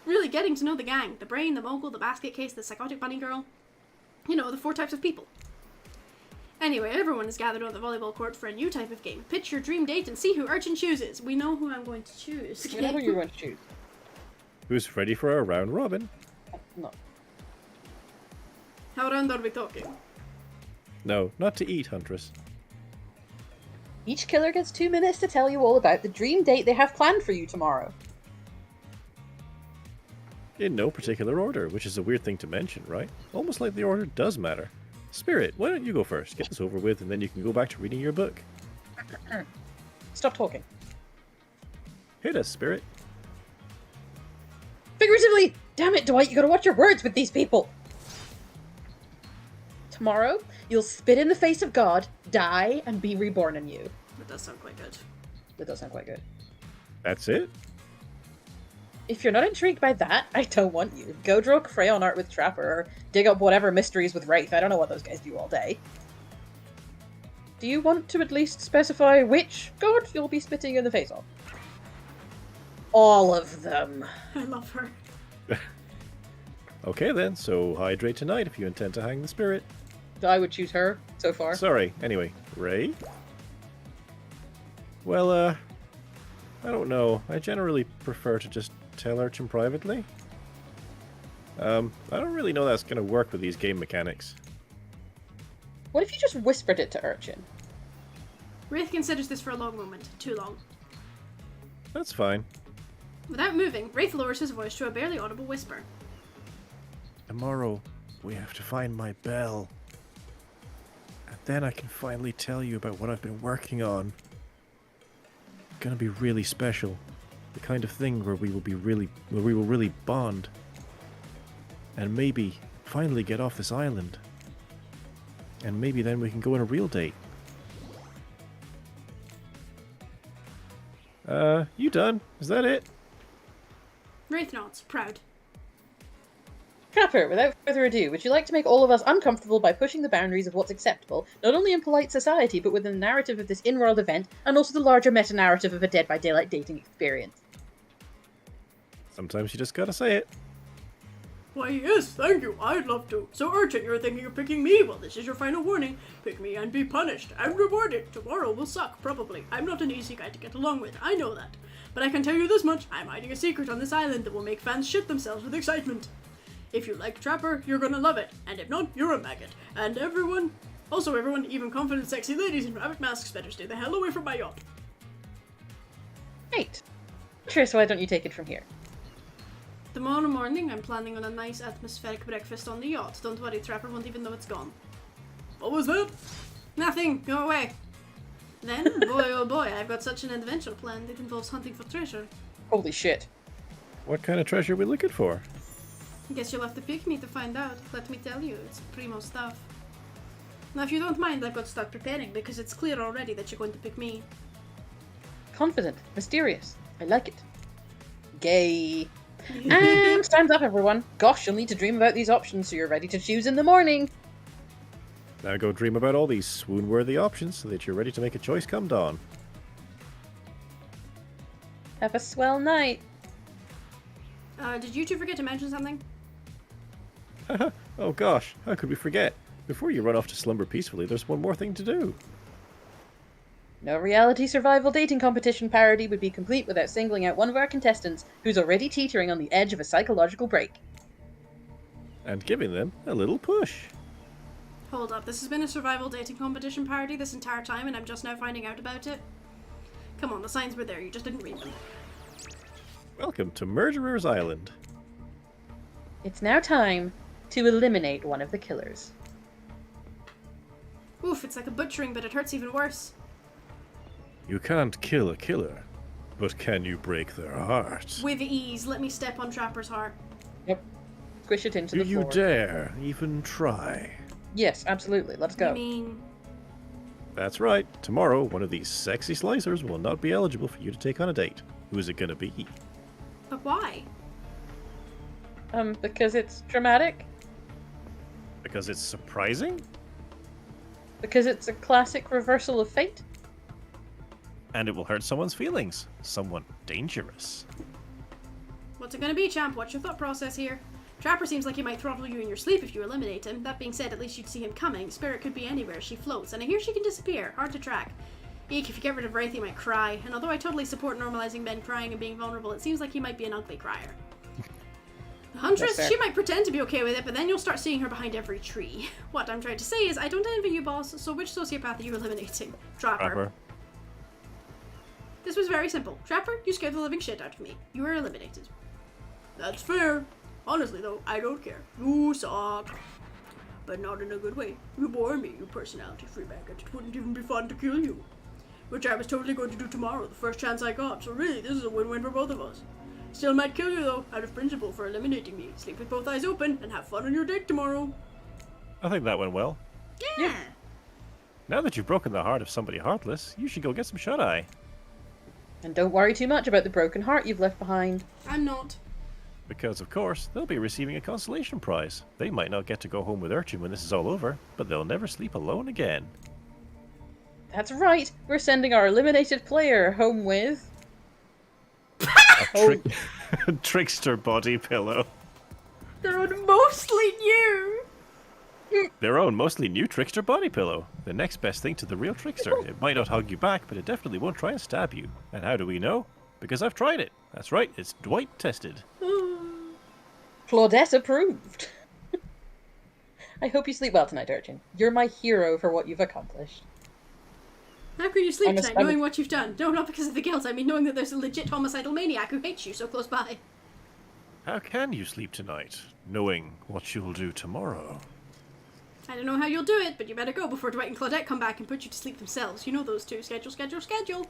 Really getting to know the gang. The brain, the mogul, the basket case, the psychotic bunny girl. You know, the 4 types of people. Anyway, everyone is gathered on the volleyball court for a new type of game. Pitch your dream date and see who Urchin chooses. We know who I'm going to choose. We know who you're going to choose. Who's ready for a round robin? No. How round are we talking? No, not to eat, Huntress. Each killer gets 2 minutes to tell you all about the dream date they have planned for you tomorrow. In no particular order, which is a weird thing to mention, right? Almost like the order does matter. Spirit, why don't you go first? Get this over with, and then you can go back to reading your book. Stop talking. Hit us, Spirit. Figuratively! Damn it, Dwight, you gotta watch your words with these people! Tomorrow, you'll spit in the face of God, die, and be reborn anew. That does sound quite good. That does sound quite good. That's it? If you're not intrigued by that, I don't want you. Go draw crayon art with Trapper, or dig up whatever mysteries with Wraith. I don't know what those guys do all day. Do you want to at least specify which god you'll be spitting in the face of? All of them. I love her. Okay then, so hydrate tonight if you intend to hang the spirit. I would choose her, so far. Sorry, anyway, Ray? Well, I don't know. I generally prefer to just tell Urchin privately. I don't really know that's gonna work with these game mechanics. What if you just whispered it to Urchin? Wraith considers this for a long moment. Too long. That's fine. Without moving, Wraith lowers his voice to a barely audible whisper. Tomorrow, we have to find my bell. And then I can finally tell you about what I've been working on. It's gonna be really special. The kind of thing where we will really bond. And maybe finally get off this island. And maybe then we can go on a real date. You done? Is that it? Wraith nods, proud. Trapper, without further ado, would you like to make all of us uncomfortable by pushing the boundaries of what's acceptable, not only in polite society, but within the narrative of this in-world event, and also the larger meta-narrative of a Dead by Daylight dating experience? Sometimes you just gotta say it. Why, yes, thank you. I'd love to. So, Urchin, you're thinking of picking me? Well, this is your final warning. Pick me and be punished and rewarded. Tomorrow will suck, probably. I'm not an easy guy to get along with. I know that. But I can tell you this much. I'm hiding a secret on this island that will make fans shit themselves with excitement. If you like Trapper, you're gonna love it. And if not, you're a maggot. And everyone, even confident sexy ladies in rabbit masks, better stay the hell away from my yacht. Right. Sure, so why don't you take it from here? Tomorrow morning, I'm planning on a nice atmospheric breakfast on the yacht. Don't worry, Trapper won't even know it's gone. What was that? Nothing. Go away. Then, boy oh boy, I've got such an adventure planned. It involves hunting for treasure. Holy shit. What kind of treasure are we looking for? Guess you'll have to pick me to find out. Let me tell you, it's primo stuff. Now, if you don't mind, I've got to start preparing because it's clear already that you're going to pick me. Confident. Mysterious. I like it. Gay. And time's up, everyone. Gosh, you'll need to dream about these options so you're ready to choose in the morning. Now go dream about all these swoon-worthy options so that you're ready to make a choice come dawn. Have a swell night. Did you two forget to mention something? Oh gosh, how could we forget? Before you run off to slumber peacefully, there's one more thing to do. No reality survival dating competition parody would be complete without singling out one of our contestants who's already teetering on the edge of a psychological break. And giving them a little push. Hold up, this has been a survival dating competition parody this entire time and I'm just now finding out about it? Come on, the signs were there, you just didn't read them. Welcome to Murderer's Island. It's now time to eliminate one of the killers. Oof, it's like a butchering, but it hurts even worse. You can't kill a killer, but can you break their heart? With ease, let me step on Trapper's heart. Yep. Squish it into Do the you floor. dare even try? Yes, absolutely. Let's go. You mean... That's right. Tomorrow, one of these sexy slicers will not be eligible for you to take on a date. Who is it gonna be? But why? Because it's dramatic. Because it's surprising? Because it's a classic reversal of fate. And it will hurt someone's feelings. Someone dangerous. What's it gonna be, champ? What's your thought process here? Trapper seems like he might throttle you in your sleep if you eliminate him. That being said, at least you'd see him coming. Spirit could be anywhere. She floats, and I hear she can disappear. Hard to track. Eek, if you get rid of Wraith, he might cry. And although I totally support normalizing men crying and being vulnerable, it seems like he might be an ugly crier. The Huntress, fair. she might pretend to be okay with it, but then you'll start seeing her behind every tree. What I'm trying to say is, I don't envy you, boss, so which sociopath are you eliminating? Trapper. This was very simple. Trapper, you scared the living shit out of me. You were eliminated. That's fair. Honestly, though, I don't care. You suck. But not in a good way. You bore me, you personality free maggot. It wouldn't even be fun to kill you. Which I was totally going to do tomorrow, the first chance I got. So really, this is a win-win for both of us. Still might kill you, though, out of principle for eliminating me. Sleep with both eyes open and have fun on your date tomorrow. I think that went well. Yeah. Now that you've broken the heart of somebody heartless, you should go get some shut-eye. And don't worry too much about the broken heart you've left behind. I'm not. Because, of course, they'll be receiving a consolation prize. They might not get to go home with Urchin when this is all over, but they'll never sleep alone again. That's right. We're sending our eliminated player home with... Trickster body pillow. They're mostly new. Their own mostly new trickster body pillow. The next best thing to the real trickster. It might not hug you back, but it definitely won't try and stab you. And how do we know? Because I've tried it. That's right, it's Dwight tested. Claudette approved. I hope you sleep well tonight, Urchin. You're my hero for what you've accomplished. How can you sleep I'm a- tonight I'm a- knowing what you've done? No, not because of the guilt. I mean knowing that there's a legit homicidal maniac who hates you so close by. How can you sleep tonight, knowing what you'll do tomorrow? I don't know how you'll do it, but you better go before Dwight and Claudette come back and put you to sleep themselves. You know those two. Schedule, schedule, schedule.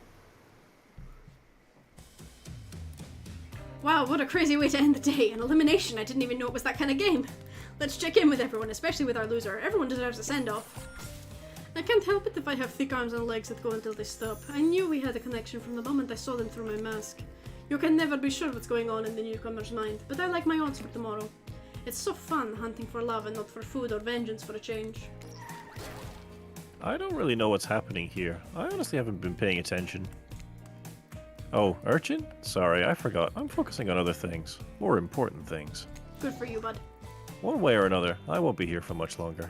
Wow, what a crazy way to end the day. An elimination. I didn't even know it was that kind of game. Let's check in with everyone, especially with our loser. Everyone deserves a send-off. I can't help it if I have thick arms and legs that go until they stop. I knew we had a connection from the moment I saw them through my mask. You can never be sure what's going on in the newcomer's mind, but I like my odds for tomorrow. It's so fun hunting for love and not for food or vengeance for a change. I don't really know what's happening here. I honestly haven't been paying attention. Oh, Urchin? Sorry, I forgot. I'm focusing on other things. More important things. Good for you, bud. One way or another, I won't be here for much longer.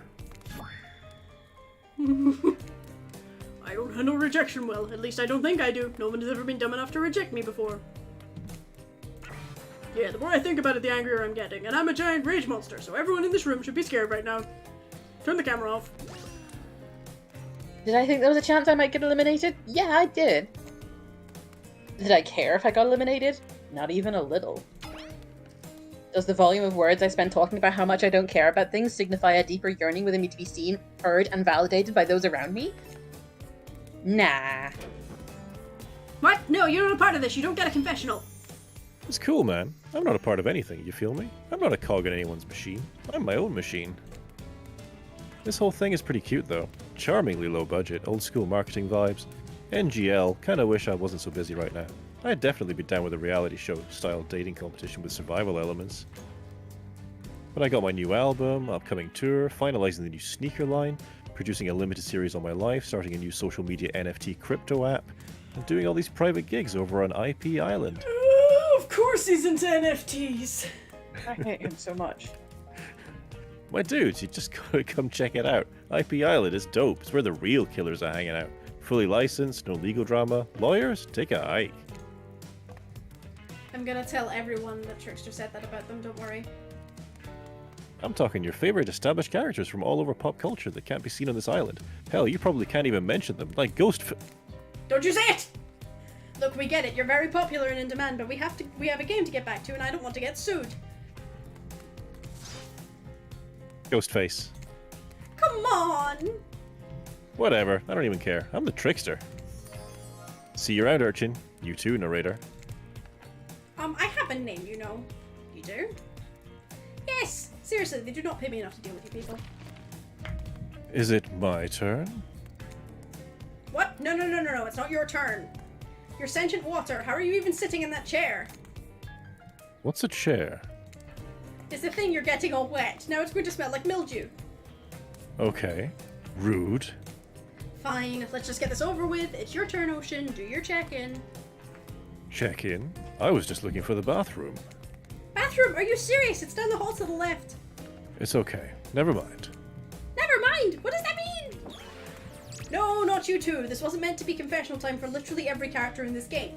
I don't handle rejection well. At least I don't think I do. No one has ever been dumb enough to reject me before. Yeah, the more I think about it, the angrier I'm getting. And I'm a giant rage monster, so everyone in this room should be scared right now. Turn the camera off. Did I think there was a chance I might get eliminated? Yeah, I did. Did I care if I got eliminated? Not even a little. Does the volume of words I spend talking about how much I don't care about things signify a deeper yearning within me to be seen, heard, and validated by those around me? Nah. What? No, you're not a part of this. You don't get a confessional. It's cool, man. I'm not a part of anything, you feel me? I'm not a cog in anyone's machine. I'm my own machine. This whole thing is pretty cute, though. Charmingly low budget, old school marketing vibes. NGL, kinda wish I wasn't so busy right now. I'd definitely be down with a reality show style dating competition with survival elements. But I got my new album, upcoming tour, finalizing the new sneaker line, producing a limited series on my life, starting a new social media NFT crypto app, and doing all these private gigs over on IP Island. Of course he's into NFTs. I hate him so much. My dudes, you just gotta come check it out. IP Island is dope. It's where the real killers are hanging out. Fully licensed, no legal drama. Lawyers, take a hike. I'm gonna tell everyone that Trickster said that about them, don't worry. I'm talking your favorite established characters from all over pop culture that can't be seen on this island. Hell, you probably can't even mention them, like Don't you say it! Look, we get it. You're very popular and in demand, but we have a game to get back to, and I don't want to get sued. Ghostface. Come on! Whatever, I don't even care. I'm the trickster. See you around, urchin. You too, narrator. I have a name, you know. You do? Yes! Seriously, they do not pay me enough to deal with you people. Is it my turn? What? No, it's not your turn. You're sentient water. How are you even sitting in that chair? What's a chair? It's the thing you're getting all wet. Now it's going to smell like mildew. Okay. Rude. Fine, let's just get this over with. It's your turn, Ocean. Do your check-in. Check in? I was just looking for the bathroom. Bathroom? Are you serious? It's down the hall to the left. It's okay. Never mind. Never mind! What does that mean? No, not you two. This wasn't meant to be confessional time for literally every character in this game.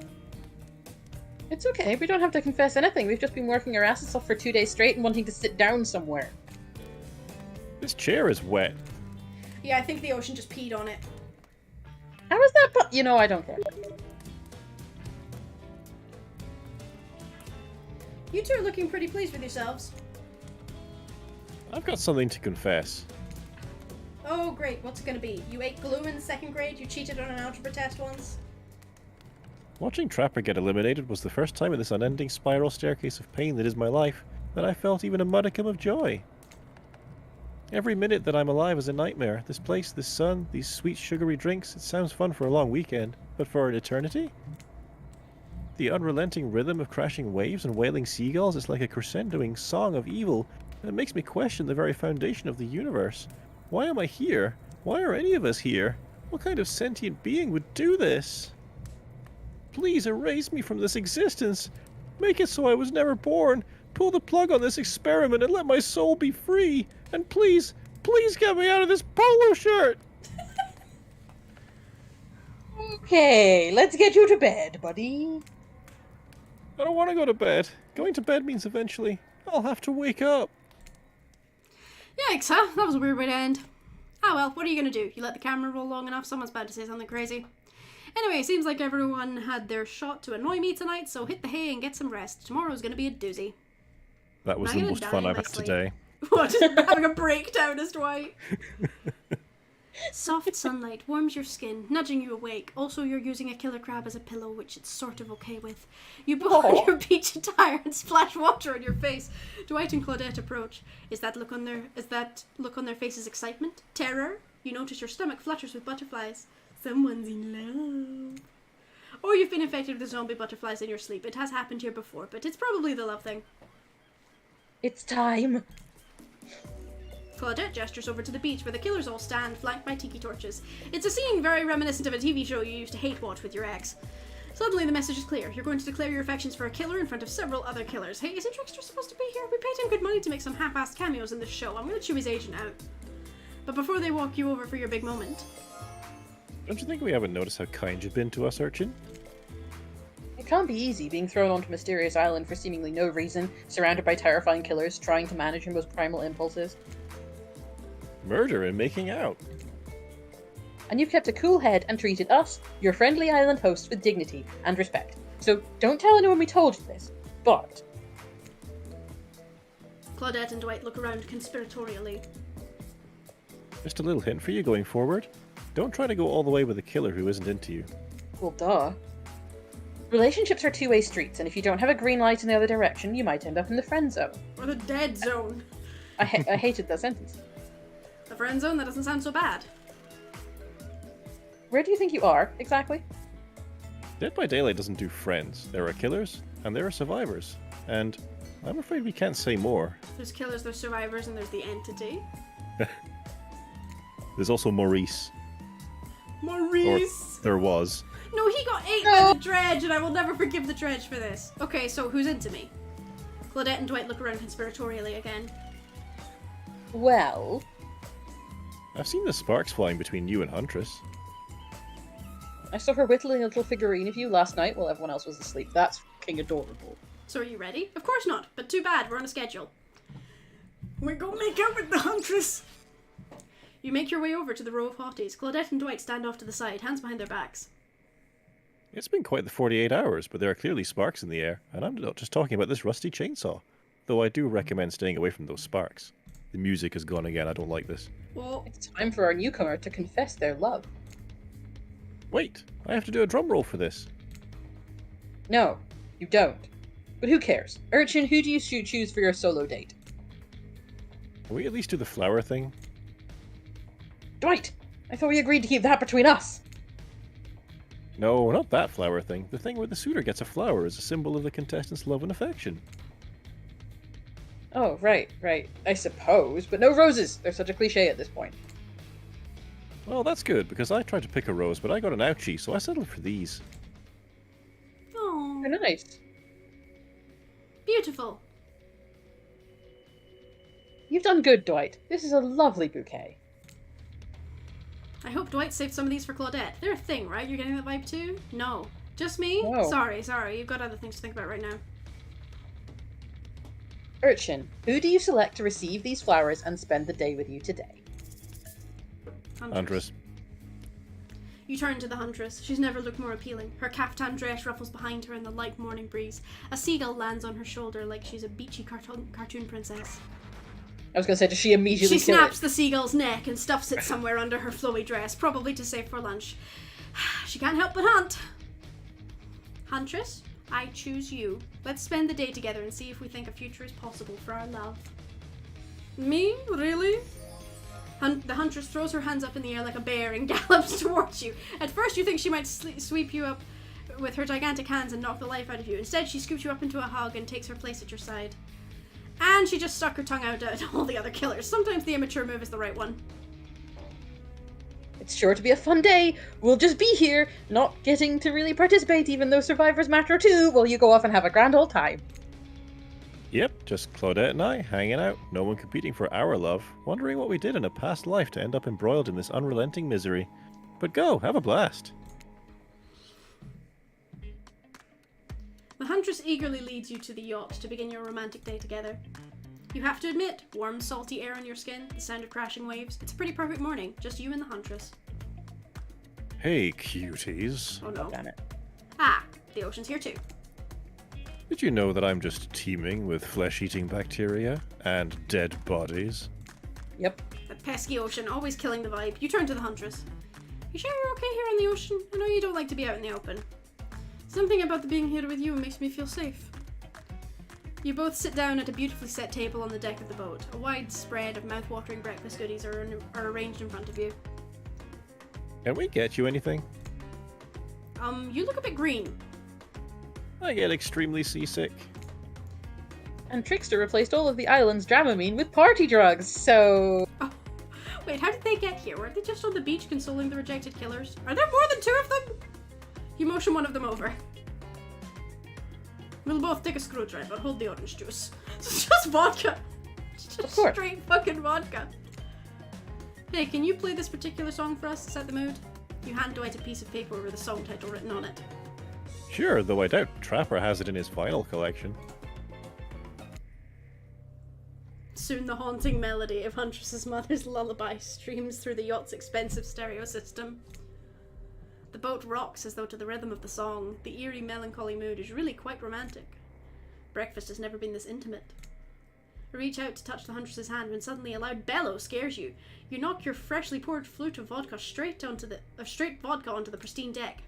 It's okay, we don't have to confess anything. We've just been working our asses off for 2 days straight and wanting to sit down somewhere. This chair is wet. Yeah, I think the Ocean just peed on it. How is that you know, I don't care. You two are looking pretty pleased with yourselves. I've got something to confess. Oh, great. What's it gonna be? You ate glue in the 2nd grade? You cheated on an algebra test once? Watching Trapper get eliminated was the first time in this unending spiral staircase of pain that is my life that I felt even a modicum of joy. Every minute that I'm alive is a nightmare. This place, this sun, these sweet sugary drinks, it sounds fun for a long weekend, but for an eternity? The unrelenting rhythm of crashing waves and wailing seagulls is like a crescendoing song of evil, and it makes me question the very foundation of the universe. Why am I here? Why are any of us here? What kind of sentient being would do this? Please erase me from this existence. Make it so I was never born. Pull the plug on this experiment and let my soul be free. And please, please get me out of this polo shirt. Okay, let's get you to bed, buddy. I don't want to go to bed. Going to bed means eventually I'll have to wake up. Yikes, huh? That was a weird way to end. Oh well, what are you gonna do? You let the camera roll long enough, someone's about to say something crazy. Anyway, seems like everyone had their shot to annoy me tonight, so hit the hay and get some rest. Tomorrow's gonna be a doozy. That was the most fun I've had today. What? Having a breakdown as Dwight? Soft sunlight warms your skin, nudging you awake. Also, you're using a killer crab as a pillow, which it's sort of okay with. You put on your beach attire and splash water on your face. Dwight and Claudette approach. Is that look on their faces excitement? Terror? You notice your stomach flutters with butterflies. Someone's in love. Or you've been infected with zombie butterflies in your sleep. It has happened here before, but it's probably the love thing. It's time. Claudette gestures over to the beach where the killers all stand, flanked by tiki torches. It's a scene very reminiscent of a TV show you used to hate watch with your ex. Suddenly the message is clear. You're going to declare your affections for a killer in front of several other killers. Hey, isn't Trickster supposed to be here? We paid him good money to make some half-assed cameos in this show. I'm gonna chew his agent out. But before they walk you over for your big moment... Don't you think we haven't noticed how kind you've been to us, urchin? It can't be easy being thrown onto a mysterious island for seemingly no reason, surrounded by terrifying killers, trying to manage your most primal impulses. Murder and making out. And you've kept a cool head and treated us, your friendly island hosts, with dignity and respect. So don't tell anyone we told you this, but... Claudette and Dwight look around conspiratorially. Just a little hint for you going forward. Don't try to go all the way with a killer who isn't into you. Well, duh. Relationships are two-way streets, and if you don't have a green light in the other direction, you might end up in the friend zone. Or the dead zone. I hated that sentence. The friend zone? That doesn't sound so bad. Where do you think you are, exactly? Dead by Daylight doesn't do friends. There are killers, and there are survivors. And I'm afraid we can't say more. There's killers, there's survivors, and there's the entity. There's also Maurice. Maurice! Or there was. No, he got ate by the dredge, and I will never forgive the dredge for this. Okay, so who's into me? Claudette and Dwight look around conspiratorially again. Well... I've seen the sparks flying between you and Huntress. I saw her whittling a little figurine of you last night while everyone else was asleep. That's fucking adorable. So are you ready? Of course not, but too bad, we're on a schedule. We go make out with the huntress! You make your way over to the row of hotties. Claudette and Dwight stand off to the side, hands behind their backs. It's been quite the 48 hours, but there are clearly sparks in the air, and I'm not just talking about this rusty chainsaw. Though I do recommend staying away from those sparks. The music has gone again, I don't like this. Well, It's time for our newcomer to confess their love. Wait, I have to do a drum roll for this. No, you don't. But who cares? Urchin, who do you choose for your solo date? Can we at least do the flower thing? Dwight! I thought we agreed to keep that between us! No, not that flower thing. The thing where the suitor gets a flower as a symbol of the contestant's love and affection. Oh, right. I suppose, but no roses! They're such a cliche at this point. Well, that's good, because I tried to pick a rose, but I got an ouchie, so I settled for these. oh, They're nice. beautiful. You've done good, Dwight. This is a lovely bouquet. I hope Dwight saved some of these for Claudette. They're a thing, right? You're getting that vibe too? No. Just me? No. Sorry. You've got other things to think about right now. Urchin, who do you select to receive these flowers and spend the day with you today? Huntress. You turn to the huntress. She's never looked more appealing. Her caftan dress ruffles behind her in the light morning breeze. A seagull lands on her shoulder like she's a beachy cartoon princess. I was going to say, does she immediately She kill snaps it? the seagull's neck and stuffs it somewhere under her flowy dress, probably to save for lunch. She can't help but hunt. Huntress, I choose you. Let's spend the day together and see if we think a future is possible for our love. Me? Really? The huntress throws her hands up in the air like a bear and gallops towards you. At first you think she might sweep you up with her gigantic hands and knock the life out of you. Instead, she scoops you up into a hug and takes her place at your side. And she just stuck her tongue out at all the other killers. Sometimes the immature move is the right one. It's sure to be a fun day. We'll just be here, not getting to really participate, even though survivors matter too, while you go off and have a grand old time. Yep, just Claudette and I, hanging out, no one competing for our love, wondering what we did in a past life to end up embroiled in this unrelenting misery. But go, have a blast. The huntress eagerly leads you to the yacht to begin your romantic day together. You have to admit, warm, salty air on your skin, the sound of crashing waves. It's a pretty perfect morning, just you and the huntress. Hey, cuties. Oh no. Damn it. Ah, the ocean's here too. Did you know that I'm just teeming with flesh-eating bacteria and dead bodies? Yep. That pesky ocean, always killing the vibe. You turn to the huntress. You sure you're okay here on the ocean? I know you don't like to be out in the open. Something about the being here with you makes me feel safe. You both sit down at a beautifully set table on the deck of the boat. A wide spread of mouth-watering breakfast goodies are arranged in front of you. Can we get you anything? You look a bit green. I get extremely seasick. And Trickster replaced all of the island's Dramamine with party drugs, so... Oh, wait, how did they get here? Weren't they just on the beach consoling the rejected killers? Are there more than 2 of them? You motion one of them over. We'll both take a screwdriver, hold the orange juice. It's just vodka. It's just Of course. straight fucking vodka. Hey, can you play this particular song for us to set the mood? You hand Dwight a piece of paper with a song title written on it. Sure, though I doubt Trapper has it in his vinyl collection. Soon the haunting melody of Huntress's mother's lullaby streams through the yacht's expensive stereo system. The boat rocks as though to the rhythm of the song. The eerie, melancholy mood is really quite romantic. Breakfast has never been this intimate. You reach out to touch the huntress's hand when suddenly a loud bellow scares you. You knock your freshly poured flute of vodka straight onto the pristine deck.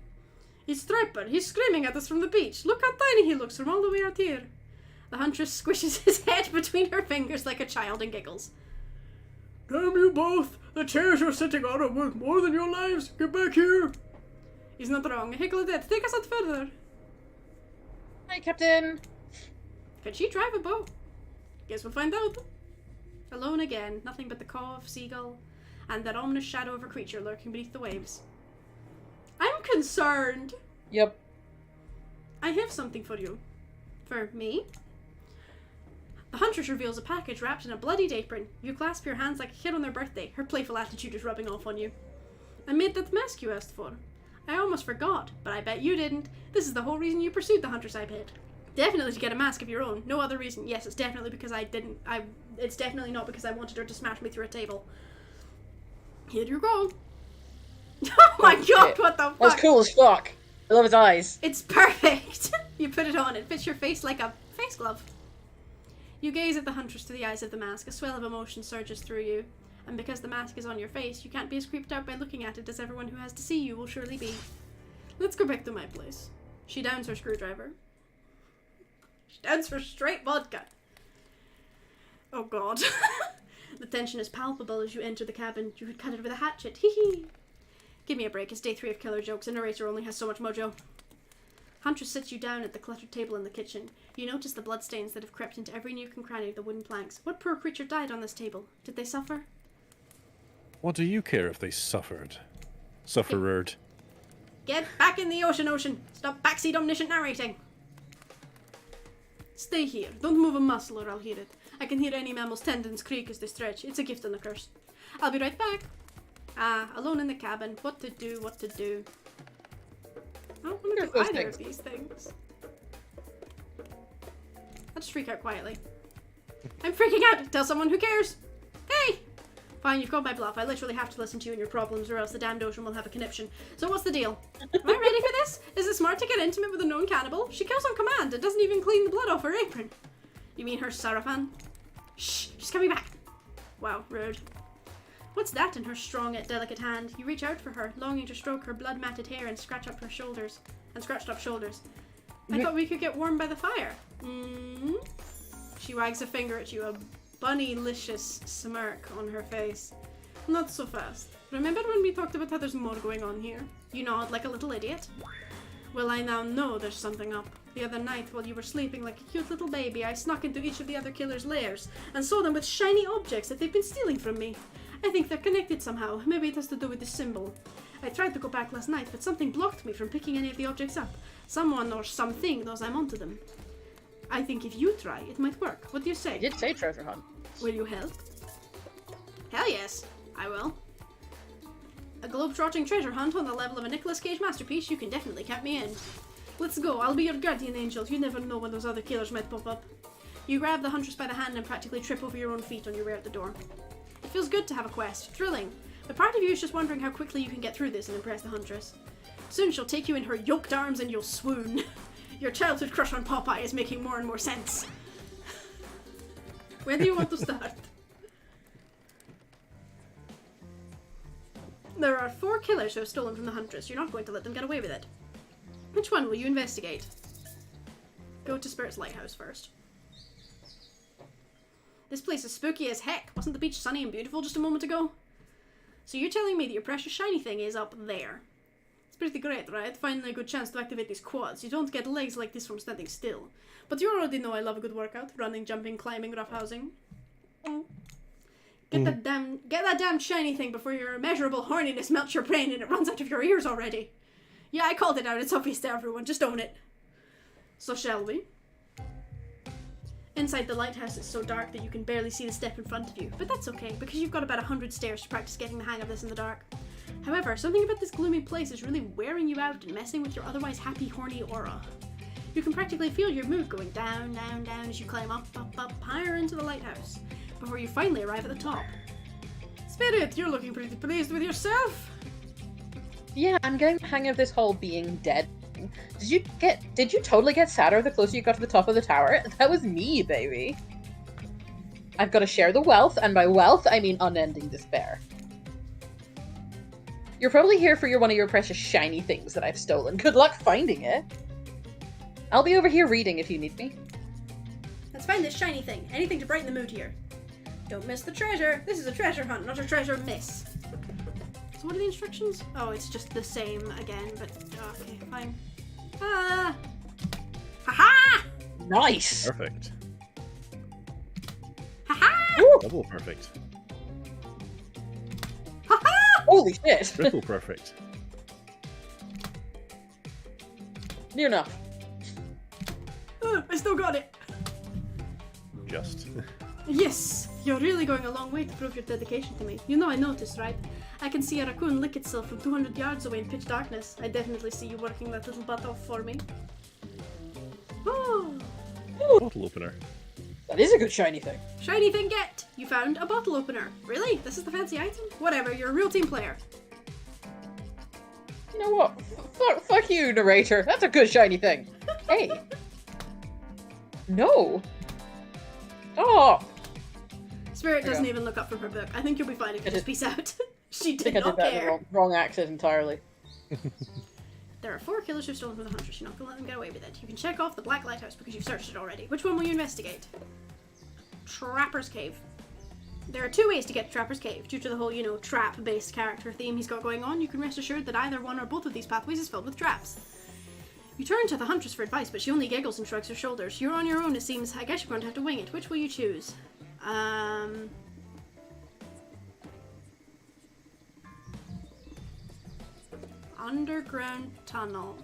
It's Trapper! He's screaming at us from the beach! Look how tiny he looks from all the way out here! The huntress squishes his head between her fingers like a child and giggles. Damn you both! The chairs you're sitting on are worth more than your lives! Get back here! He's not wrong. Hey Claudette, take us out further! Hi, Captain! Can she drive a boat? Guess we'll find out. Alone again, nothing but the caw of seagull and that ominous shadow of a creature lurking beneath the waves. I'm concerned! Yep. I have something for you. For me? The huntress reveals a package wrapped in a bloodied apron. You clasp your hands like a kid on their birthday. Her playful attitude is rubbing off on you. I made that mask you asked for. I almost forgot, but I bet you didn't. This is the whole reason you pursued the huntress, I bet. Definitely to get a mask of your own. No other reason. Yes, it's definitely because it's definitely not because I wanted her to smash me through a table. Here you go. Oh my god, shit. what the fuck? That's cool as fuck. I love his eyes. It's perfect! You put it on, it fits your face like a face glove. You gaze at the huntress through the eyes of the mask. A swell of emotion surges through you. And because the mask is on your face, you can't be as creeped out by looking at it as everyone who has to see you will surely be. Let's go back to my place. She downs her screwdriver. She downs her straight vodka. Oh god. The tension is palpable as you enter the cabin. You could cut it with a hatchet. Hee hee. Give me a break. It's day 3 of killer jokes. A narrator only has so much mojo. Huntress sits you down at the cluttered table in the kitchen. You notice the bloodstains that have crept into every nook and cranny of the wooden planks. What poor creature died on this table? Did they suffer? What do you care if they suffered? Suffered. Get back in the ocean! Stop backseat omniscient narrating! Stay here. Don't move a muscle or I'll hear it. I can hear any mammal's tendons creak as they stretch. It's a gift and a curse. I'll be right back. Alone in the cabin. What to do, what to do. I don't want to do either of these things. I'll just freak out quietly. I'm freaking out! Tell someone who cares! Hey! Fine, you've got my bluff. I literally have to listen to you and your problems or else the damned ocean will have a conniption. So what's the deal? Am I ready for this? Is it smart to get intimate with a known cannibal? She kills on command and doesn't even clean the blood off her apron. You mean her Sarafan? Shh! She's coming back! Wow, rude. What's that in her strong yet delicate hand? You reach out for her, longing to stroke her blood-matted hair and scratch up her shoulders. And scratched up shoulders. I thought we could get warm by the fire. Mm-hmm. She wags a finger at you, a bunnylicious smirk on her face. Not so fast. Remember when we talked about how there's more going on here? You nod like a little idiot. Well, I now know there's something up. The other night, while you were sleeping like a cute little baby, I snuck into each of the other killers' lairs and saw them with shiny objects that they've been stealing from me. I think they're connected somehow. Maybe it has to do with the symbol. I tried to go back last night, but something blocked me from picking any of the objects up. Someone or something knows I'm onto them. I think if you try, it might work. What do you say? I did say treasure hunt. Will you help? Hell yes, I will. A globe-trotting treasure hunt on the level of a Nicolas Cage masterpiece, you can definitely count me in. Let's go, I'll be your guardian angel. You never know when those other killers might pop up. You grab the huntress by the hand and practically trip over your own feet on your way out the door. It feels good to have a quest, thrilling, but part of you is just wondering how quickly you can get through this and impress the huntress. Soon she'll take you in her yoked arms and you'll swoon. Your childhood crush on Popeye is making more and more sense. Where do you want to start? There are 4 killers who have stolen from the huntress. You're not going to let them get away with it. Which one will you investigate? Go to Spirit's Lighthouse first. This place is spooky as heck. Wasn't the beach sunny and beautiful just a moment ago? So you're telling me that your precious shiny thing is up there. It's pretty great, right? Finally a good chance to activate these quads. You don't get legs like this from standing still. But you already know I love a good workout. Running, jumping, climbing, roughhousing. Get that damn shiny thing before your immeasurable horniness melts your brain and it runs out of your ears already. Yeah, I called it out. It's obvious to everyone. Just own it. So shall we? Inside the lighthouse it's so dark that you can barely see the step in front of you, but that's okay, because you've got about 100 stairs to practice getting the hang of this in the dark. However, something about this gloomy place is really wearing you out and messing with your otherwise happy, horny aura. You can practically feel your mood going down, down, down as you climb up, up, up, higher into the lighthouse, before you finally arrive at the top. Spirit, you're looking pretty pleased with yourself. Yeah, I'm getting the hang of this whole being dead thing. Did you totally get sadder the closer you got to the top of the tower? That was me, baby. I've got to share the wealth, and by wealth, I mean unending despair. You're probably here for one of your precious shiny things that I've stolen. Good luck finding it. I'll be over here reading if you need me. Let's find this shiny thing. Anything to brighten the mood here. Don't miss the treasure. This is a treasure hunt, not a treasure miss. So what are the instructions? Oh, it's just the same again, but okay, fine. Ah! Ha-ha! Nice! Perfect. Ha-ha! Double perfect. Ha-ha! Holy shit! Triple perfect. Near enough. I still got it. Just. Yes, you're really going a long way to prove your dedication to me. You know I noticed, right? I can see a raccoon lick itself from 200 yards away in pitch darkness. I definitely see you working that little butt off for me. Oh, bottle opener. That is a good shiny thing. Shiny thing get! You found a bottle opener. Really? This is the fancy item? Whatever, you're a real team player. You know what? Fuck you, narrator. That's a good shiny thing. Hey. No. Stop. Spirit doesn't even look up from her book. I think you'll be fine if you just peace out. She I did think I not did that in care. the wrong accent entirely. There are 4 killers who've stolen from the Hunters. You're not gonna let them get away with it. You can check off the Black Lighthouse because you've searched it already. Which one will you investigate? Trapper's Cave. There are 2 ways to get to Trapper's Cave. Due to the whole, you know, trap-based character theme he's got going on, you can rest assured that either one or both of these pathways is filled with traps. You turn to the Huntress for advice, but she only giggles and shrugs her shoulders. You're on your own, it seems. I guess you're going to have to wing it. Which will you choose? Underground tunnel.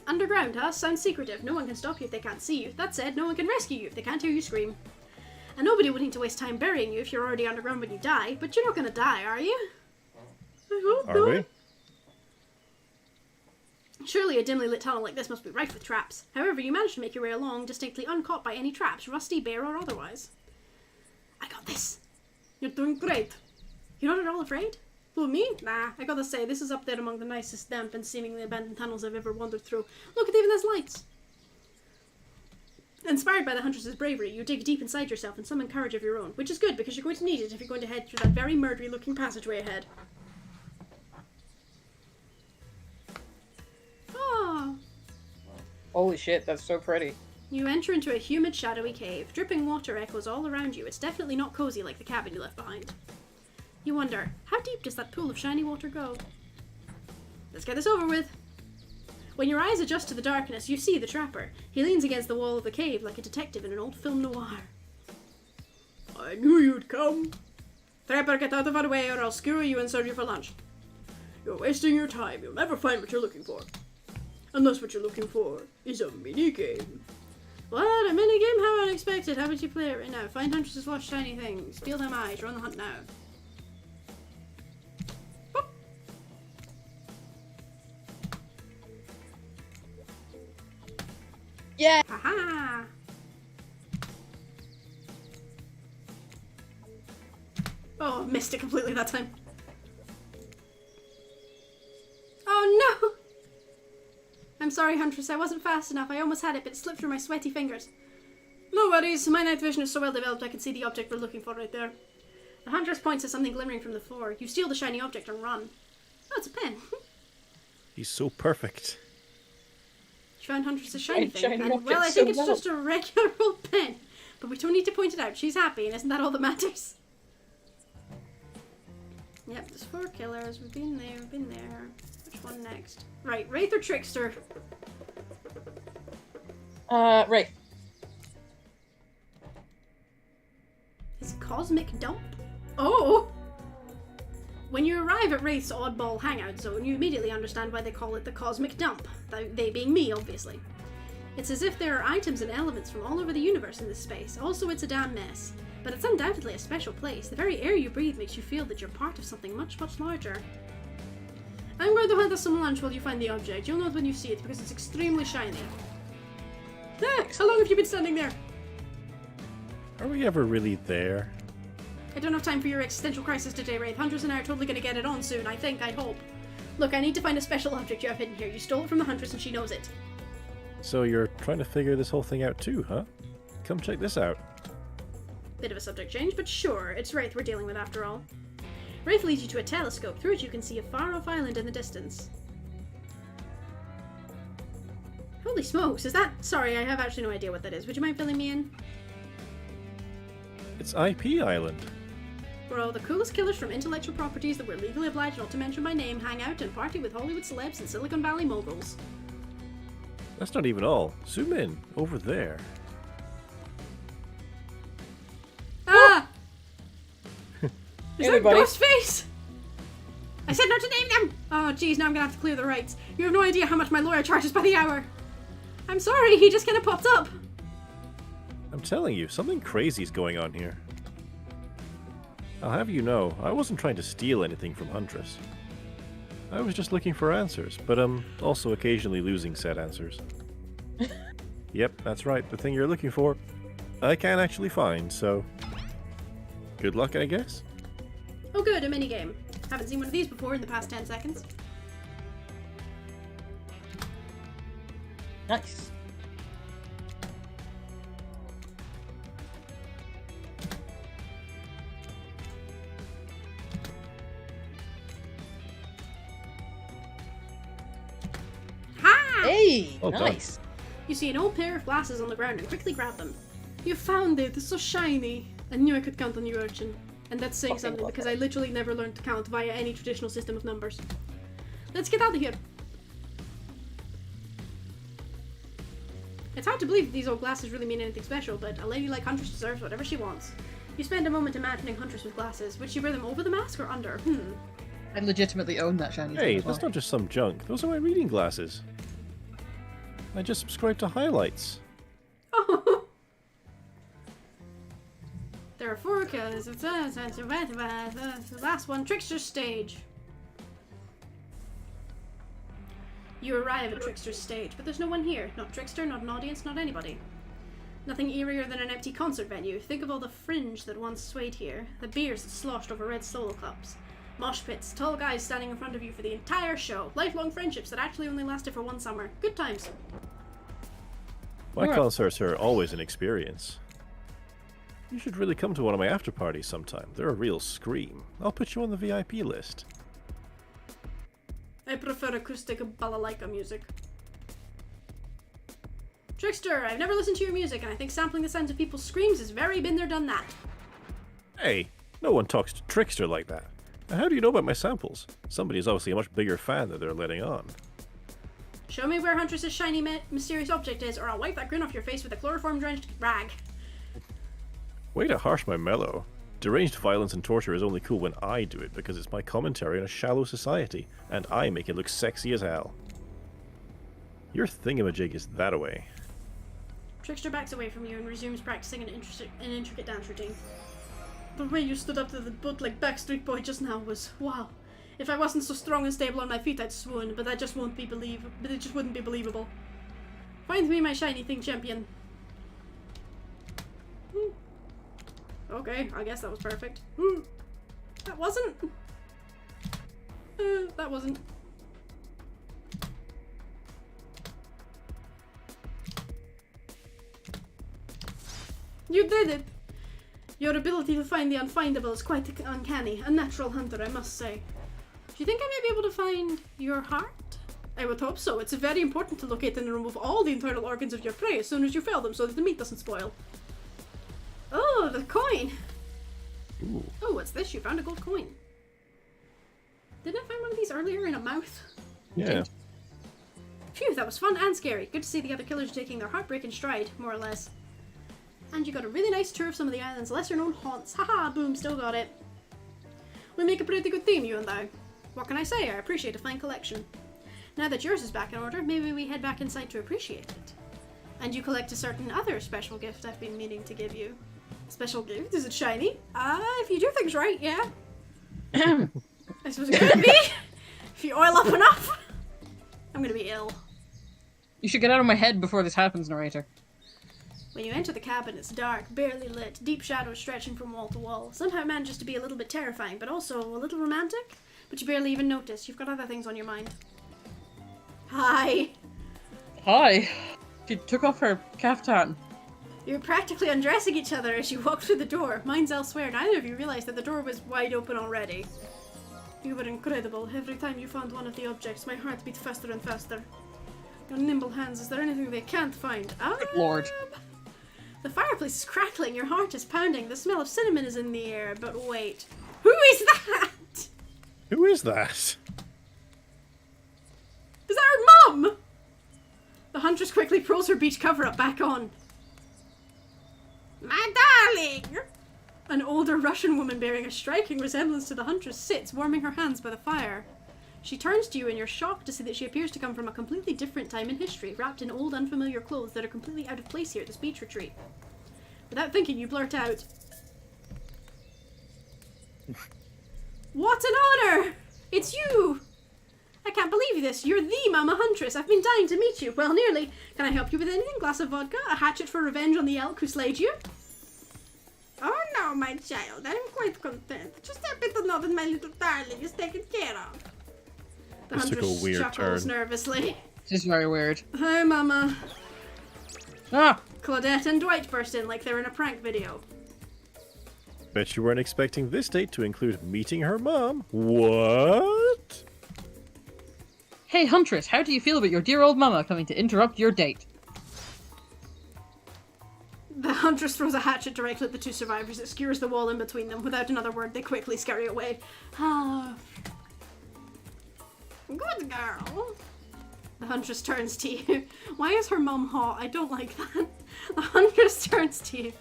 Underground, huh? Sounds secretive. No one can stop you if they can't see you. That said, no one can rescue you if they can't hear you scream. And nobody would need to waste time burying you if you're already underground when you die. But you're not gonna die, are you? I hope Are not. we? Surely a dimly lit tunnel like this must be rife with traps. However, you manage to make your way along, distinctly uncaught by any traps, rusty, bare, or otherwise. I got this. You're doing great. You're not at all afraid? Who, me? Nah, I gotta say, this is up there among the nicest, damp, and seemingly abandoned tunnels I've ever wandered through. Look, it even has lights. Inspired by the Huntress's bravery, you dig deep inside yourself and summon courage of your own, which is good because you're going to need it if you're going to head through that very murdery-looking passageway ahead. Oh. Holy shit, that's so pretty. You enter into a humid, shadowy cave. Dripping water echoes all around you. It's definitely not cozy like the cabin you left behind. You wonder, how deep does that pool of shiny water go? Let's get this over with. When your eyes adjust to the darkness, you see the trapper. He leans against the wall of the cave like a detective in an old film noir. I knew you'd come. Trapper, get out of our way or I'll skewer you and serve you for lunch. You're wasting your time. You'll never find what you're looking for. Unless what you're looking for is a mini-game. What? A mini-game? How unexpected. How would you play it right now? Find Huntress's lost shiny things. Steal them eyes. You're on the hunt now. Yeah. Haha! Oh, missed it completely that time. Oh no! I'm sorry, Huntress, I wasn't fast enough. I almost had it, but it slipped through my sweaty fingers. No worries, my night vision is so well developed I can see the object we're looking for right there. The Huntress points at something glimmering from the floor. You steal the shiny object and run. Oh, it's a pen. He's so perfect. You found Huntress's shiny thing. Shiny And, object well, I so think it's well. just a regular old pen. But we don't need to point it out. She's happy, and isn't that all that matters? Yep, there's 4 killers. We've been there, we've been there. Which one next? Right, Wraith or Trickster? Right. His cosmic dump? Oh! When you arrive at Wraith's oddball hangout zone, you immediately understand why they call it the cosmic dump. They being me, obviously. It's as if there are items and elements from all over the universe in this space. Also, it's a damn mess. But it's undoubtedly a special place. The very air you breathe makes you feel that you're part of something much, much larger. I'm going to hand us some lunch while you find the object. You'll know it when you see it because it's extremely shiny. Thanks! How long have you been standing there? Are we ever really there? I don't have time for your existential crisis today, Wraith. Huntress and I are totally going to get it on soon, I think, I hope. Look, I need to find a special object you have hidden here. You stole it from the Huntress and she knows it. So you're trying to figure this whole thing out too, huh? Come check this out. Bit of a subject change, but sure, it's Wraith we're dealing with after all. Wraith leads you to a telescope, through which you can see a far-off island in the distance. Holy smokes, is that... Sorry, I have actually no idea what that is. Would you mind filling me in? It's IP Island. Where all the coolest killers from intellectual properties that we're legally obliged not to mention by name hang out and party with Hollywood celebs and Silicon Valley moguls. That's not even all. Zoom in. Over there. Ah! Is that Everybody. Ghostface? I said not to name them! Oh geez, now I'm gonna have to clear the rights. You have no idea how much my lawyer charges by the hour. I'm sorry, he just kinda popped up. I'm telling you, something crazy's going on here. I'll have you know, I wasn't trying to steal anything from Huntress. I was just looking for answers, but I'm also occasionally losing said answers. Yep, that's right. The thing you're looking for, I can't actually find, so... Good luck, I guess? Oh good, a minigame. Haven't seen one of these before in the past 10 seconds. Nice. Ha! Hey, Well done. nice. You see an old pair of glasses on the ground and quickly grab them. You found it, it's so shiny. I knew I could count on you, urchin. And that's saying Fucking something love because it. I literally never learned to count via any traditional system of numbers. Let's get out of here. It's hard to believe that these old glasses really mean anything special, but a lady like Huntress deserves whatever she wants. You spend a moment imagining Huntress with glasses. Would she wear them over the mask or under? I legitimately own that shiny thing Hey, as well. that's not just some junk. Those are my reading glasses. I just subscribed to Highlights. Oh! There are 4 colors. The last one, Trickster's Stage. You arrive at Trickster's Stage, but there's no one here. Not Trickster, not an audience, not anybody. Nothing eerier than an empty concert venue. Think of all the fringe that once swayed here. The beers that sloshed over red solo cups. Mosh pits, tall guys standing in front of you for the entire show. Lifelong friendships that actually only lasted for 1 summer. Good times. My Alright. concerts are always an experience. You should really come to one of my after parties sometime. They're a real scream. I'll put you on the VIP list. I prefer acoustic balalaika music. Trickster, I've never listened to your music, and I think sampling the sounds of people's screams is very been there, done that. Hey, no one talks to Trickster like that. Now, how do you know about my samples? Somebody's obviously a much bigger fan than they're letting on. Show me where Huntress's shiny mysterious object is, or I'll wipe that grin off your face with a chloroform-drenched rag. Way to harsh my mellow. Deranged violence and torture is only cool when I do it because it's my commentary on a shallow society, and I make it look sexy as hell. Your thingamajig is that-a-way. Trickster backs away from you and resumes practicing an intricate dance routine. The way you stood up to the bootleg Backstreet Boy just now was wow. If I wasn't so strong and stable on my feet, I'd swoon, but that just won't be but it just wouldn't be believable. Find me my shiny thing champion. Okay, I guess that was perfect. That wasn't. That wasn't. You did it! Your ability to find the unfindable is quite uncanny. A natural hunter, I must say. Do you think I may be able to find your heart? I would hope so. It's very important to locate and remove all the internal organs of your prey as soon as you fail them so that the meat doesn't spoil. Oh, the coin! Ooh. Oh, what's this? You found a gold coin. Didn't I find one of these earlier in a mouth? Yeah. Phew, that was fun and scary. Good to see the other killers taking their heartbreak in stride, more or less. And you got a really nice tour of some of the island's lesser known haunts. Haha, boom, still got it. We make a pretty good team, you and I. What can I say? I appreciate a fine collection. Now that yours is back in order, maybe we head back inside to appreciate it. And you collect a certain other special gift I've been meaning to give you. Special gift? Is it shiny? If you do things right, yeah. I suppose it could be. If you oil up enough. I'm gonna be ill. You should get out of my head before this happens, narrator. When you enter the cabin, it's dark, barely lit, deep shadows stretching from wall to wall. Somehow it manages to be a little bit terrifying, but also a little romantic. But you barely even notice. You've got other things on your mind. Hi. Hi. She took off her caftan. You're practically undressing each other as you walk through the door. Mine's elsewhere. Neither of you realized that the door was wide open already. You were incredible. Every time you found one of the objects, my heart beat faster and faster. Your nimble hands, is there anything they can't find? Good lord. The fireplace is crackling, your heart is pounding, the smell of cinnamon is in the air, but wait. Who is that? Who is that? Is that her mum? The huntress quickly pulls her beach cover-up back on. My darling! An older Russian woman bearing a striking resemblance to the huntress sits, warming her hands by the fire. She turns to you and you're shocked to see that she appears to come from a completely different time in history, wrapped in old unfamiliar clothes that are completely out of place here at this beach retreat. Without thinking, you blurt out, "What an honor! It's you! I can't believe believe this. You're the Mama Huntress. I've been dying to meet you. Well, nearly. Can I help you with anything? Glass of vodka? A hatchet for revenge on the elk who slayed you? Oh no, my child. I'm quite content. Just happy to know that my little darling is taken care of. The This took a Huntress weird chuckles turn. nervously. This is very weird. Hi, Mama. Ah! Claudette and Dwight burst in like they're in a prank video. Bet you weren't expecting this date to include meeting her mom. What? Hey, Huntress, how do you feel about your dear old mama coming to interrupt your date? The Huntress throws a hatchet directly at the two survivors. It skewers the wall in between them. Without another word, they quickly scurry away. Ah. Good girl. The Huntress turns to you. Why is her mum hot? I don't like that. The Huntress turns to you.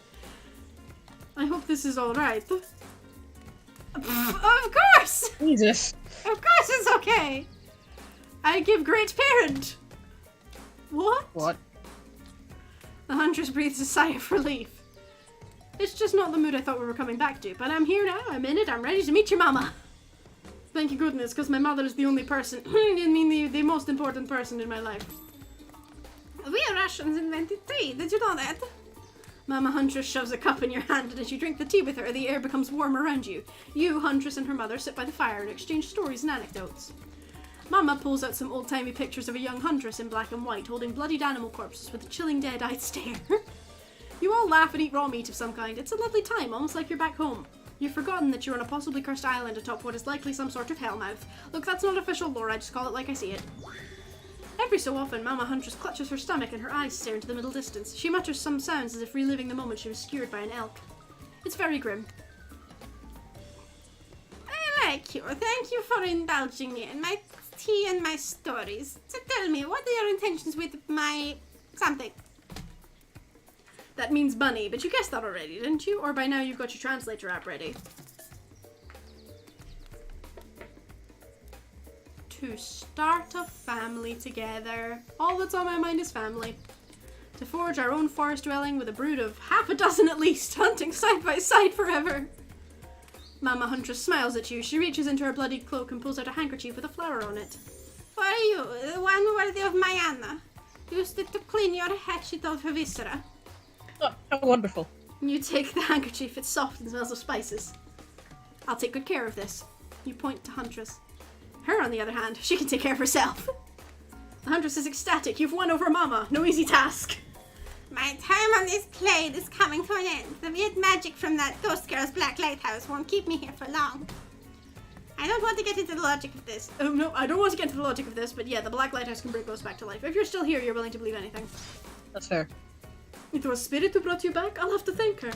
I hope this is alright. Of course! Jesus. Of course it's okay! I give great parent! What? What? The Huntress breathes a sigh of relief. It's just not the mood I thought we were coming back to, but I'm here now, I'm in it, I'm ready to meet your mama. Thank you goodness, because my mother is the only person, I mean the most important person in my life. We Russians invented tea, did you know that? Mama Huntress shoves a cup in your hand, and as you drink the tea with her, the air becomes warm around you. You, Huntress, and her mother sit by the fire and exchange stories and anecdotes. Mama pulls out some old-timey pictures of a young Huntress in black and white, holding bloodied animal corpses with a chilling dead-eyed stare. You all laugh and eat raw meat of some kind. It's a lovely time, almost like you're back home. You've forgotten that you're on a possibly cursed island atop what is likely some sort of hellmouth. Look, that's not official lore, I just call it like I see it. Every so often, Mama Huntress clutches her stomach and her eyes stare into the middle distance. She mutters some sounds as if reliving the moment she was skewered by an elk. It's very grim. I like you. Thank you for indulging me in my tea and my stories. So tell me, what are your intentions with my something? That means bunny, but you guessed that already, didn't you? Or by now you've got your translator app ready. To start a family together. All that's on my mind is family. To forge our own forest dwelling with a brood of half a dozen at least, hunting side by side forever. Mama Huntress smiles at you. She reaches into her bloody cloak and pulls out a handkerchief with a flower on it. For you, the one worthy of my Anna. Used it to clean your hatchet of her viscera. Oh, how wonderful. You take the handkerchief. It's soft and smells of spices. I'll take good care of this. You point to Huntress. Her, on the other hand, she can take care of herself. The Huntress is ecstatic. You've won over Mama. No easy task. My time on this plane is coming to an end. The weird magic from that ghost girl's black lighthouse won't keep me here for long. I don't want to get into the logic of this. Oh, no, I don't want to get into the logic of this, but yeah, the black lighthouse can bring ghosts back to life. If you're still here, you're willing to believe anything. That's fair. It was Spirit who brought you back? I'll have to thank her.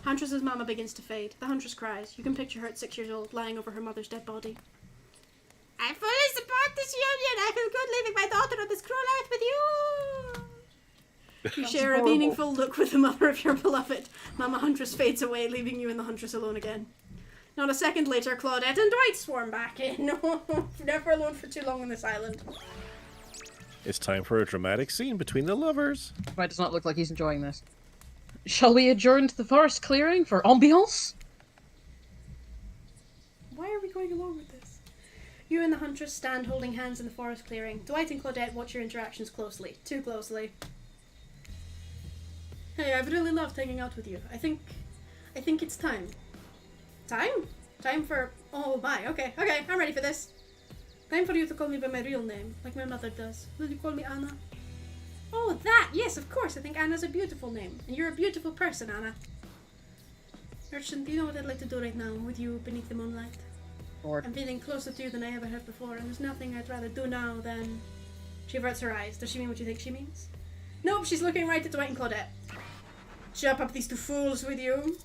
Huntress's mama begins to fade. The Huntress cries. You can picture her at 6 years old, lying over her mother's dead body. I fully support this union. I feel good leaving my daughter on this cruel earth with you. You share a meaningful look with the mother of your beloved. Mama Huntress fades away, leaving you and the Huntress alone again. Not a second later, Claudette and Dwight swarm back in. Never alone for too long on this island. It's time for a dramatic scene between the lovers. Dwight does not look like he's enjoying this. Shall we adjourn to the forest clearing for ambiance? Why are we going along with this? You and the Huntress stand holding hands in the forest clearing. Dwight and Claudette watch your interactions closely. Too closely. Hey, I've really loved hanging out with you. I think it's time. Time? Time for... Oh my, okay, I'm ready for this. Time for you to call me by my real name, like my mother does. Will you call me Anna? Oh, that! Yes, of course, I think Anna's a beautiful name. And you're a beautiful person, Anna. Urchin, do you know what I'd like to do right now with you beneath the moonlight? Lord. I'm feeling closer to you than I ever have before, and there's nothing I'd rather do now than... She averts her eyes. Does she mean what you think she means? Nope, she's looking right at Dwight and Claudette. Chop up these two fools with you.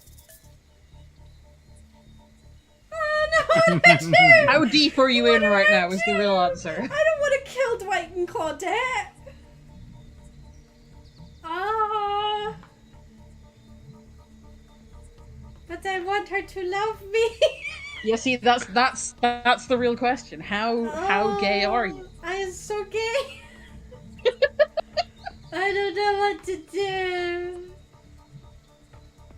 Oh no, not you! How deep are you in right now is the real answer. I don't want to kill Dwight and Claudette. Ah. But I want her to love me. Yeah, see, that's the real question. How gay are you? I am so gay. I don't know what to do.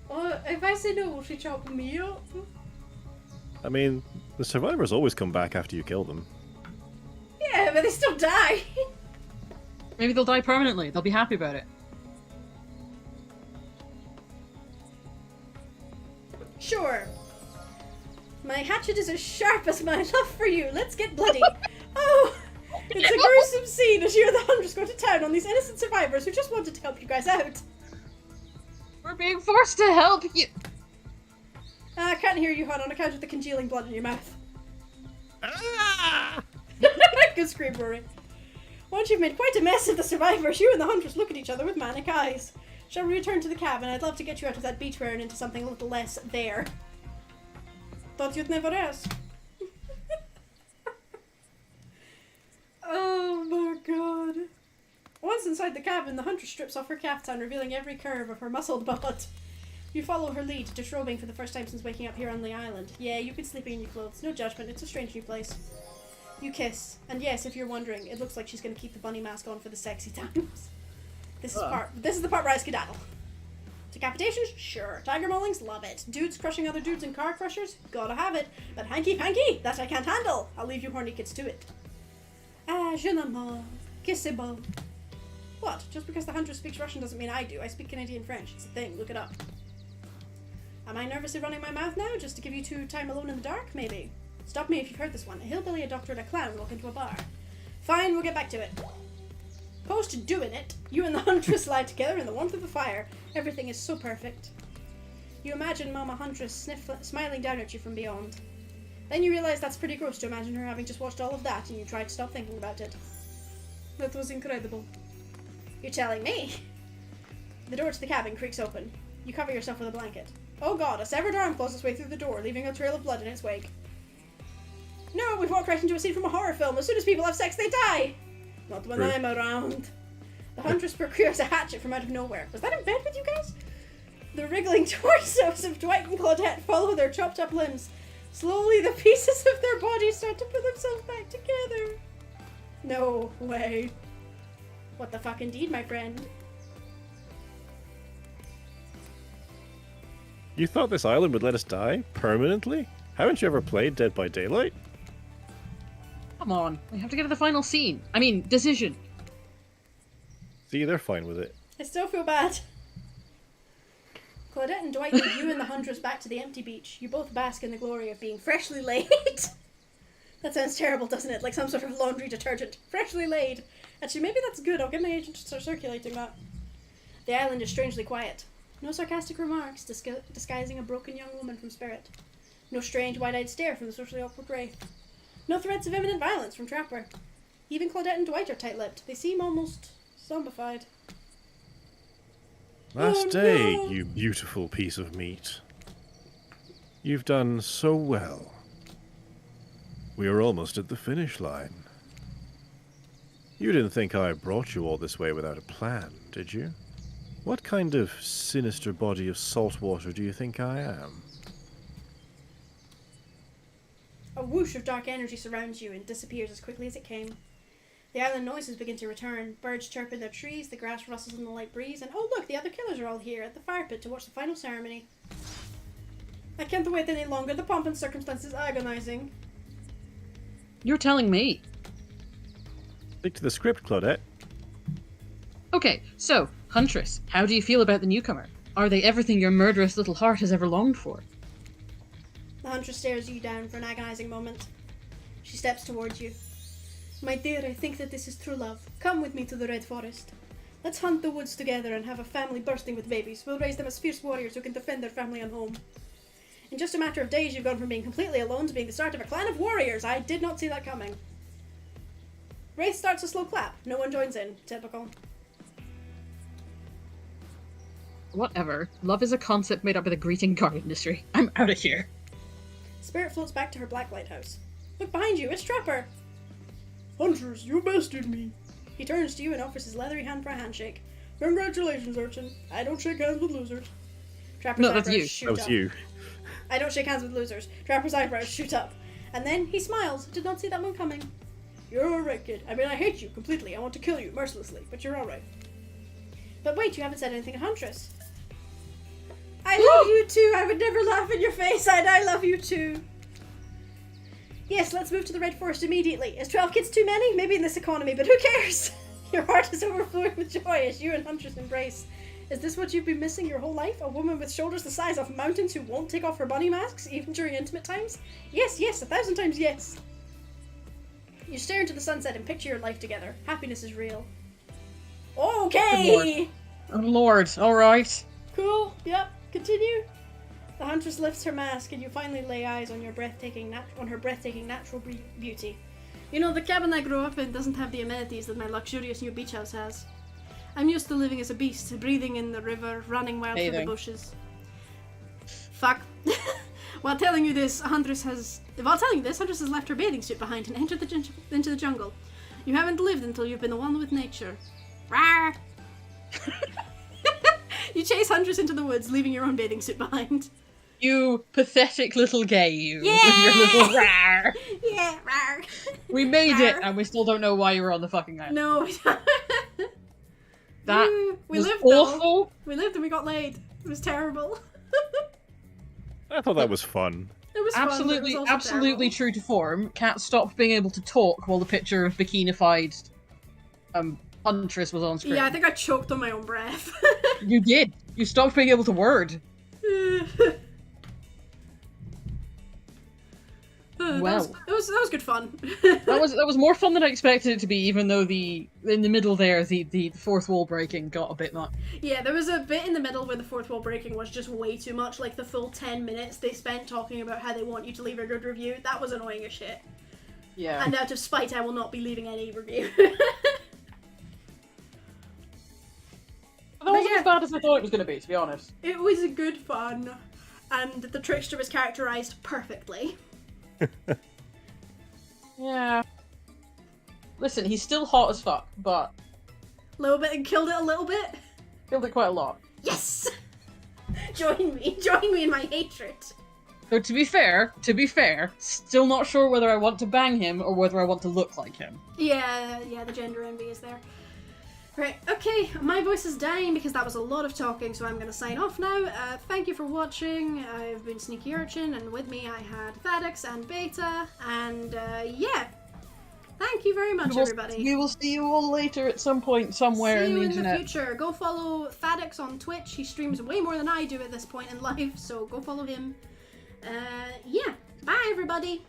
Oh, if I say no, will she chop me up? I mean, the survivors always come back after you kill them. Yeah, they still die. Maybe they'll die permanently. They'll be happy about it. Sure. My hatchet is as sharp as my love for you. Let's get bloody. Oh, it's a gruesome scene as you and the hunters go to town on these innocent survivors who just wanted to help you guys out. We're being forced to help you. I can't hear you, hon, on account of the congealing blood in your mouth. Ah! Good scream, Rory. Once you've made quite a mess of the survivors, you and the hunters look at each other with manic eyes. Shall we return to the cabin? I'd love to get you out of that beachwear and into something a little less there. Thought you'd never ask. Oh my god. Once inside the cabin, the hunter strips off her caftan, revealing every curve of her muscled butt. You follow her lead, disrobing for the first time since waking up here on the island. Yeah, you've been sleeping in your clothes. No judgment, it's a strange new place. You kiss, and yes, if you're wondering, it looks like she's going to keep the bunny mask on for the sexy times. This is the part where I skedaddle. Decapitations? Sure. Tiger maulings? Love it. Dudes crushing other dudes in car crushers? Gotta have it. But hanky-panky? That I can't handle. I'll leave you horny kids to it. Ah, je n'aime que c'est bon. What? Just because the hunter speaks Russian doesn't mean I do. I speak Canadian French. It's a thing. Look it up. Am I nervously running my mouth now, just to give you two time alone in the dark? Maybe. Stop me if you've heard this one. A hillbilly, a doctor, and a clown walk into a bar. Fine, we'll get back to it. Post doing it, you and the huntress lie together in the warmth of the fire. Everything is so perfect. You imagine Mama Huntress smiling down at you from beyond. Then you realize that's pretty gross to imagine her having just watched all of that, and you try to stop thinking about it. That was incredible. You're telling me? The door to the cabin creaks open. You cover yourself with a blanket. Oh god, a severed arm claws its way through the door, leaving a trail of blood in its wake. No, we've walked right into a scene from a horror film. As soon as people have sex, they die! Not when I'm around. The huntress procures a hatchet from out of nowhere. Was that in bed with you guys? The wriggling torsos of Dwight and Claudette follow their chopped up limbs. Slowly, the pieces of their bodies start to put themselves back together. No way. What the fuck indeed, my friend? You thought this island would let us die? Permanently? Haven't you ever played Dead by Daylight? Come on, we have to get to the final scene. I mean, decision. See, they're fine with it. I still feel bad. Claudette and Dwight lead you and the huntress back to the empty beach. You both bask in the glory of being freshly laid. That sounds terrible, doesn't it? Like some sort of laundry detergent. Freshly laid. Actually, maybe that's good. I'll get my agent to start circulating that. The island is strangely quiet. No sarcastic remarks disguising a broken young woman from Spirit. No strange wide-eyed stare from the socially awkward Wraith. No threats of imminent violence from Trapper. Even Claudette and Dwight are tight-lipped. They seem almost zombified. Last Oh, day, no. you beautiful piece of meat. You've done so well. We are almost at the finish line. You didn't think I brought you all this way without a plan, did you? What kind of sinister body of salt water do you think I am? A whoosh of dark energy surrounds you and disappears as quickly as it came. The island noises begin to return. Birds chirp in their trees, the grass rustles in the light breeze, and oh look, the other killers are all here at the fire pit to watch the final ceremony. I can't wait any longer. The pomp and circumstance is agonizing. You're telling me. Stick to the script, Claudette. Okay, so, Huntress, how do you feel about the newcomer? Are they everything your murderous little heart has ever longed for? The huntress stares you down for an agonizing moment. She steps towards you. My dear, I think that this is true love. Come with me to the Red Forest. Let's hunt the woods together and have a family bursting with babies. We'll raise them as fierce warriors who can defend their family and home. In just a matter of days, you've gone from being completely alone to being the start of a clan of warriors. I did not see that coming. Wraith starts a slow clap. No one joins in. Typical. Whatever. Love is a concept made up by the greeting card industry. I'm out of here. Spirit floats back to her black lighthouse. Look behind you, it's Trapper! Hunters, you bested me! He turns to you and offers his leathery hand for a handshake. Congratulations, Urchin. I don't shake hands with losers. Trapper's No, that's eyebrows you. shoot That was up. you. I don't shake hands with losers. Trapper's eyebrows shoot up. And then he smiles. Did not see that one coming. You're alright, kid. I mean, I hate you completely. I want to kill you mercilessly, but you're alright. But wait, you haven't said anything to Huntress. I love you too. I would never laugh in your face. I love you too. Yes, let's move to the Red Forest immediately. Is 12 kids too many? Maybe in this economy, but who cares? Your heart is overflowing with joy as you and Huntress embrace. Is this what you've been missing your whole life? A woman with shoulders the size of mountains who won't take off her bunny masks, even during intimate times? Yes, yes, 1,000 times yes. You stare into the sunset and picture your life together. Happiness is real. Okay! Oh lord, alright. Cool, yep, continue. The Huntress lifts her mask and you finally lay eyes on her breathtaking natural beauty. You know, the cabin I grew up in doesn't have the amenities that my luxurious new beach house has. I'm used to living as a beast, breathing in the river, running wild through the bushes. Fuck. While telling you this, Huntress has left her bathing suit behind and entered into the jungle. You haven't lived until you've been one with nature. Rawr! You chase Huntress into the woods, leaving your own bathing suit behind. You pathetic little gay, you. Yeah! With your little rawr. Yeah, rawr. We made it, Rawr. and we still don't know why you were on the fucking island. No. That we was lived awful. though. We lived and we got laid. It was terrible. I thought that was fun. It was fun, but it was also Absolutely terrible. true to form. Cat stopped being able to talk while the picture of bikinified Huntress was on screen. Yeah, I think I choked on my own breath. You did. You stopped being able to word. Well. that was good fun. That was more fun than I expected it to be, even though in the middle there the fourth wall breaking got a bit much. Yeah, there was a bit in the middle where the fourth wall breaking was just way too much, like the full 10 minutes they spent talking about how they want you to leave a good review. That was annoying as shit. Yeah. And out of spite, I will not be leaving any review. That wasn't as bad as I thought it was going to be, to be honest. It was a good fun, and the trickster was characterized perfectly. Yeah. Listen, he's still hot as fuck, but A little bit and killed it a little bit. killed it quite a lot. Yes! Join me in my hatred. So to be fair, still not sure whether I want to bang him or whether I want to look like him. Yeah, the gender envy is there. Right, okay, my voice is dying because that was a lot of talking, so I'm going to sign off now. Thank you for watching. I've been Sneaky Urchin, and with me I had Thaddeus and Beta, and yeah. Thank you very much, everybody. We will see you all later at some point, somewhere See in you the in internet. the future. Go follow Thaddeus on Twitch. He streams way more than I do at this point in life, so go follow him. Yeah, bye everybody.